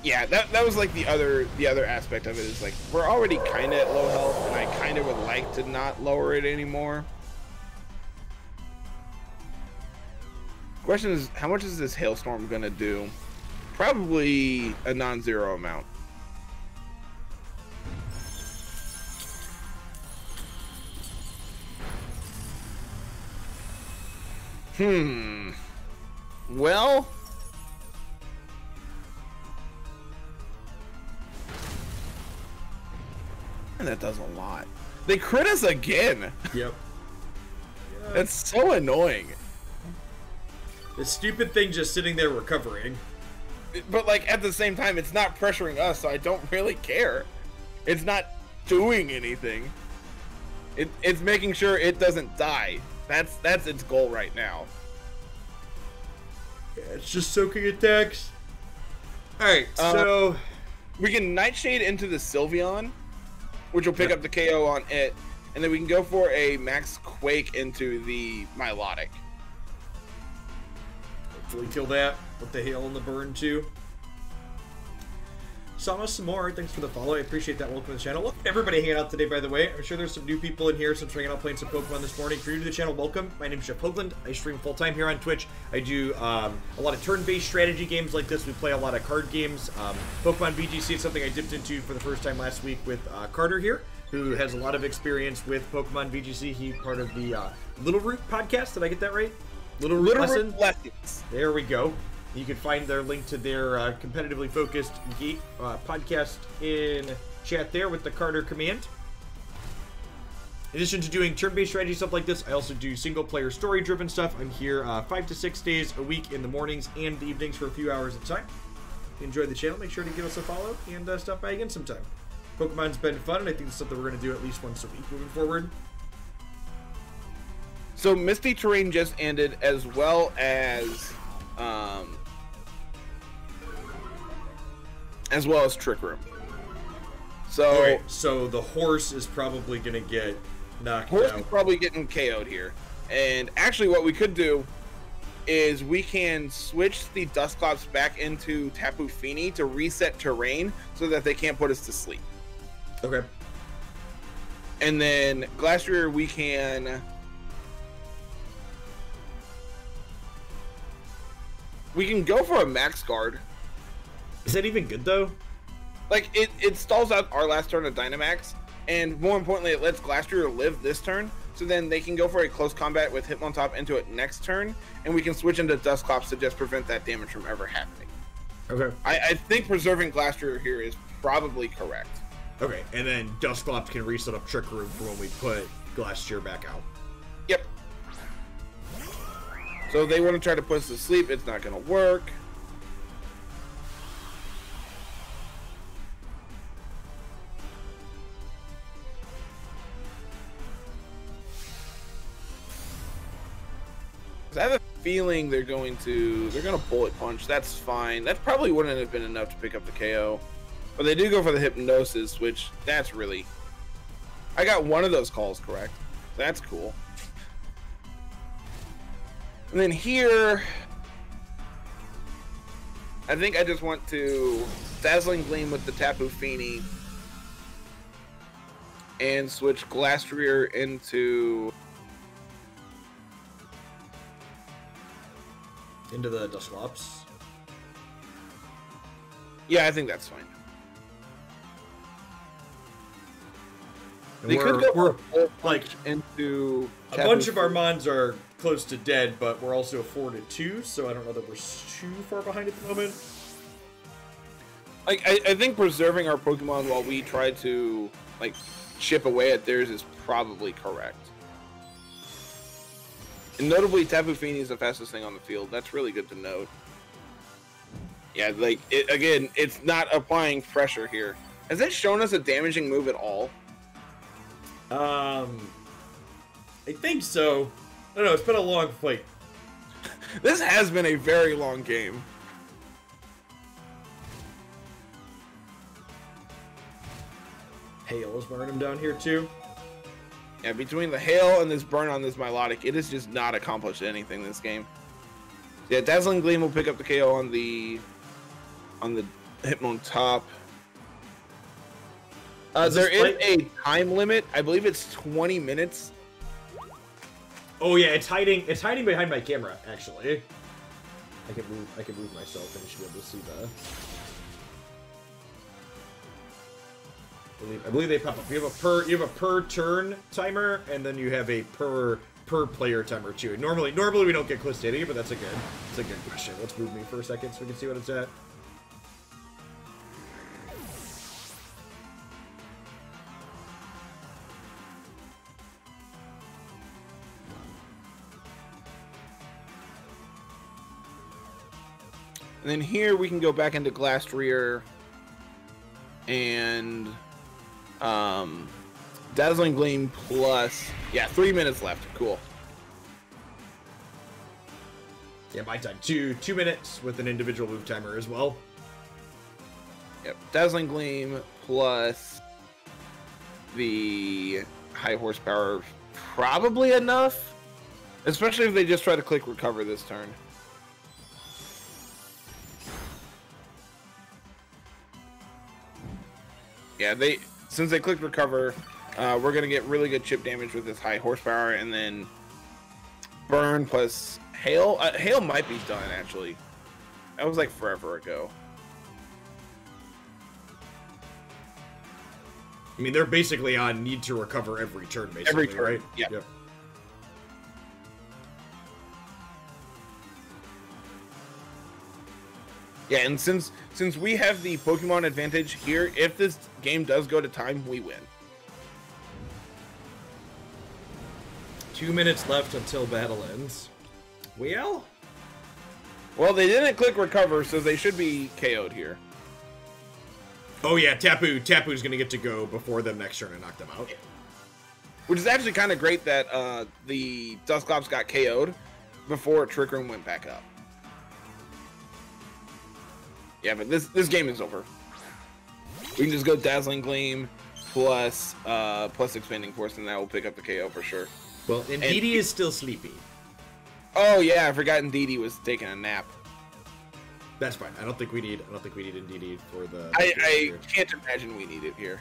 Yeah, that was like the other aspect of it is like we're already kind of at low health, and I kind of would like to not lower it anymore. Question is, how much is this Hailstorm gonna do? Probably a non-zero amount. Well, and that does a lot. They crit us again. Yep. That's so annoying. The stupid thing just sitting there recovering. But like at the same time, it's not pressuring us, so I don't really care. It's not doing anything. It's making sure it doesn't die. That's its goal right now. Yeah, it's just soaking attacks. Alright, so we can Nightshade into the Sylveon, which will pick up the KO on it, and then we can go for a Max Quake into the Milotic. Hopefully kill that with the hail and the burn too. Sama Samore, thanks for the follow. I appreciate that. Welcome to the channel. Welcome everybody hanging out today, by the way. I'm sure there's some new people in here since we're hanging out playing some Pokemon this morning. If you're new to the channel, welcome. My name is Jeff Hoagland. I stream full-time here on Twitch. I do a lot of turn-based strategy games like this. We play a lot of card games. Pokemon VGC is something I dipped into for the first time last week with Carter here, who has a lot of experience with Pokemon VGC. He's part of the Little Root podcast. Did I get that right? Little Root Lessons. There we go. You can find their link to their competitively focused podcast in chat there with the Carter command. In addition to doing turn-based strategy stuff like this, I also do single-player story-driven stuff. I'm here 5 to 6 days a week in the mornings and the evenings for a few hours at a time. If you enjoy the channel, make sure to give us a follow and stop by again sometime. Pokemon's been fun, and I think it's something we're going to do at least once a week moving forward. So Misty Terrain just ended, as well as Trick Room. So, right, so the horse is probably going to get knocked out. Horse is probably getting KO'd here. And actually what we could do is we can switch the Dusclops back into Tapu Fini to reset terrain so that they can't put us to sleep. Okay. And then Glastrier, we can go for a Max Guard. Is that even good though? Like it stalls out our last turn of Dynamax, and more importantly, it lets Glastrier live this turn. So then they can go for a close combat with Hitmontop into it next turn, and we can switch into Dusclops to just prevent that damage from ever happening. Okay. I think preserving Glastrier here is probably correct. Okay, and then Dusclops can reset up Trick Room for when we put Glastrier back out. Yep. So they want to try to put us to sleep. It's not going to work. I have a feeling they're going to bullet punch. That's fine. That probably wouldn't have been enough to pick up the KO. But they do go for the Hypnosis, which that's really... I got one of those calls correct. That's cool. And then here, I think I just want to Dazzling Gleam with the Tapu Fini and switch Glastrier into the Dusclops. Yeah, I think that's fine. And They could go like into a bunch of our mons are close to dead, but we're also afforded 2, so I don't know that we're too far behind at the moment. Like I think preserving our Pokemon while we try to like chip away at theirs is probably correct. And notably, Tapu Fini is the fastest thing on the field. That's really good to note. Yeah, like again, it's not applying pressure here. Has it shown us a damaging move at all? I think so. I don't know, it's been a long fight. This has been a very long game. Hail is wearing him down here too. Yeah, between the hail and this burn on this Milotic, it has just not accomplished anything this game. Yeah, Dazzling Gleam will pick up the KO on the Hitmontop. There is a time limit. I believe it's 20 minutes. Oh yeah, it's hiding behind my camera, actually. I can move myself and you should be able to see that. I believe they pop up. You have a per turn timer, and then you have a per player timer too. Normally we don't get close to hitting it, but that's a good question. Let's move me for a second so we can see what it's at. And then here we can go back into Glastrier and Dazzling Gleam plus, yeah, 3 minutes left. Cool. Yeah, my time. Two minutes with an individual move timer as well. Yep. Dazzling Gleam plus the high horsepower, probably enough. Especially if they just try to click recover this turn. Yeah, since they clicked recover, we're gonna get really good chip damage with this high horsepower, and then burn plus hail. Hail might be done actually. That was like forever ago. I mean, they're basically on need to recover every turn, basically, every turn, right? Yeah. Yep. Yeah, and since we have the Pokemon advantage here, if this game does go to time, we win. 2 minutes left until battle ends. Well, they didn't click recover, so they should be KO'd here. Oh yeah, Tapu's gonna get to go before them next turn and knock them out. Yeah. Which is actually kind of great that the Dusclops got KO'd before Trick Room went back up. Yeah, but this game is over. We can just go Dazzling Gleam plus Expanding Force, and that will pick up the KO for sure. Well, Indeedee is still sleepy. Oh yeah, I forgot Ndidi was taking a nap. That's fine. I don't think we need Ndidi for the. I can't imagine we need it here.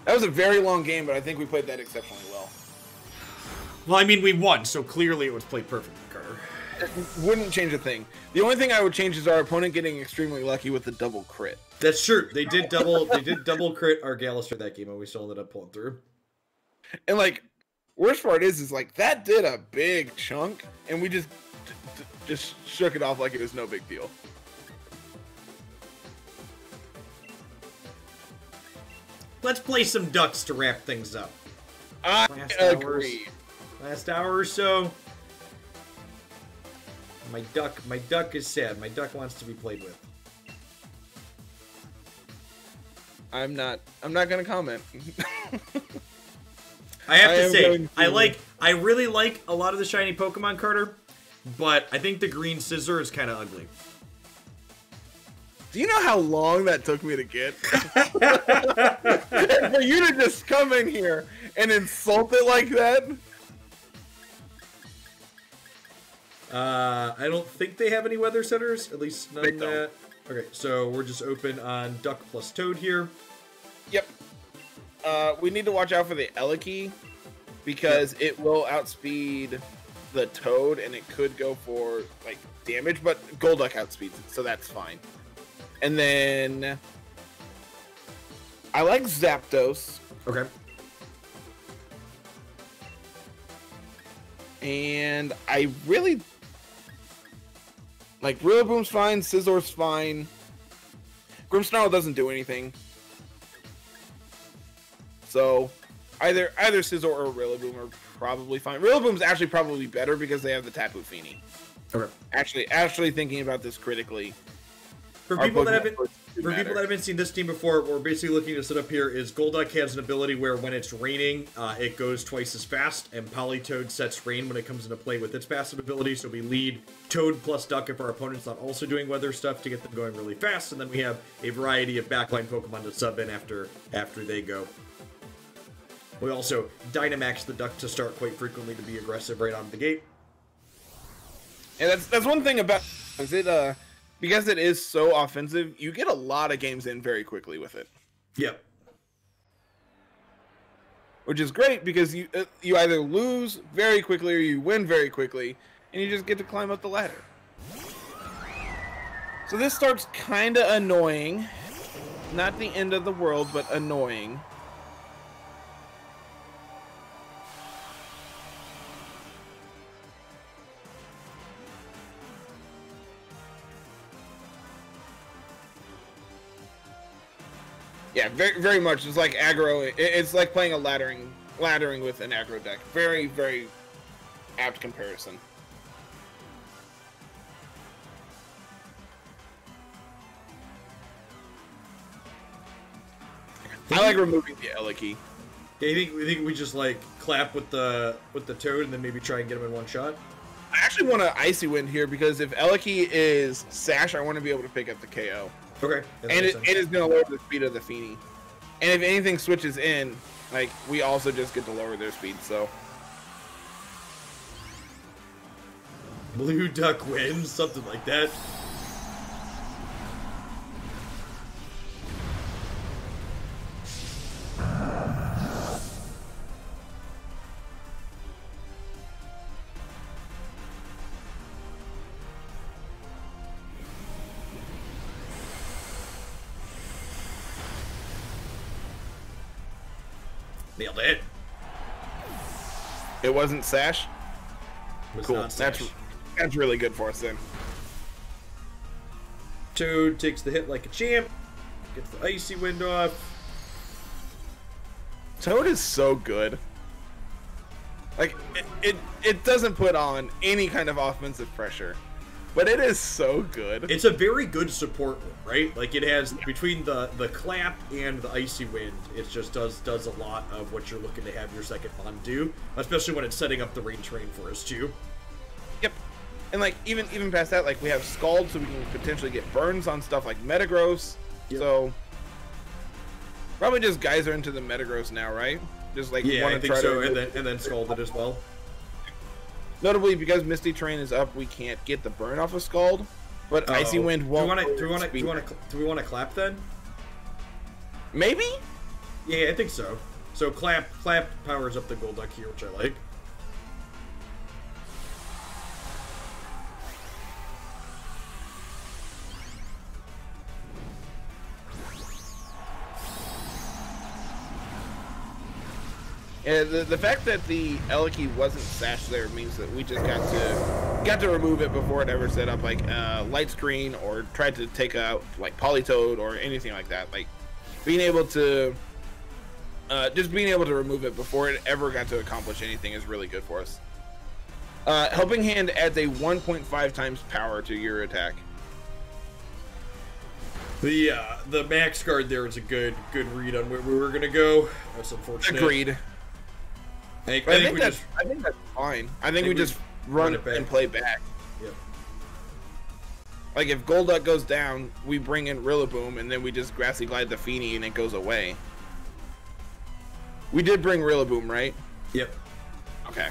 That was a very long game, but I think we played that exceptionally well. Well, I mean, we won, so clearly it was played perfectly, Carter. It wouldn't change a thing. The only thing I would change is our opponent getting extremely lucky with the double crit. That's true. They did double crit our Gallister that game, and we still ended up pulling through. And like, worst part is like that did a big chunk, and we just shook it off like it was no big deal. Let's play some ducks to wrap things up. I agree. Last hour or so. My duck is sad. My duck wants to be played with. I'm not gonna comment. I have to say, I really like a lot of the shiny Pokemon, Carter, but I think the green scissor is kind of ugly. Do you know how long that took me to get? For you to just come in here and insult it like that? I don't think they have any weather setters, at least none They that. Okay, so we're just open on Duck plus Toad here. Yep. We need to watch out for the Eliki because it will outspeed the Toad and it could go for like damage, but Golduck outspeeds it, so that's fine. And then I like Zapdos. Okay. And I really like Rillaboom's fine, Scizzor's fine. Grimmsnarl doesn't do anything. So either Scizor or Rillaboom are probably fine. Rillaboom's actually probably better because they have the Tapu Fini. Okay. Actually thinking about this critically. For people that haven't seen this team before, what we're basically looking to set up here is Golduck has an ability where when it's raining, it goes twice as fast, and Politoed sets rain when it comes into play with its passive ability, so we lead Toad plus Duck if our opponent's not also doing weather stuff to get them going really fast, and then we have a variety of backline Pokemon to sub in after they go. We also Dynamax the Duck to start quite frequently to be aggressive right out of the gate. And that's one thing about it, because it is so offensive, you get a lot of games in very quickly with it. Yep. Which is great because you either lose very quickly or you win very quickly, and you just get to climb up the ladder. So this starts kind of annoying. Not the end of the world, but annoying. Yeah, very, very much. It's like aggro. It's like playing a laddering with an aggro deck. Very, very apt comparison. I like removing the Eliki. Yeah, you think we just like clap with the Toad and then maybe try and get him in one shot? I actually want to Icy Wind here because if Eliki is Sash, I want to be able to pick up the KO. Okay. And it is going to lower the speed of the Fini. And if anything switches in, like, we also just get to lower their speed, so. Blue Duck wins, something like that. Nailed it. It wasn't Sash? Cool. That's really good for us then. Toad takes the hit like a champ. Gets the Icy Wind off. Toad is so good. Like, it doesn't put on any kind of offensive pressure. But it is so good. It's a very good support move, right? Like, it has, between the clap and the Icy Wind, it just does a lot of what you're looking to have your second Bond do. Especially when it's setting up the rain train for us, too. Yep. And, like, even past that, like, we have Scald, so we can potentially get burns on stuff like Metagross. Yep. So, probably just Geyser into the Metagross now, right? Just like Yeah, want I to think try so, to and then Scalded as well. Notably, because Misty Terrain is up, we can't get the burn off of Scald, but Icy Wind won't. Do we want to clap then? Maybe. Yeah, I think so. So clap powers up the Golduck here, which I like. Yeah, the fact that the Eliki wasn't sashed there means that we just got to remove it before it ever set up like light screen or tried to take out like Politoed or anything like that. Like being able to just being able to remove it before it ever got to accomplish anything is really good for us. Helping Hand adds a 1.5 times power to your attack. The max guard there is a good read on where we were gonna go. That's unfortunate. Agreed. I think that's fine. I think we just run and play back. Yep. Like if Golduck goes down, we bring in Rillaboom and then we just Grassy Glide the Feeny and it goes away. We did bring Rillaboom, right? Yep. Okay.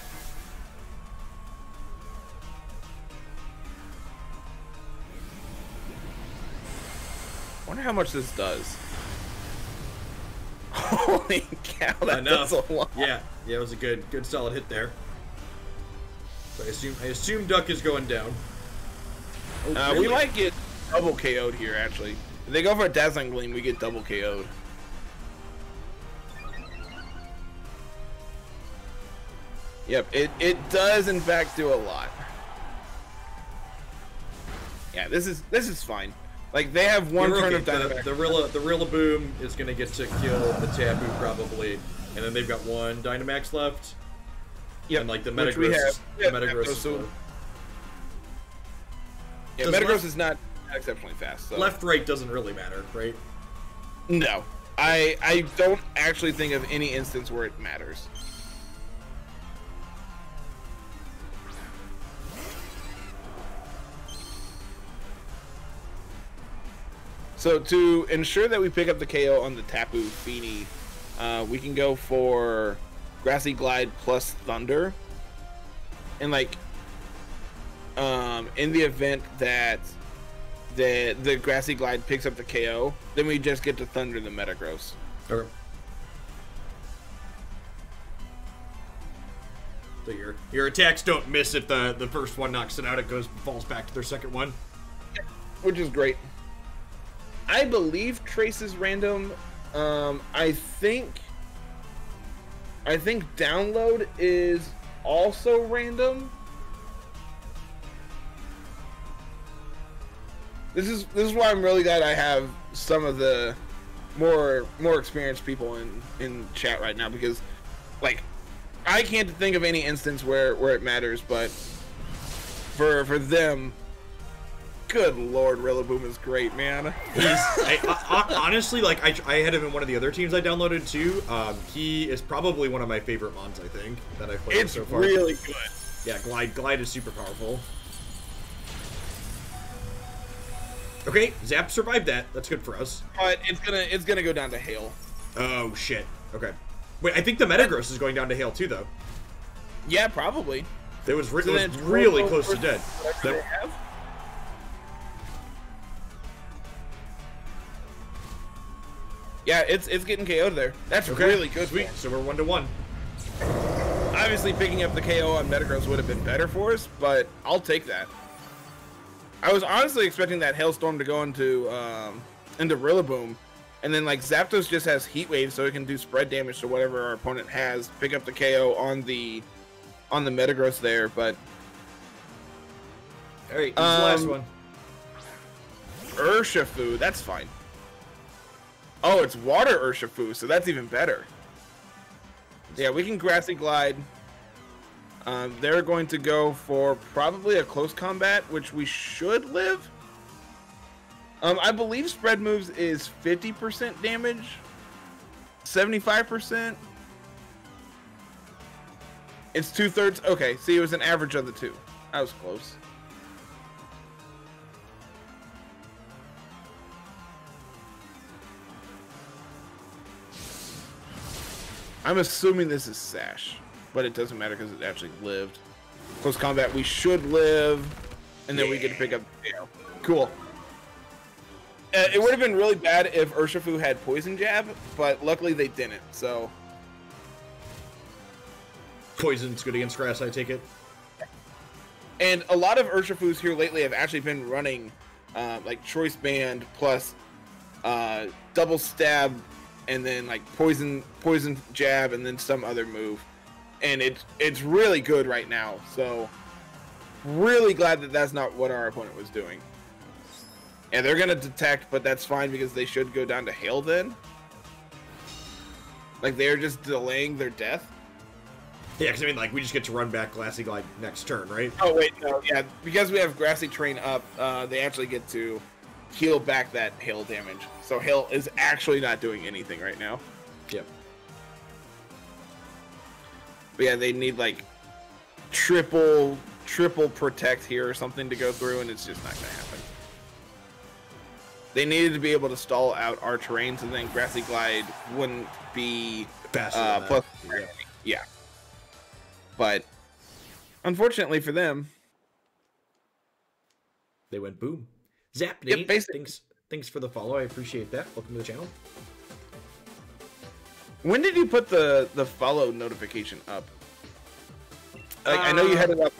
Wonder how much this does. Holy cow, that does a lot. Yeah, it was a good solid hit there. So I assume Duck is going down. Oh, really? We might get double KO'd here, actually. If they go for a Dazzling Gleam, we get double KO'd. Yep, it does in fact do a lot. Yeah, this is fine. Like they have one turn of Dynamax. The Rillaboom is gonna get to kill the Taboo probably, and then they've got one Dynamax left. Yep. And like the Metagross, Metagross is slow. Yeah, Metagross is not exceptionally fast. So. Left right doesn't really matter, right? No, I don't actually think of any instance where it matters. So to ensure that we pick up the KO on the Tapu Fini, we can go for Grassy Glide plus Thunder. And like, in the event that the Grassy Glide picks up the KO, then we just get to Thunder the Metagross. Okay. So your attacks don't miss if the first one knocks it out. It falls back to their second one. Which is great. I believe Trace is random. I think Download is also random. This is why I'm really glad I have some of the more experienced people in chat right now, because like I can't think of any instance where it matters, but for them, good lord, Rillaboom is great, man. Honestly, like I had him in one of the other teams I downloaded too. He is probably one of my favorite mons, I think, that I've played so far. It's really good. Yeah, Glide is super powerful. Okay, Zap survived that. That's good for us. But it's gonna go down to Hail. Oh shit. Okay. Wait, I think the Metagross is going down to Hail too, though. Yeah, probably. It was really close to dead. Yeah, it's getting KO'd there. That's really good. Sweet. So we're 1-1. Obviously, picking up the KO on Metagross would have been better for us, but I'll take that. I was honestly expecting that Hailstorm to go into Rillaboom, and then like Zapdos just has Heat Wave, so it can do spread damage to whatever our opponent has. Pick up the KO on the Metagross there, but all right, this is the last one. Urshifu, that's fine. Oh, it's Water Urshifu, so that's even better. Yeah, we can Grassy Glide. They're going to go for probably a close combat, which we should live. I believe spread moves is 50% damage, 75%. It's 2/3. Okay, see, it was an average of the two. I was close. I'm assuming this is Sash, but it doesn't matter because it actually lived. Close combat, we should live, and then we get to pick up. Yeah, cool. It would have been really bad if Urshifu had Poison Jab, but luckily they didn't, so. Poison's good against grass, I take it. And a lot of Urshifus here lately have actually been running like Choice Band plus double stab, and then like poison jab, and then some other move. And it's really good right now, so really glad that that's not what our opponent was doing. And they're gonna detect, but that's fine because they should go down to Hail then. Like they're just delaying their death. Yeah, because I mean, like, we just get to run back Glassy Glide next turn, right? Oh wait, no, yeah, because we have Grassy Train up, they actually get to heal back that Hail damage. So Hail is actually not doing anything right now. Yep. But yeah, they need like triple protect here or something to go through, and it's just not gonna happen. They needed to be able to stall out our terrain, so then Grassy Glide wouldn't be faster. Plus, yeah. But unfortunately for them, they went boom. Zap Nate, yep, thanks for the follow. I appreciate that. Welcome to the channel. When did you put the follow notification up? Like, I know you had it up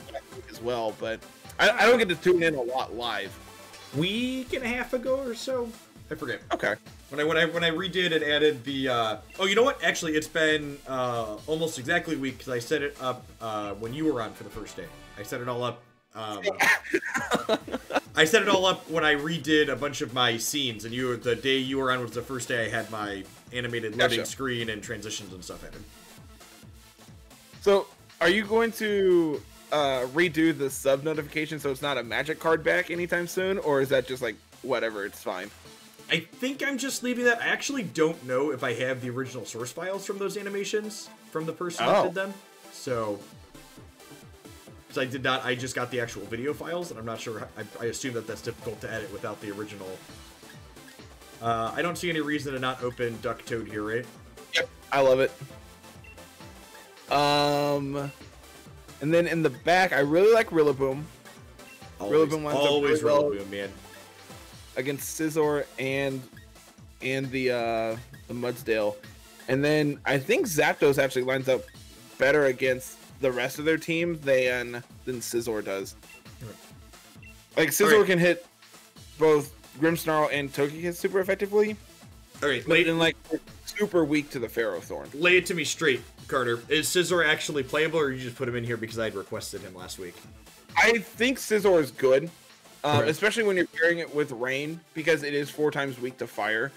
as well, but I don't get to tune in a lot live. Week and a half ago or so, I forget. Okay. When I redid and added the oh, you know what? Actually, it's been almost exactly a week because I set it up when you were on for the first day. I set it all up. I set it all up when I redid a bunch of my scenes, and the day you were on was the first day I had my animated loading screen and transitions and stuff added. So, are you going to redo the sub notification so it's not a magic card back anytime soon, or is that just like whatever, it's fine? I think I'm just leaving that. I actually don't know if I have the original source files from those animations from the person that did them. So, because I did not, I just got the actual video files, and I'm not sure. I assume that that's difficult to edit without the original. I don't see any reason to not open Duck Toad here, right? Yep, I love it. And then in the back, I really like Rillaboom. Rillaboom lines always up really Rillaboom, man. Against Scizor and the Mudsdale. And then I think Zapdos actually lines up better against the rest of their team than Scizor does. Like Scizor can hit both Grimmsnarl and Togekiss super effectively. Alright, but then like super weak to the Ferrothorn. Lay it to me straight, Carter. Is Scizor actually playable, or you just put him in here because I had requested him last week? I think Scizor is good. Especially when you're pairing it with Rain, because it is 4 times weak to fire.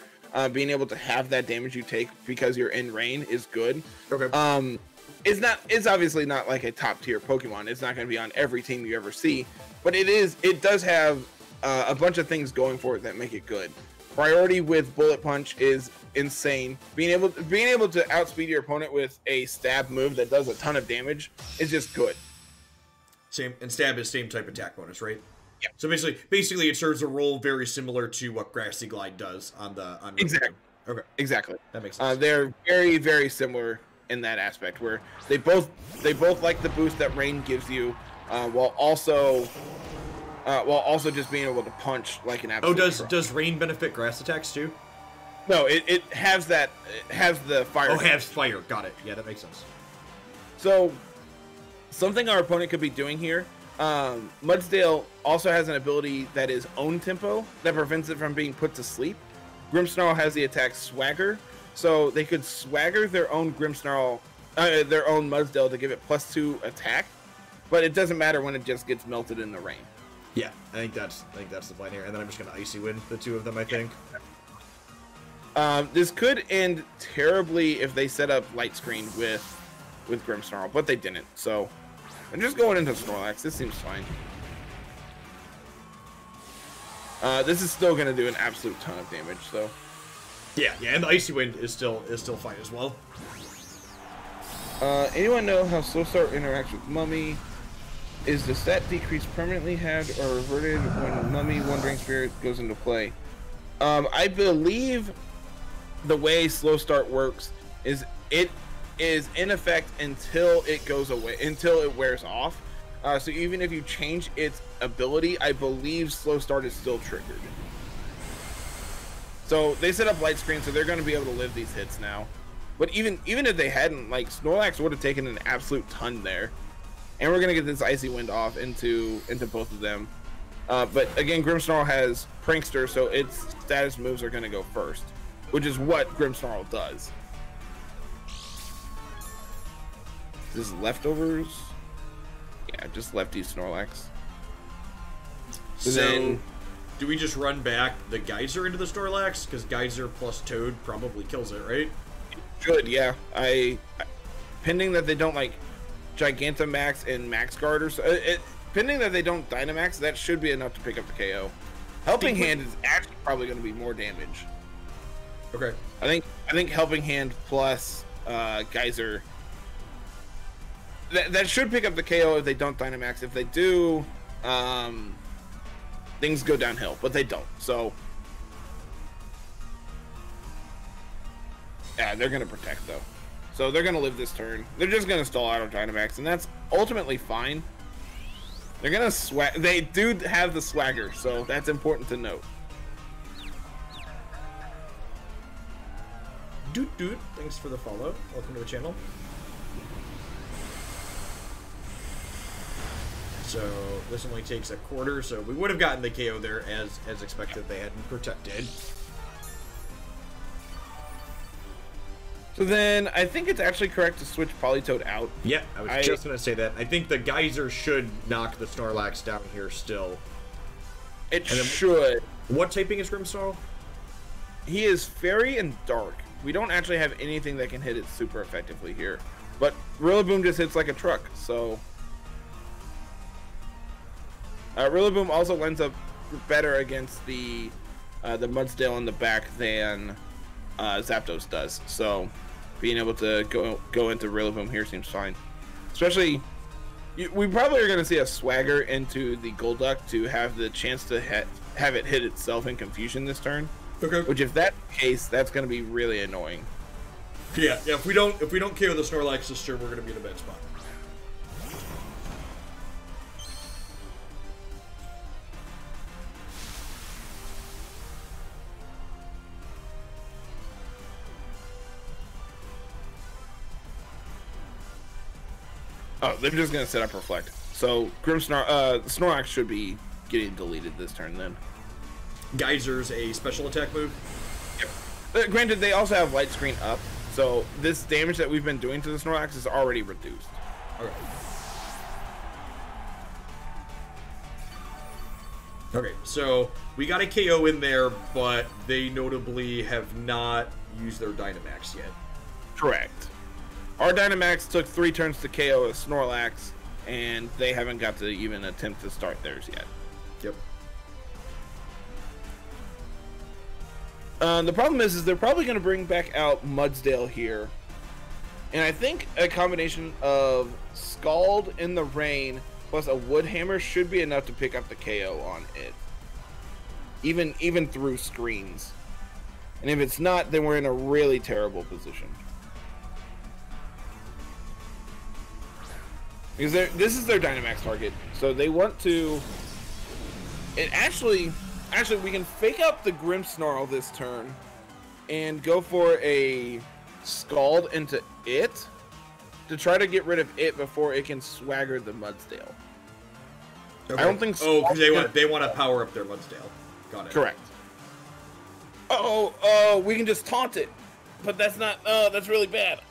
Being able to have that damage you take because you're in Rain is good. Okay. It's obviously not like a top tier Pokemon. It's not going to be on every team you ever see, but it does have a bunch of things going for it that make it good. Priority with Bullet Punch is insane. Being able to outspeed your opponent with a stab move that does a ton of damage is just good. Same, and stab is same type attack bonus, right? Yeah. So basically, it serves a role very similar to what Grassy Glide does on exactly. Okay. Exactly. That makes sense. They're very, very similar in that aspect, where they both like the boost that Rain gives you, while also just being able to punch like an absolute. Oh, does Rain benefit grass attacks too? No, it has that. It has the fire. Oh, has fire. Got it. Yeah, that makes sense. So, something our opponent could be doing here. Mudsdale also has an ability that is Own Tempo that prevents it from being put to sleep. Grimmsnarl has the attack Swagger, so they could Swagger their own Grimmsnarl, their own Mudsdale to give it +2 attack, but it doesn't matter when it just gets melted in the rain. Yeah, I think that's the plan here, and then I'm just gonna Icy Wind the two of them. I think. This could end terribly if they set up Light Screen with Grimmsnarl, but they didn't. So I'm just going into Snorlax. This seems fine. This is still going to do an absolute ton of damage, so. Yeah, and the Icy Wind is still fine as well. Anyone know how Slow Start interacts with Mummy? Is the stat decrease permanently halved or reverted when Mummy Wandering Spirit goes into play? I believe the way Slow Start works is it is in effect until it goes away, until it wears off. So even if you change its ability, I believe slow start is still triggered. So they set up light screen, so they're going to be able to live these hits now. But even if they hadn't, like, Snorlax would have taken an absolute ton there. And we're going to get this Icy Wind off into both of them. But again, Grimmsnarl has Prankster, so its status moves are going to go first, which is what Grimmsnarl does. This is leftovers. Yeah, just lefty Snorlax. So then, do we just run back the Geyser into the Snorlax? Because Geyser plus Toad probably kills it, right? Should, yeah. Pending that they don't, like, Gigantamax and Max Guard or so. Pending that they don't Dynamax, that should be enough to pick up the KO. Helping Hand is actually probably going to be more damage. Okay. I think Helping Hand plus Geyser. That should pick up the KO if they don't Dynamax. If they do, things go downhill, but they don't. So, yeah, they're going to protect, though. So they're going to live this turn. They're just going to stall out of Dynamax, and that's ultimately fine. They're going to swag. They do have the swagger, so that's important to note. Dude, thanks for the follow. Welcome to the channel. So this only takes a quarter, so we would have gotten the KO there as expected if they hadn't protected. So then I think it's actually correct to switch Politoed out. Yeah, I was just going to say that. I think the Geyser should knock the Snorlax down here still. It should. What typing is Grimmsnarl? He is Fairy and Dark. We don't actually have anything that can hit it super effectively here. But Rillaboom just hits like a truck, so... Rillaboom also lines up better against the Mudsdale in the back than Zapdos does. So being able to go into Rillaboom here seems fine. Especially, we probably are going to see a Swagger into the Golduck to have the chance to have it hit itself in Confusion this turn. Okay. Which, if that's the case, that's going to be really annoying. Yeah. If we don't KO the Snorlax this turn, we're going to be in a bad spot. Oh, they're just gonna set up Reflect. So Snorlax should be getting deleted this turn then. Geyser's a special attack move. Yep. Granted, they also have Light Screen up, so this damage that we've been doing to the Snorlax is already reduced. Okay. Okay, so we got a KO in there, but they notably have not used their Dynamax yet. Correct. Our Dynamax took 3 turns to KO a Snorlax, and they haven't got to even attempt to start theirs yet. Yep. The problem is they're probably going to bring back out Mudsdale here. And I think a combination of Scald in the Rain plus a Wood Hammer should be enough to pick up the KO on it. Even through screens. And if it's not, then we're in a really terrible position. Because this is their Dynamax target, so they want to... It actually, we can fake out the Grimmsnarl this turn and go for a Scald into it to try to get rid of it before it can swagger the Mudsdale. Okay. I don't think... Oh, because they want to power up their Mudsdale. Got it. Correct. We can just taunt it, but that's not... that's really bad.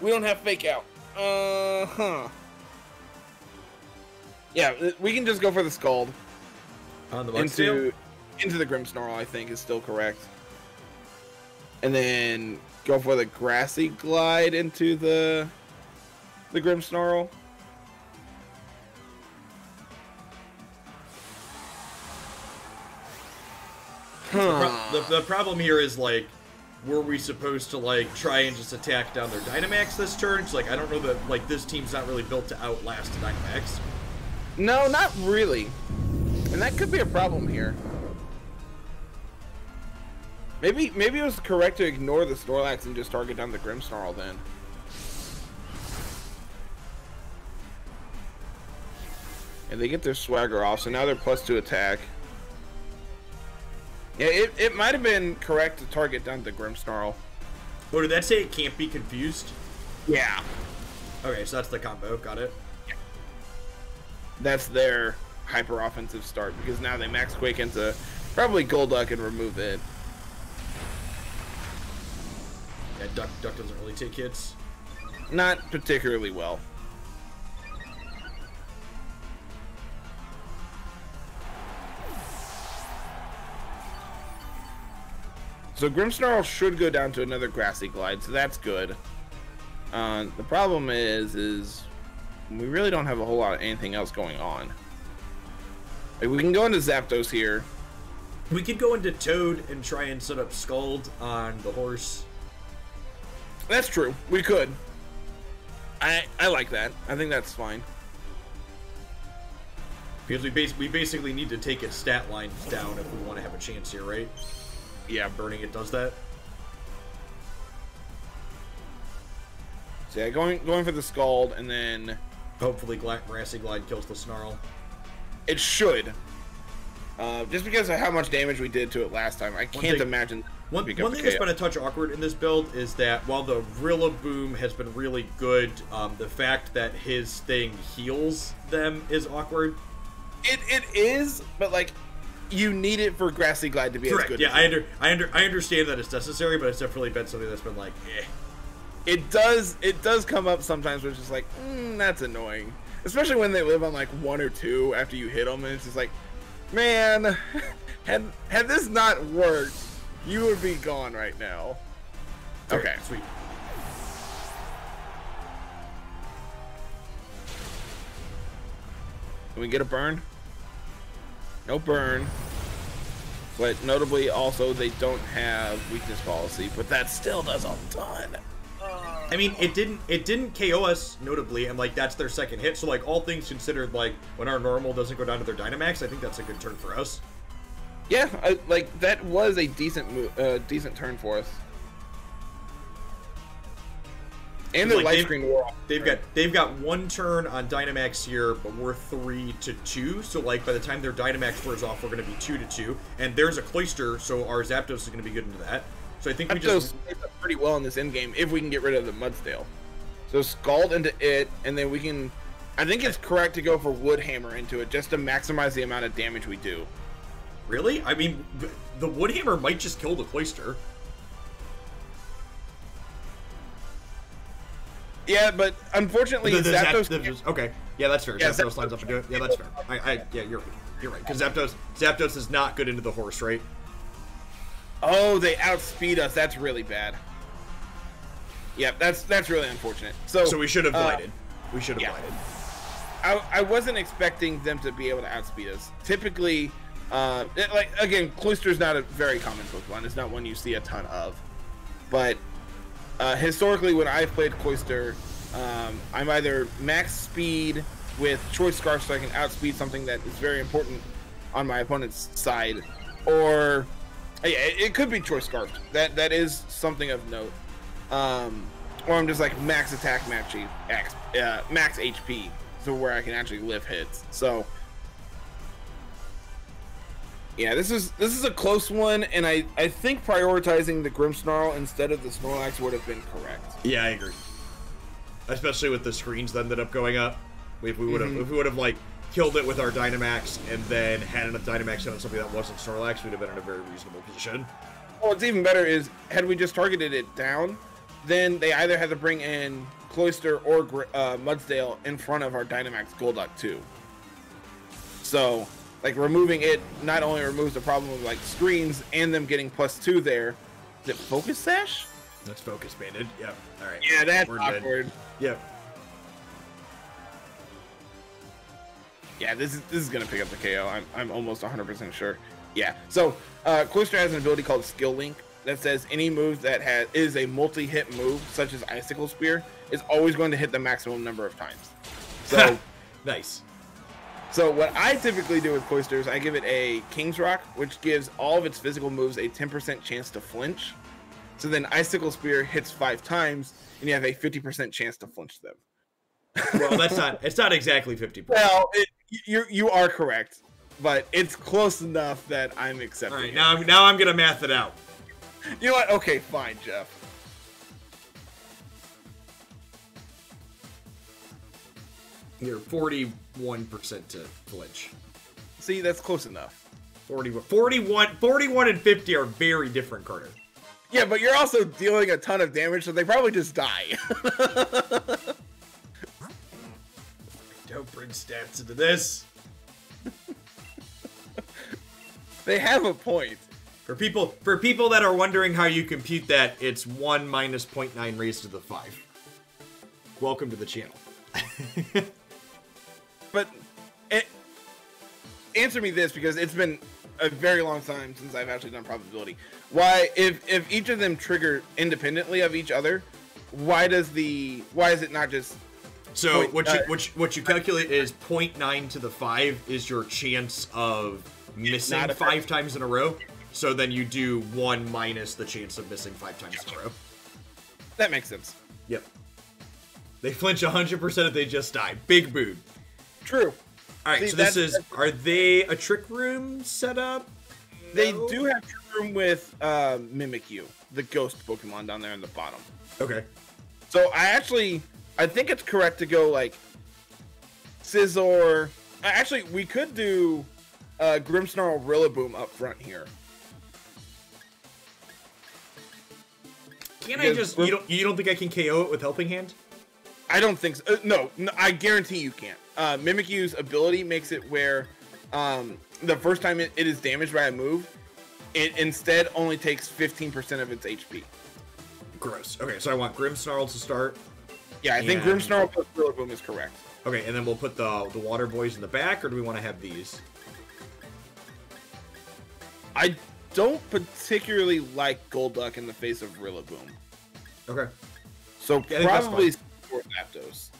We don't have fake out. Yeah, we can just go for the Scald. On the Mudsdale? Into the Grimmsnarl, I think, is still correct. And then go for the Grassy Glide into the Grimmsnarl. The problem here is, like, were we supposed to, like, try and just attack down their Dynamax this turn? Cause, like, I don't know that, like, this team's not really built to outlast Dynamax. No, not really. And that could be a problem here. Maybe it was correct to ignore the Snorlax and just target down the Grimmsnarl then. And they get their swagger off, so now they're +2 attack. Yeah, it might have been correct to target down the Grimmsnarl. Oh, did that say it can't be confused? Yeah. Okay, so that's the combo. Got it. Yeah. That's their hyper offensive start because now they max Quake into probably Golduck and remove it. Yeah, Duck doesn't really take hits. Not particularly well. So Grimmsnarl should go down to another Grassy Glide, so that's good. The problem is we really don't have a whole lot of anything else going on. Like, we can go into Zapdos here. We could go into Toad and try and set up Scald on the horse. That's true. We could. I like that. I think that's fine. Because we basically need to take its stat lines down if we want to have a chance here, right? Yeah, burning it does that. So yeah, going for the Scald, and then hopefully Grassy Glide kills the Snarl. It should. Just because of how much damage we did to it last time, I can't imagine. One thing that's been a touch awkward in this build is that while the Rillaboom has been really good, the fact that his thing heals them is awkward. It is, but like, you need it for Grassy Glide to be correct. As good. Yeah, I understand that it's necessary, but it's definitely been something that's been like, eh. It does come up sometimes where it's just like, that's annoying. Especially when they live on like 1 or 2 after you hit them, and it's just like, man, had this not worked, you would be gone right now. Okay, sweet. Can we get a burn? No burn. But notably, also, they don't have weakness policy, but that still does a ton. I mean, it didn't KO us, notably, and like that's their second hit. So like all things considered, like when our normal doesn't go down to their Dynamax, I think that's a good turn for us. Yeah, like that was a decent decent turn for us. And the light screen wore off. They've got 1 turn on Dynamax here, but we're 3-2. So like by the time their Dynamax wears off, we're going to be 2-2. And there's a Cloyster, so our Zapdos is going to be good into that. So I think we just plays up pretty well in this end game if we can get rid of the Mudsdale. So Scald into it, and then we can. I think it's correct to go for Wood Hammer into it just to maximize the amount of damage we do. Really? I mean, the Wood Hammer might just kill the Cloyster. Yeah, but unfortunately, Zapdos. Okay, yeah, that's fair. Yeah, Zapdos lines up into it. Yeah, that's fair. Yeah, you're right. Because Zapdos is not good into the horse, right? Oh, they outspeed us. That's really bad. Yep, that's really unfortunate. So we should have glided. We should have glided. I wasn't expecting them to be able to outspeed us. Typically, like again, Cloyster's not a very common Pokemon. It's not one you see a ton of. But historically, when I've played Cloyster, I'm either max speed with Choice Scarf so I can outspeed something that is very important on my opponent's side, or yeah, it could be Choice Scarf. That is something of note. Or I'm just like max attack, max HP, so where I can actually lift hits. So yeah, this is a close one, and I think prioritizing the Grimmsnarl instead of the Snorlax would have been correct. Yeah, I agree. Especially with the screens that ended up going up. If we would have like killed it with our Dynamax and then had enough Dynamax on something that wasn't Snorlax, we'd have been in a very reasonable position. Well, what's even better is, had we just targeted it down, then they either had to bring in Cloyster or Mudsdale in front of our Dynamax Golduck too. So, like, removing it not only removes the problem of like screens and them getting +2 there. Is it Focus Sash? That's Focus Banded. Yep. All right. Yeah, that's awkward. Yep. Yeah, this is gonna pick up the KO. I'm almost 100% sure. Yeah. So Cloyster has an ability called Skill Link that says any move that is a multi-hit move, such as Icicle Spear, is always going to hit the maximum number of times. So nice. So what I typically do with Cloisters, I give it a King's Rock, which gives all of its physical moves a 10% chance to flinch. So then Icicle Spear hits 5 times, and you have a 50% chance to flinch them. Well, it's not exactly 50%. Well, you are correct, but it's close enough that I'm accepting. All right, now I'm gonna math it out. You know what? Okay, fine, Jeff. You're 41% to flinch. See, that's close enough. 41 and 50 are very different, Carter. Yeah, but you're also dealing a ton of damage, so they probably just die. Don't bring stats into this. They have a point. For people that are wondering how you compute that, it's 1 minus 0.9 raised to the 5. Welcome to the channel. But answer me this, because it's been a very long time since I've actually done probability. Why, if each of them trigger independently of each other, why is it not just? So what you calculate is 0.9 to the 5 is your chance of missing 5 times in a row. So then you do 1 minus the chance of missing 5 times in a row. That makes sense. Yep. They flinch 100% if they just die. Big boon. True. All right, so this is... Are they a Trick Room setup? They do have Trick Room with Mimikyu, the ghost Pokemon down there in the bottom. Okay. So I think it's correct to go like Scizor. Actually, we could do Grimmsnarl Rillaboom up front here. Can I just... You don't think I can KO it with Helping Hand? I don't think so. No, I guarantee you can't. Mimikyu's ability makes it where the first time it is damaged by a move, it instead only takes 15% of its HP. Gross. Okay, so I want Grimmsnarl to start. Yeah, I think Grimmsnarl plus Rillaboom is correct. Okay, and then we'll put the Water Boys in the back, or do we want to have these? I don't particularly like Golduck in the face of Rillaboom. Okay. So probably Zapdos.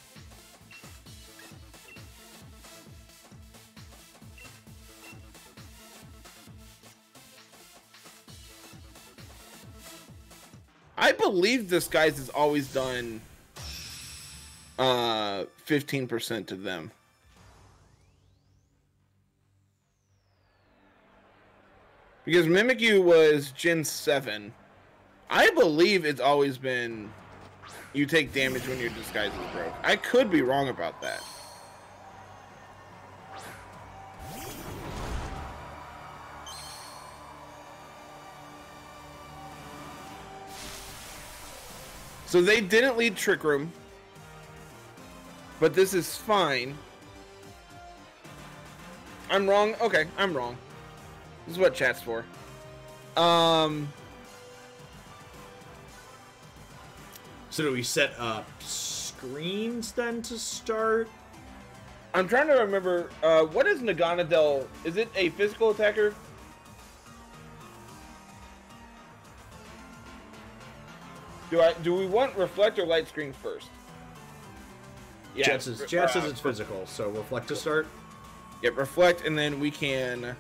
I believe Disguise has always done 15% to them. Because Mimikyu was Gen 7. I believe it's always been you take damage when your Disguise is broke. I could be wrong about that. So they didn't lead Trick Room, but this is fine. I'm wrong. Okay, I'm wrong. This is what chat's for. So do we set up screens then to start? I'm trying to remember. What is Naganadel? Is it a physical attacker? Do we want Reflect or Light Screen first? Yeah, Jet says it's physical, so Reflect to start. Yep, Reflect, and then we can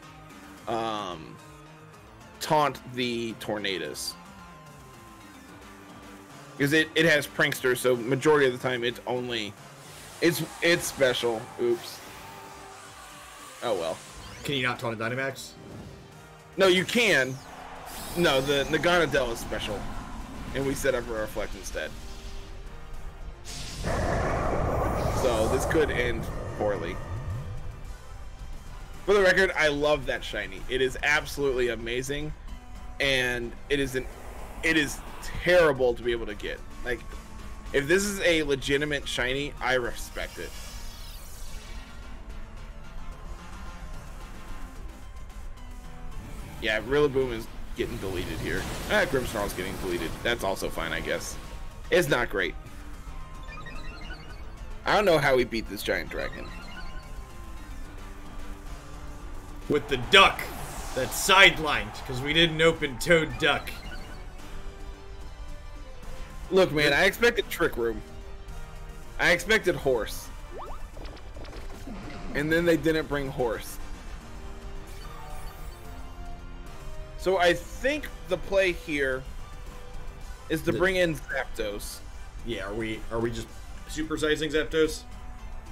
taunt the Tornadoes. Because it has Prankster, so majority of the time it's special. Oops. Oh well. Can you not taunt a Dynamax? No, you can. No, the Naganadel is special. And we set up a Reflect instead. So this could end poorly. For the record, I love that shiny. It is absolutely amazing. And it is terrible to be able to get. Like, if this is a legitimate shiny, I respect it. Yeah, Rillaboom is getting deleted here. Grimmsnarl's getting deleted. That's also fine, I guess. It's not great. I don't know how we beat this giant dragon. With the duck that's sidelined, because we didn't open Toad Duck. Look, man, I expected Trick Room. I expected Horse. And then they didn't bring horse. So I think the play here is to bring in Zapdos. Yeah, are we just supersizing Zapdos?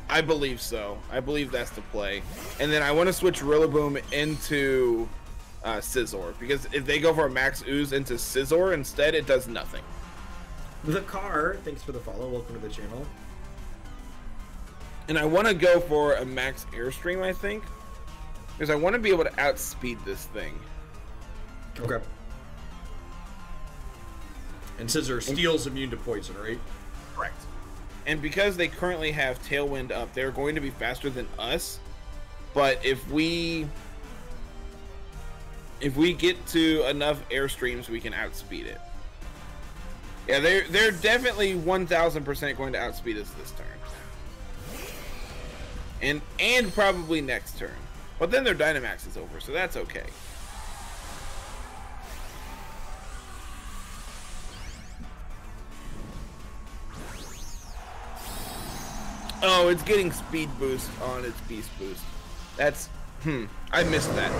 I believe so. I believe that's the play. And then I want to switch Rillaboom into Scizor, because if they go for a Max Ooze into Scizor instead, it does nothing. The car, thanks for the follow. Welcome to the channel. And I want to go for a Max Airstream, I think, because I want to be able to outspeed this thing. Okay. And Scizor Steel's immune to poison, right? Correct. And because they currently have Tailwind up, they're going to be faster than us. But if we get to enough Airstreams, we can outspeed it. Yeah, they're definitely 1000% going to outspeed us this turn. And probably next turn. But then their Dynamax is over, so that's okay. Oh, it's getting speed boost on its beast boost. That's, I missed that.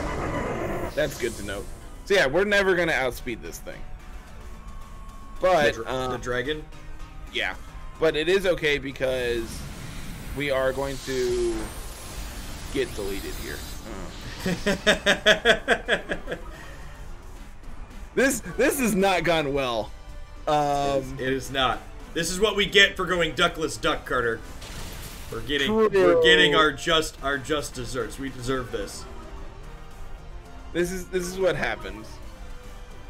That's good to know. So yeah, we're never gonna outspeed this thing. But the dragon? Yeah. But it is okay because we are going to get deleted here. This has not gone well. It is not. This is what we get for going duckless duck, Carter. We're getting our just desserts. We deserve this. This is what happens.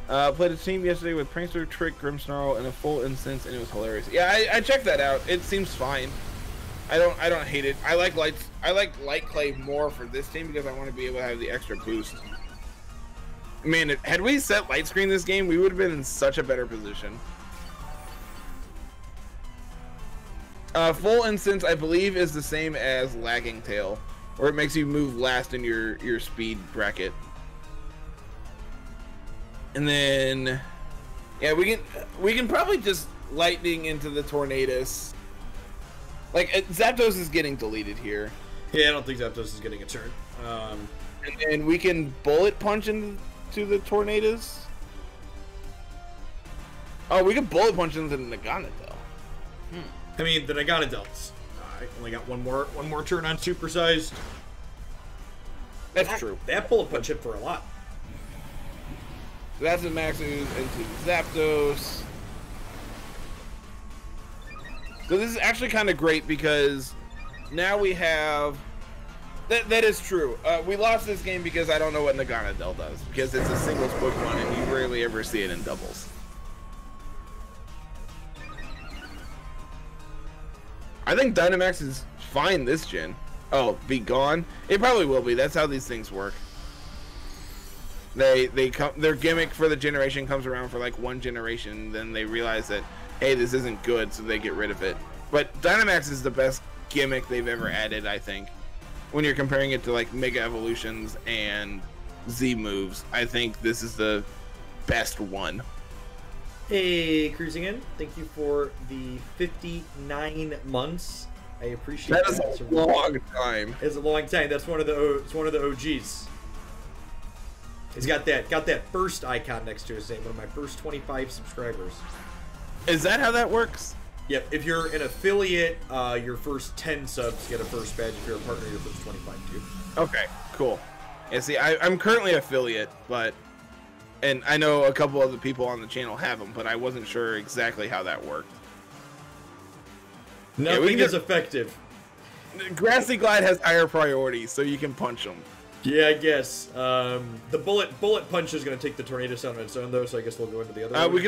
Played a team yesterday with Prankster, Trick, Grimmsnarl, and a full instance, and it was hilarious. Yeah, I checked that out. It seems fine. I don't hate it. I like Light Clay more for this team because I want to be able to have the extra boost. Man, had we set Light Screen this game, we would have been in such a better position. Full instance, I believe, is the same as Lagging Tail, or it makes you move last in your speed bracket. And then, yeah, we can probably just lightning into the Tornadus. Like, Zapdos is getting deleted here. Yeah, I don't think Zapdos is getting a turn. And then we can bullet punch into the Tornadus. Oh, we can bullet punch into the Nagana though. I mean, the Nagana delts. I only got one more turn on supersized. That's true. That bullet punch hit for a lot. So that's a Max Ooze into Zapdos. So this is actually kind of great because now we have... That is true. We lost this game because I don't know what Nagana Del does, because it's a singles Pokemon and you rarely ever see it in doubles. I think Dynamax is fine this gen. Oh, be gone? It probably will be. That's how these things work. Their gimmick for the generation comes around for like one generation, then they realize that, hey, this isn't good, so they get rid of it. But Dynamax is the best gimmick they've ever added, I think. When you're comparing it to like Mega Evolutions and Z moves, I think this is the best one. Hey, cruising in. Thank you for the 59 months. I appreciate that. That is a long time. It's a long time. That's one of the OGs. He's got that first icon next to his name. One of my first 25 subscribers. Is that how that works? Yep. If you're an affiliate, your first 10 subs get a first badge. If you're a partner, your first 25 too. Okay, cool. Yeah, see, I'm currently affiliate, and I know a couple other people on the channel have them, but I wasn't sure exactly how that worked. Nothing is effective. Grassy Glide has higher priority, so you can punch them. Yeah, I guess. The bullet punch is going to take the Tornadus out on its own, though, so I guess we'll go into the other one. We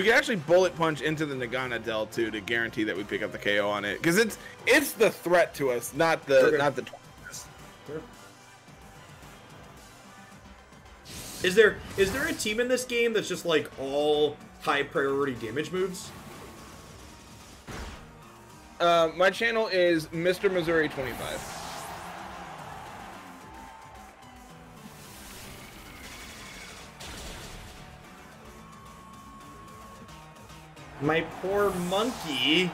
could actually bullet punch into the Nagana Del too to guarantee that we pick up the KO on it, because it's the threat to us, not the Tornadus. Sure. Is there a team in this game that's just like all high priority damage moves? My channel is Mr. Missouri 25. My poor monkey.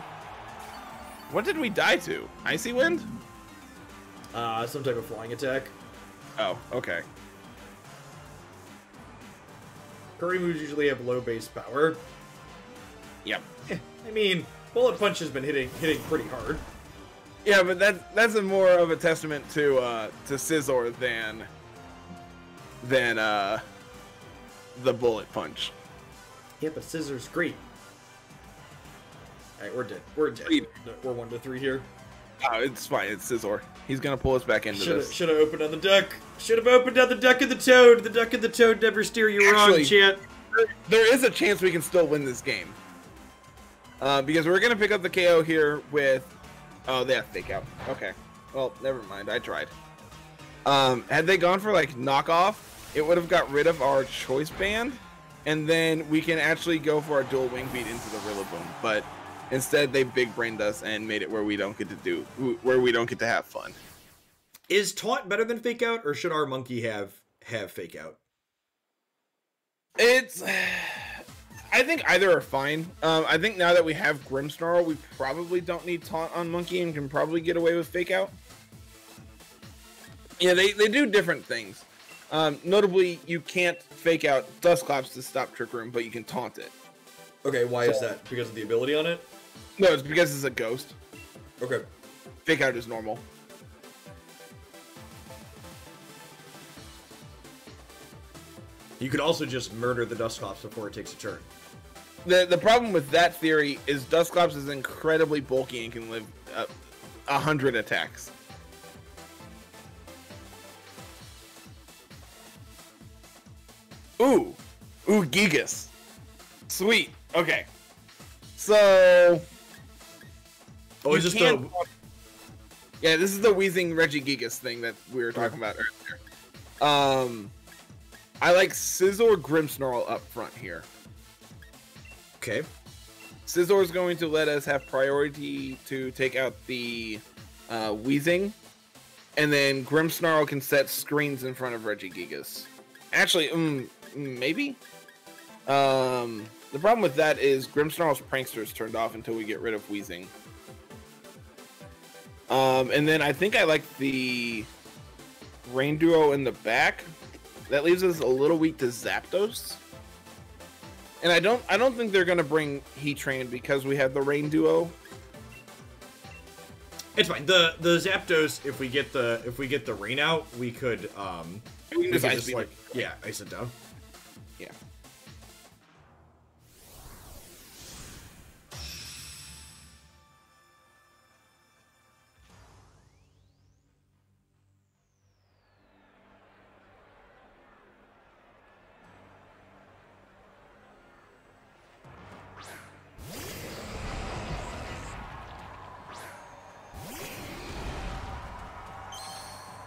What did we die to? Icy Wind? Some type of flying attack. Oh, okay. Curry moves usually have low base power. Yep. I mean, Bullet Punch has been hitting pretty hard. Yeah, but that's a more of a testament to Scizor than the Bullet Punch. Yeah, but Scissor's great. Alright, we're dead. We're dead. We're 1-3 here. Oh, it's fine. It's Scizor. He's gonna pull us back into this. Should have opened on the duck. Should have opened on the duck and the toad. The duck and the toad never steer you wrong, chat. There is a chance we can still win this game. Because we're gonna pick up the KO here with. Oh, they have fake out. Okay. Well, never mind. I tried. Had they gone for like knockoff, it would have got rid of our choice band, and then we can actually go for our dual wing beat into the Rillaboom. But instead, they big brained us and made it where we don't get to have fun. Is taunt better than fake out, or should our monkey have fake out? I think either are fine. I think now that we have Grimmsnarl, we probably don't need taunt on monkey and can probably get away with fake out. Yeah, they do different things. Notably, you can't fake out Dusclops to stop Trick Room, but you can taunt it. Okay, why is that? Because of the ability on it? No, it's because it's a ghost. Okay. Fake out is normal. You could also just murder the Dusclops before it takes a turn. The problem with that theory is Dusclops is incredibly bulky and can live 100 attacks. Ooh, Gigas. Sweet. Okay. So. Oh, is this the? Yeah, this is the Wheezing Regigigas thing that we were talking about earlier. I like Scizor Grimmsnarl up front here. Okay. Scizor is going to let us have priority to take out the Wheezing, and then Grimmsnarl can set screens in front of Regigigas. Actually, maybe? The problem with that is Grimmsnarl's Prankster is turned off until we get rid of Wheezing. And then I think I like the Rain Duo in the back. That leaves us a little weak to Zapdos. And I don't think they're gonna bring Heatran because we have the Rain Duo. It's fine. The Zapdos, if we get the rain out, we could we can just like ice it down. Yeah.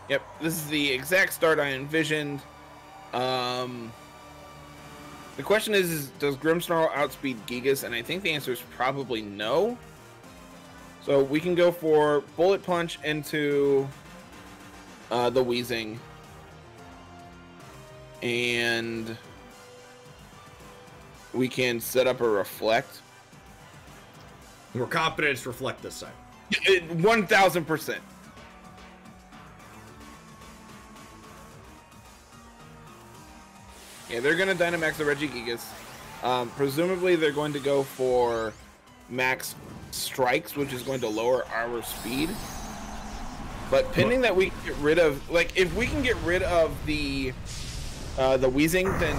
Yep, this is the exact start I envisioned. The question is does Grimmsnarl outspeed Gigas? And I think the answer is probably no. So we can go for Bullet Punch into the Wheezing. And we can set up a Reflect. We're confident it's Reflect this time. 1000%. Yeah, they're going to Dynamax the Regigigas. Presumably, they're going to go for Max Strikes, which is going to lower our speed. But pending that we get rid of, like, if we can get rid of the Wheezing, then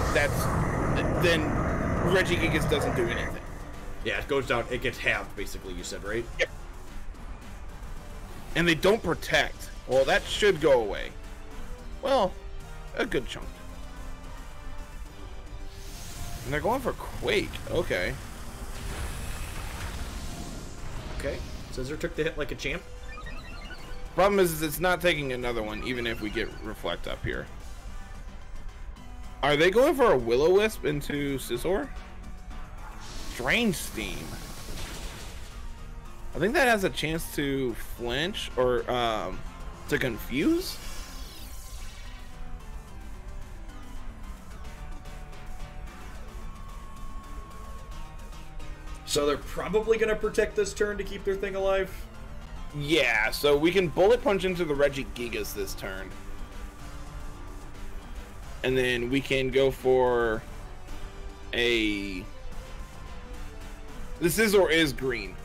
Regigigas doesn't do anything. Yeah, it goes down. It gets halved, basically. You said, right? Yep. And they don't protect. Well, that should go away. Well, a good chunk. And they're going for Quake. Okay. Okay. Scizor took the hit like a champ. Problem is it's not taking another one, even if we get Reflect up here. Are they going for a Will-O-Wisp into Scizor? Drain Steam. I think that has a chance to flinch or to confuse. So they're probably going to protect this turn to keep their thing alive? Yeah, so we can bullet punch into the Regigigas this turn. And then we can go for a... The Scizor is green.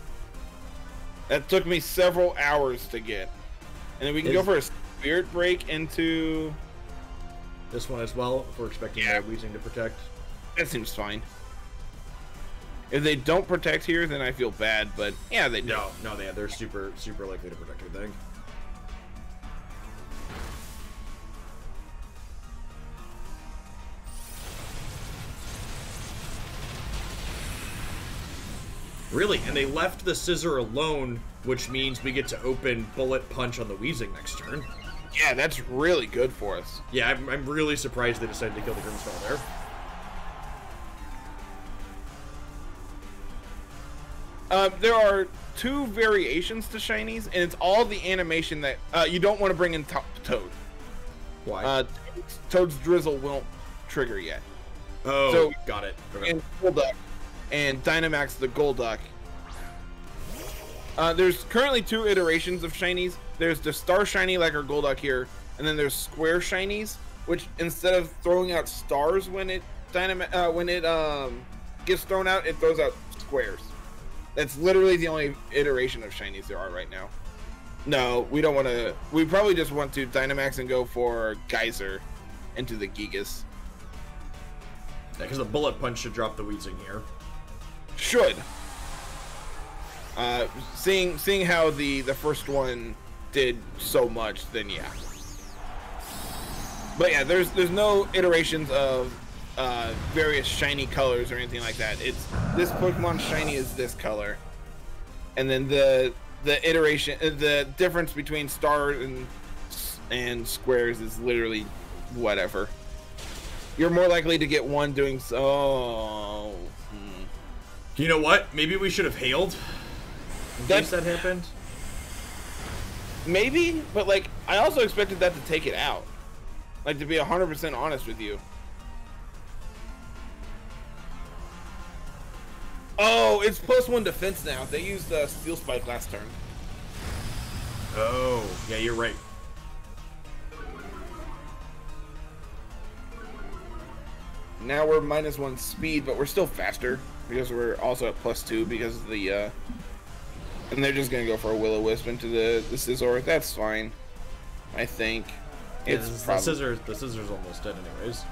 That took me several hours to get. And then we can go for a Spirit Break into... This one as well, if we're expecting Weezing to protect. That seems fine. If they don't protect here, then I feel bad, but yeah, they do. No, they're super likely to protect everything. Really? And they left the Scizor alone, which means we get to open Bullet Punch on the Weezing next turn. Yeah, that's really good for us. Yeah, I'm really surprised they decided to kill the Grimmsnarl there. There are two variations to Shinies, and it's all the animation that you don't want to bring in Toad. Why? Toad's Drizzle won't trigger yet. Oh, so, got it. Okay. And Golduck and Dynamax the Golduck. There's currently two iterations of Shinies. There's the Star Shiny like our Golduck here, and then there's Square Shinies, which instead of throwing out stars when it gets thrown out, it throws out squares. That's literally the only iteration of Shinies there are right now. No, we don't want to. We probably just want to Dynamax and go for Geyser into the Gigas. Yeah, because the Bullet Punch should drop the Weezing here. Should. Seeing how the first one did so much, then yeah. But yeah, there's no iterations of various shiny colors or anything like that. It's this Pokemon shiny is this color, and then the iteration, the difference between stars and squares is literally whatever. You're more likely to get one doing so. You know what? Maybe we should have hailed in case that happened. Maybe, but like I also expected that to take it out. Like, to be 100% honest with you. Oh, it's +1 defense now. They used Steel Spike last turn. Oh, yeah, you're right. Now we're -1 speed, but we're still faster because we're also at +2 because of the and they're just gonna go for a Will-O-Wisp into the Scizor. That's fine, I think. Yeah, the Scissor's almost dead anyways.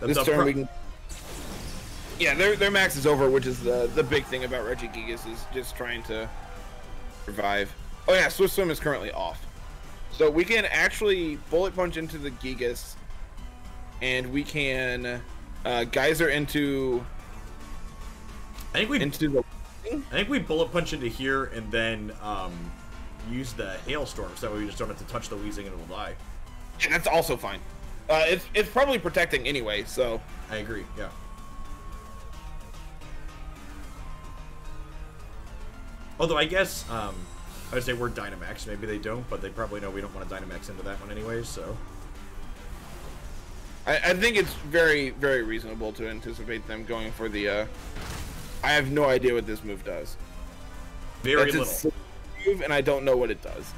This turn we can... Yeah, their max is over, which is the big thing about Regigigas is just trying to survive. Oh yeah, Swift Swim is currently off. So we can actually Bullet Punch into the Gigas, and we can Geyser into... I think we Bullet Punch into here and then use the Hailstorm, so that way we just don't have to touch the Weezing and it will die. Yeah, that's also fine. It's probably protecting anyway, so... I agree, yeah. Although I guess, I would say we're Dynamax. Maybe they don't, but they probably know we don't want to Dynamax into that one anyways, so... I think it's very, very reasonable to anticipate them going for the, I have no idea what this move does. Very little. Move, and I don't know what it does.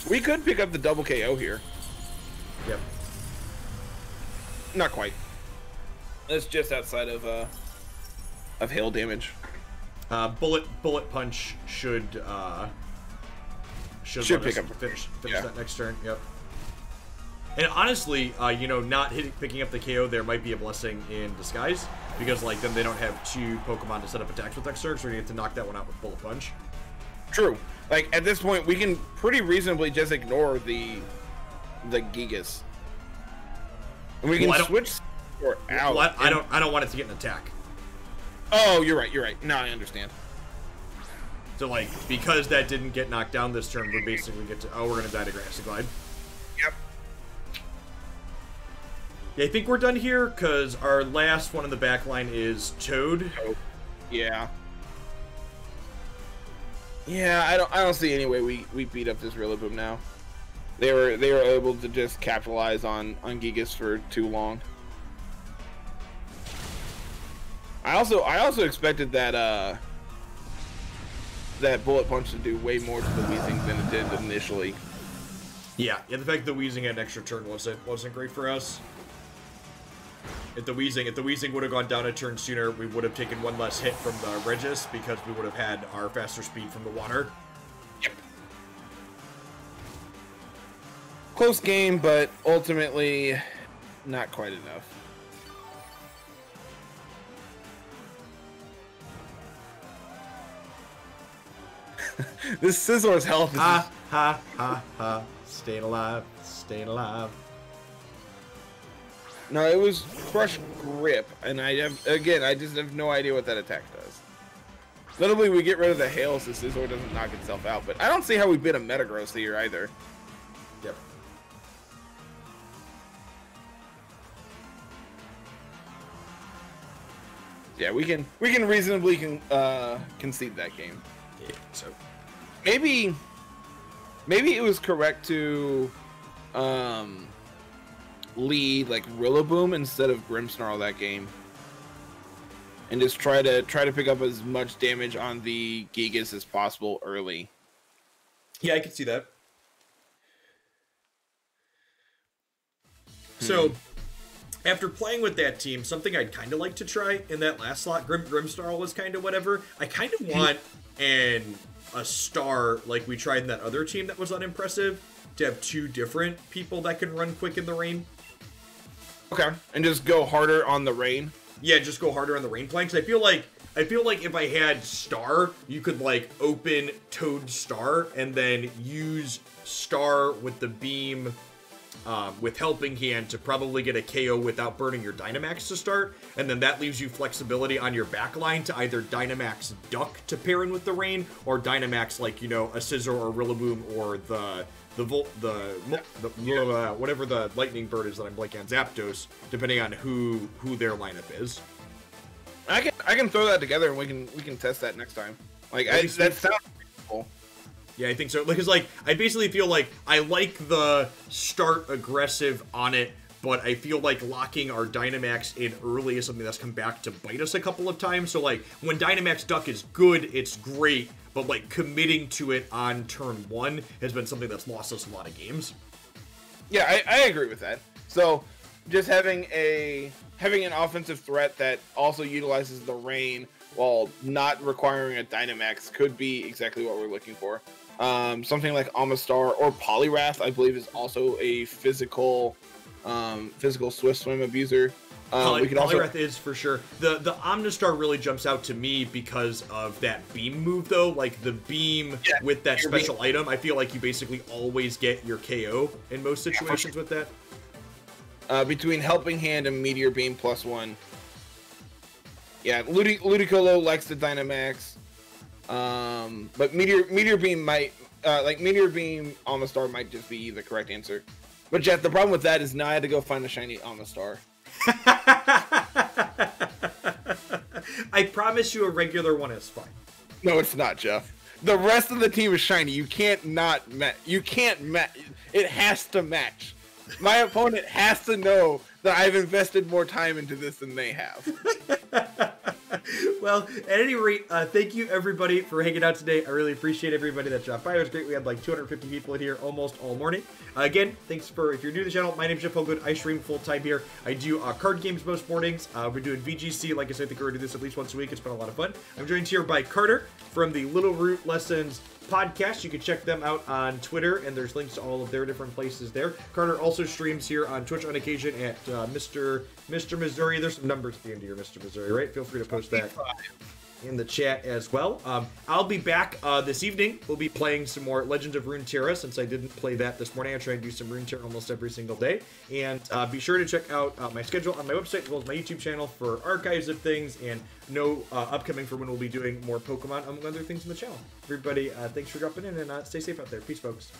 We could pick up the double KO here. Yep. Not quite. It's just outside of hail damage. Bullet Punch should pick up finish that next turn. Yep. And honestly, you know, not picking up the KO there might be a blessing in disguise, because like then they don't have two Pokemon to set up attacks with next turn, so we get to knock that one out with Bullet Punch. True. Like at this point, we can pretty reasonably just ignore the Gigas, and we can switch or out. Well, I don't want it to get an attack. Oh, you're right. You're right. Now I understand. So like because that didn't get knocked down this turn, we're basically we're gonna die to Grassy Glide. Yep. Yeah, I think we're done here because our last one in the back line is Toad. Oh, yeah. Yeah, I don't see any way we beat up this Rillaboom now. They were able to just capitalize on Gigas for too long. I also expected that that Bullet Punch to do way more to the Weezing than it did initially. Yeah, the fact that Weezing had an extra turn wasn't great for us. If the Weezing would have gone down a turn sooner, we would have taken one less hit from the Regis because we would have had our faster speed from the water. Yep. Close game, but ultimately not quite enough. This Scissor's health is ha ha. Staying alive. No, it was Crush Grip, and I just have no idea what that attack does. Notably, we get rid of the hail so Scizor doesn't knock itself out, but I don't see how we beat a Metagross here either. Yep. Yeah, we can reasonably concede that game. Yeah, so maybe it was correct to lead like Rillaboom instead of Grimmsnarl that game, and just try to pick up as much damage on the Gigas as possible early. yeah, I can see that. So, after playing with that team, something I'd kind of like to try in that last slot, Grimmsnarl was kind of whatever. I kind of want a star like we tried in that other team that was unimpressive to have two different people that can run quick in the rain. Okay, and just go harder on the rain. Yeah, just go harder on the rain planks. I feel like if I had Star, you could like open Toad Star and then use Star with the beam with Helping Hand to probably get a KO without burning your Dynamax to start, and then that leaves you flexibility on your back line to either Dynamax Duck to pair in with the rain, or Dynamax like, you know, a Scizor or Rillaboom or whatever the lightning bird is that I'm blanking on, Zapdos, depending on who their lineup is. I can throw that together and we can test that next time. Like that sounds cool. Yeah, I think so. Because like I basically feel like I like the start aggressive on it, but I feel like locking our Dynamax in early is something that's come back to bite us a couple of times. So like when Dynamax Duck is good, it's great, but like committing to it on turn 1 has been something that's lost us a lot of games. Yeah, I agree with that. So just having an offensive threat that also utilizes the rain while not requiring a Dynamax could be exactly what we're looking for. Something like Amistar or Poliwrath, I believe, is also a physical Swift Swim abuser. Poliwrath is for sure. The Omnistar really jumps out to me because of that beam move, though. Like the beam with that special item, I feel like you basically always get your KO in most situations with that. Between Helping Hand and Meteor Beam +1. Yeah, Ludicolo likes the Dynamax. But Meteor Beam might, Meteor Beam Amistar might just be the correct answer. But Jeff, the problem with that is now I had to go find a shiny Amistar. I promise you a regular one is fine. No, it's not, Jeff. The rest of the team is shiny. You can't match. It has to match. My opponent has to know that I've invested more time into this than they have. Well, at any rate, thank you everybody for hanging out today. I really appreciate everybody that dropped by. It was great. We had like 250 people in here almost all morning. Again, thanks if you're new to the channel. My name's Jeff Hogood. I stream full time here. I do card games most mornings. We're doing VGC. Like I said, I think we're going to do this at least once a week. It's been a lot of fun. I'm joined here by Carter from the Little Root Lessons podcast. You can check them out on Twitter, and there's links to all of their different places there. Carter also streams here on Twitch on occasion at Mr. Missouri. There's some numbers at the end of your Mr. Missouri, right? Feel free to post that in the chat as well. I'll be back this evening. We'll be playing some more Legends of Runeterra, since I didn't play that this morning. I try and do some Runeterra almost every single day. And be sure to check out my schedule on my website, as well as my YouTube channel for archives of things and upcoming for when we'll be doing more Pokemon, among other things in the channel. Everybody, thanks for dropping in, and stay safe out there. Peace, folks.